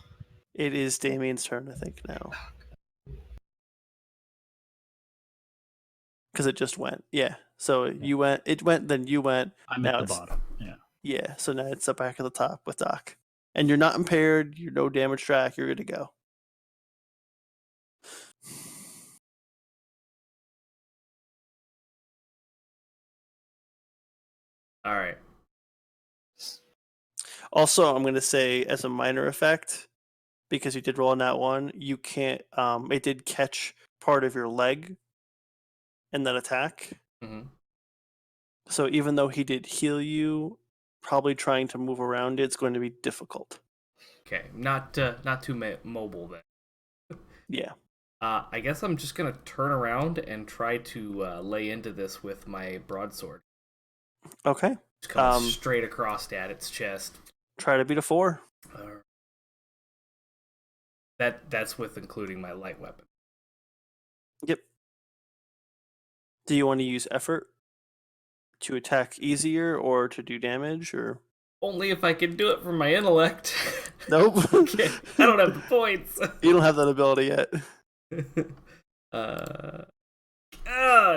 D: It is Damien's turn, I think, now. Because it just went. Yeah. So you went, it went, then you went.
C: I'm
D: now
C: at the
D: it's-
C: bottom. Yeah.
D: Yeah, so now it's up back at the top with Doc. And you're not impaired, you're no damage track, you're good to go.
B: All right.
D: Also, I'm going to say, as a minor effect, because you did roll on that one, you can't. It did catch part of your leg in that attack.
B: Mm-hmm.
D: So even though he did heal you, probably trying to move around it's going to be difficult.
B: Okay. Not too mobile then.
D: Yeah.
B: I guess I'm just gonna turn around and try to lay into this with my broadsword.
D: Okay.
B: Just come straight across at its chest.
D: Try to beat a 4.
B: That's with including my light weapon.
D: Yep. Do you want to use effort to attack easier or to do damage or?
B: Only if I can do it from my intellect.
D: Nope.
B: Okay, I don't have the points.
D: You don't have that ability yet.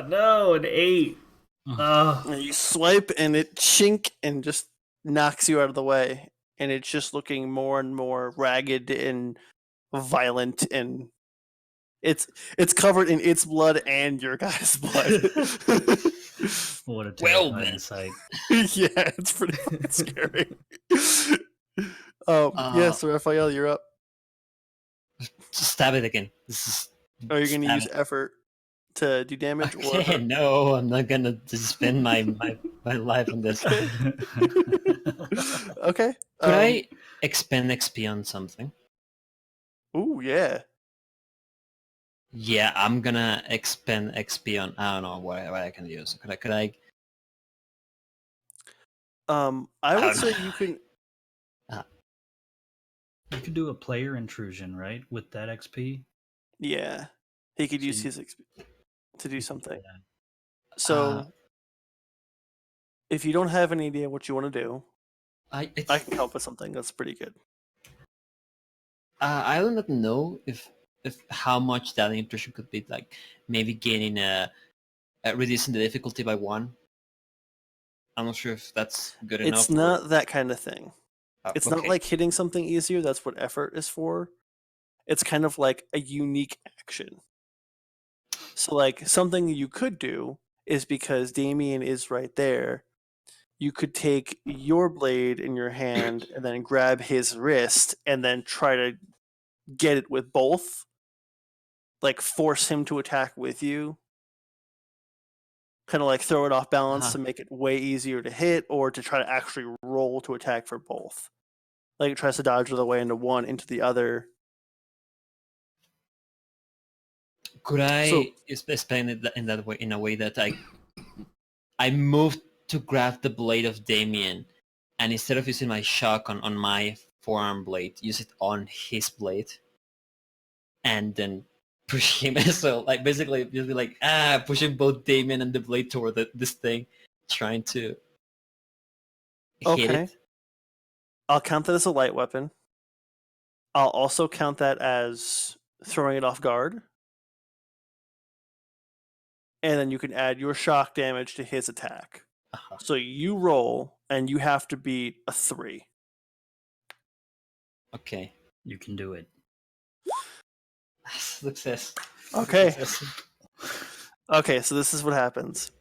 B: No, an 8.
D: And you swipe and it chink and just knocks you out of the way. And it's just looking more and more ragged and violent, and it's covered in its blood and your guy's blood.
C: What a
A: Well,
C: terrifying
A: then.
C: sight.
D: Yeah, it's pretty fucking scary. Yeah, so Raphael, you're up.
A: Just stab it again. This is.
D: Are you going to
A: stab
D: use
A: it.
D: effort to do damage?
A: Okay, no, I'm not gonna just spend my life on this.
D: Okay. Okay.
A: Could I expend XP on something?
D: Ooh, yeah.
A: Yeah, I'm gonna expend XP on. I don't know what I can use. Could I?
D: I would
A: don't
D: say
A: know.
D: you can.
C: You could do a player intrusion, right, with that XP.
D: Yeah, he could
C: So
D: use
C: you-
D: his XP to do something.
C: Yeah.
D: So, if you don't have any idea what you want to do, I can help with something that's pretty good.
A: I do not know if if how much that intrusion could be, like maybe gaining reducing the difficulty by 1. I'm not sure if that's good
D: It's
A: enough. Or,
D: not that kind of thing. It's not
A: okay.
D: like hitting something easier. That's what effort is for. It's kind of like a unique action. So, like, something you could do is because Damien is right there, you could take your blade in your hand and then grab his wrist and then try to get it with both. Like, force him to attack with you. Kind of like throw it off balance to make it way easier to hit, or to try to actually roll to attack for both. Like, it tries to dodge the way into one, into the other.
A: Could I
D: So,
A: explain it in that way, in a way that I moved to grab the blade of Damien, and instead of using my shock on my forearm blade, use it on his blade, and then push him. So like basically just be like pushing both Damien and the blade toward this thing, trying to hit
D: okay.
A: it.
D: I'll count that as a light weapon. I'll also count that as throwing it off guard. And then you can add your shock damage to his attack.
A: Uh-huh.
D: So you roll, and you have to beat a 3.
A: Okay.
C: You can do it.
A: Success.
D: Okay.
A: Success.
D: Okay, so this is what happens.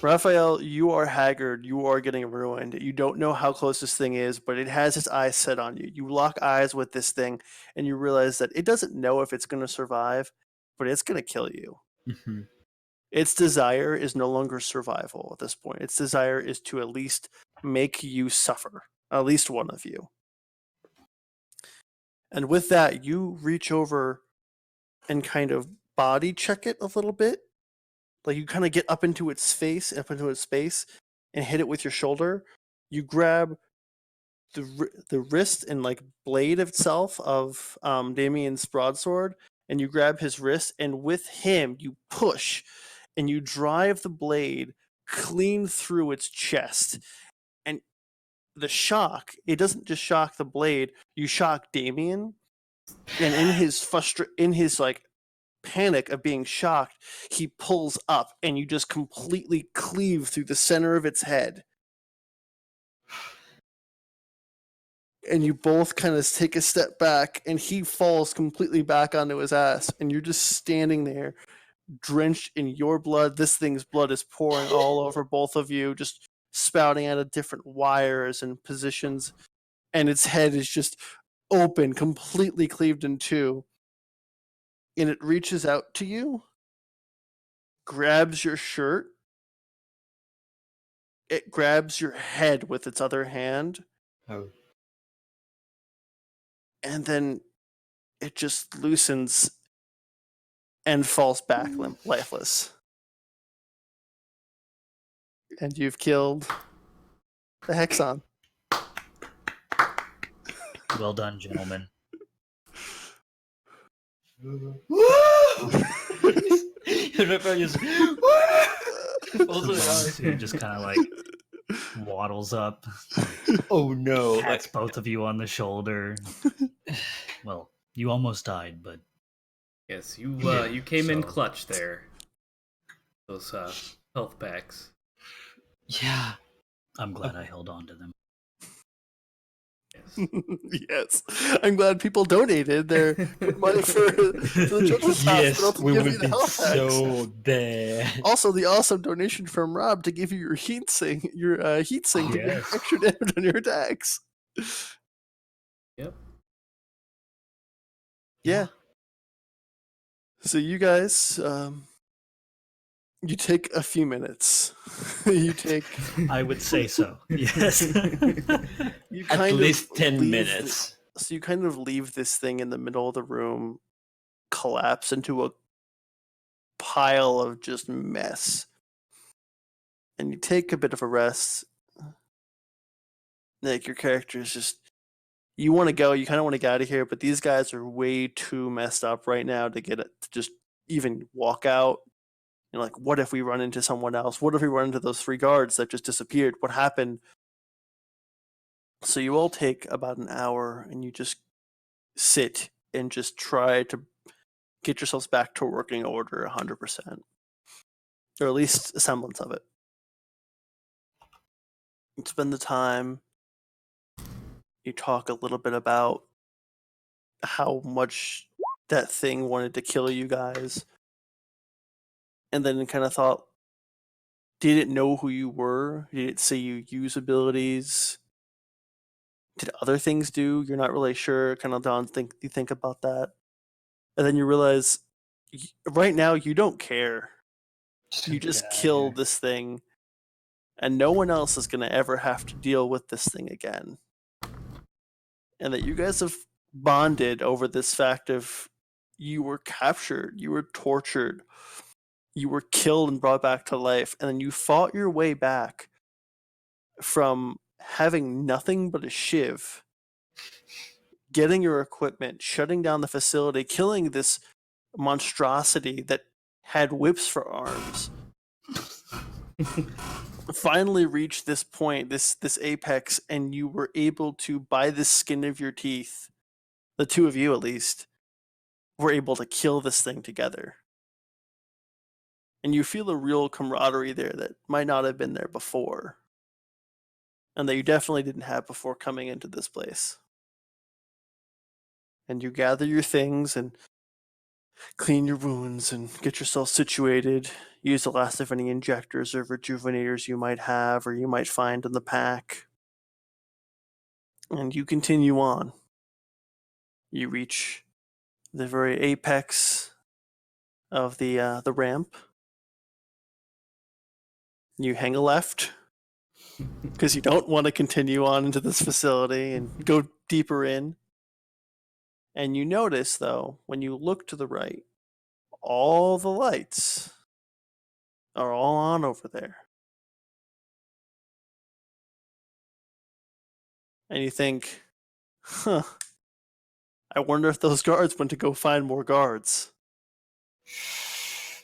D: Raphael, you are haggard. You are getting ruined. You don't know how close this thing is, but it has its eyes set on you. You lock eyes with this thing, and you realize that it doesn't know if it's going to survive, but it's going to kill you.
A: Mm-hmm.
D: Its desire is no longer survival at this point. Its desire is to at least make you suffer, at least one of you. And with that, you reach over and kind of body check it a little bit. Like, you kind of get up into its face, up into its space, and hit it with your shoulder. You grab the wrist and like blade itself of Damien's broadsword, and you grab his wrist, and with him you push, and you drive the blade clean through its chest. And the shock, it doesn't just shock the blade, you shock Damien, and in his like panic of being shocked, he pulls up, and you just completely cleave through the center of its head. And you both kind of take a step back, and he falls completely back onto his ass, and you're just standing there, drenched in your blood. This thing's blood is pouring all over both of you, just spouting out of different wires and positions, and its head is just open, completely cleaved in two. And it reaches out to you, grabs your shirt, it grabs your head with its other hand,
A: Oh.
D: and then it just loosens and falls back lifeless. And you've killed the Hexon.
C: Well done, gentlemen.
A: Raphael just also
C: He just kind of like waddles up,
A: oh no!
C: pats both of you on the shoulder. Well, you almost died, but
B: Yes, you came in
C: so-
B: clutch there. Those health packs.
A: Yeah.
C: I'm glad I held on to them.
B: Yes.
D: Yes. I'm glad people donated their money for the children's hospital to
A: we
D: give
A: would
D: you the
A: be
D: health packs.
A: so dead.
D: Also, the awesome donation from Rob to give you your heat sink to
C: Yes.
D: give extra damage on your attacks.
B: Yep.
D: Yeah. So you guys, you take a few minutes. you take.
C: I would say so. Yes.
D: You
A: At
D: kind
A: least
D: of
A: 10
D: leave
A: minutes.
D: So you kind of leave this thing in the middle of the room, collapse into a pile of just mess, and you take a bit of a rest. Like, your character is just, you want to go, you kind of want to get out of here, but these guys are way too messed up right now to get it to just even walk out. You're like, what if we run into someone else? What if we run into those 3 guards that just disappeared? What happened? So you all take about an hour, and you just sit and just try to get yourselves back to working order 100%, or at least a semblance of it. You spend the time. You talk a little bit about how much that thing wanted to kill you guys, and then kind of thought, did it know who you were? Did it see you use abilities? Did other things do? You're not really sure. Kind of you think about that, and then you realize, right now you don't care. You just killed this thing, and no one else is gonna ever have to deal with this thing again. And that you guys have bonded over this fact of you were captured, you were tortured, you were killed and brought back to life, and then you fought your way back from having nothing but a shiv, getting your equipment, shutting down the facility, killing this monstrosity that had whips for arms. Finally reached this point, this apex, and you were able to, by the skin of your teeth, the two of you at least, were able to kill this thing together. And you feel a real camaraderie there that might not have been there before, and that you definitely didn't have before coming into this place. And you gather your things and clean your wounds and get yourself situated, use the last of any injectors or rejuvenators you might have or you might find in the pack, and you continue on. You reach the very apex of the ramp. You hang a left because you don't want to continue on into this facility and go deeper in. And you notice, though, when you look to the right, all the lights are all on over there. And you think, huh, I wonder if those guards went to go find more guards.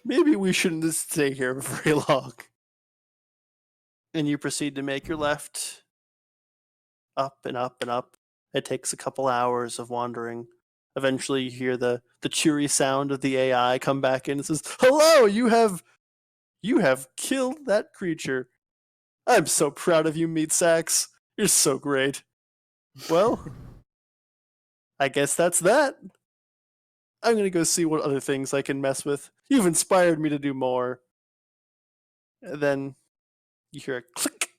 D: Maybe we shouldn't stay here for very long. And you proceed to make your left, up and up and up. It takes a couple hours of wandering. Eventually you hear the cheery sound of the AI come back in and says, "Hello, you have killed that creature. I'm so proud of you, meat sacks. You're so great. Well, I guess that's that. I'm gonna go see what other things I can mess with. You've inspired me to do more." And then you hear a click.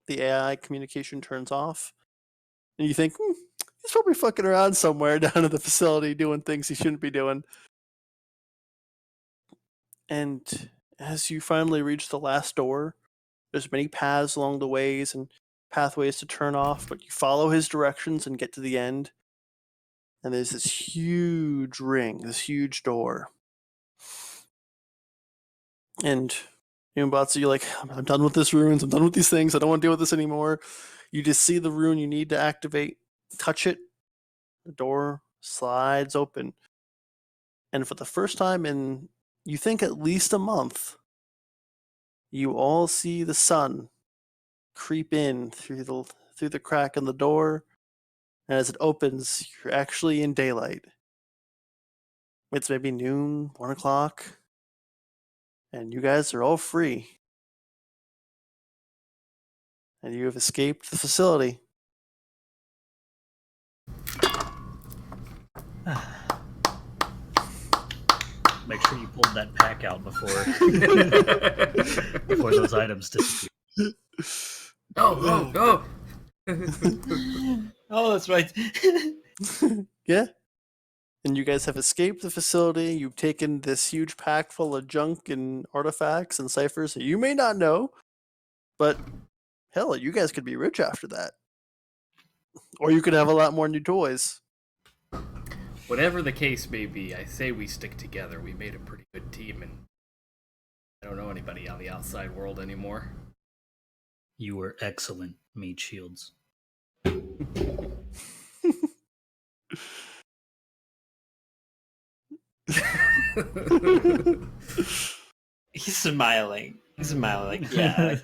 D: The AI communication turns off. And you think, he's probably fucking around somewhere down in the facility doing things he shouldn't be doing. And as you finally reach the last door, there's many paths along the ways and pathways to turn off, but you follow his directions and get to the end. And there's this huge ring, this huge door. And Batsu, you're like, I'm done with this runes, I'm done with these things, I don't want to deal with this anymore. You just see the rune you need to activate, touch it, the door slides open. And for the first time in, you think, at least a month, you all see the sun creep in through the crack in the door. And as it opens, you're actually in daylight. It's maybe noon, 1 o'clock, and you guys are all free. And you have escaped the facility.
C: Make sure you pulled that pack out before before those items disappear.
B: Oh.
A: Oh, that's right.
D: Yeah. And you guys have escaped the facility. You've taken this huge pack full of junk and artifacts and ciphers that you may not know, but hell, you guys could be rich after that. Or you could have a lot more new toys.
B: Whatever the case may be, I say we stick together. We made a pretty good team, and I don't know anybody on the outside world anymore.
C: You were excellent, Meat Shields.
A: He's smiling. He's smiling. Like, yeah.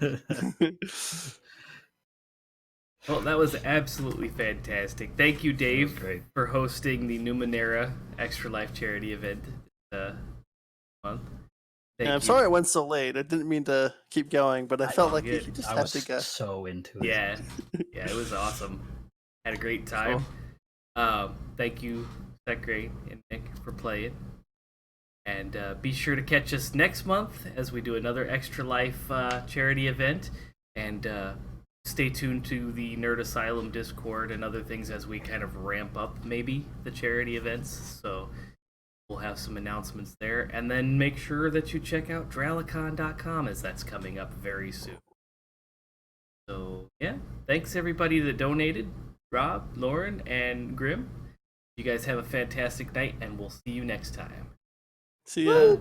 B: Well, that was absolutely fantastic. Thank you, Dave,
C: great.
B: for hosting the Numenara Extra Life charity event month. Thank
D: I'm
B: you.
D: sorry it went so late. I didn't mean to keep going, but I felt like you
B: good.
D: just
C: I
D: had
C: was
D: to go.
C: so into it.
B: Yeah, yeah, it was awesome. Had a great time. Thank you, Sekre and Nick, for playing. And be sure to catch us next month as we do another Extra Life charity event. And stay tuned to the Nerd Asylum Discord and other things as we kind of ramp up maybe the charity events. So we'll have some announcements there. And then make sure that you check out Dralicon.com as that's coming up very soon. So yeah, thanks everybody that donated. Rob, Lauren, and Grim. You guys have a fantastic night, and we'll see you next time.
D: See ya.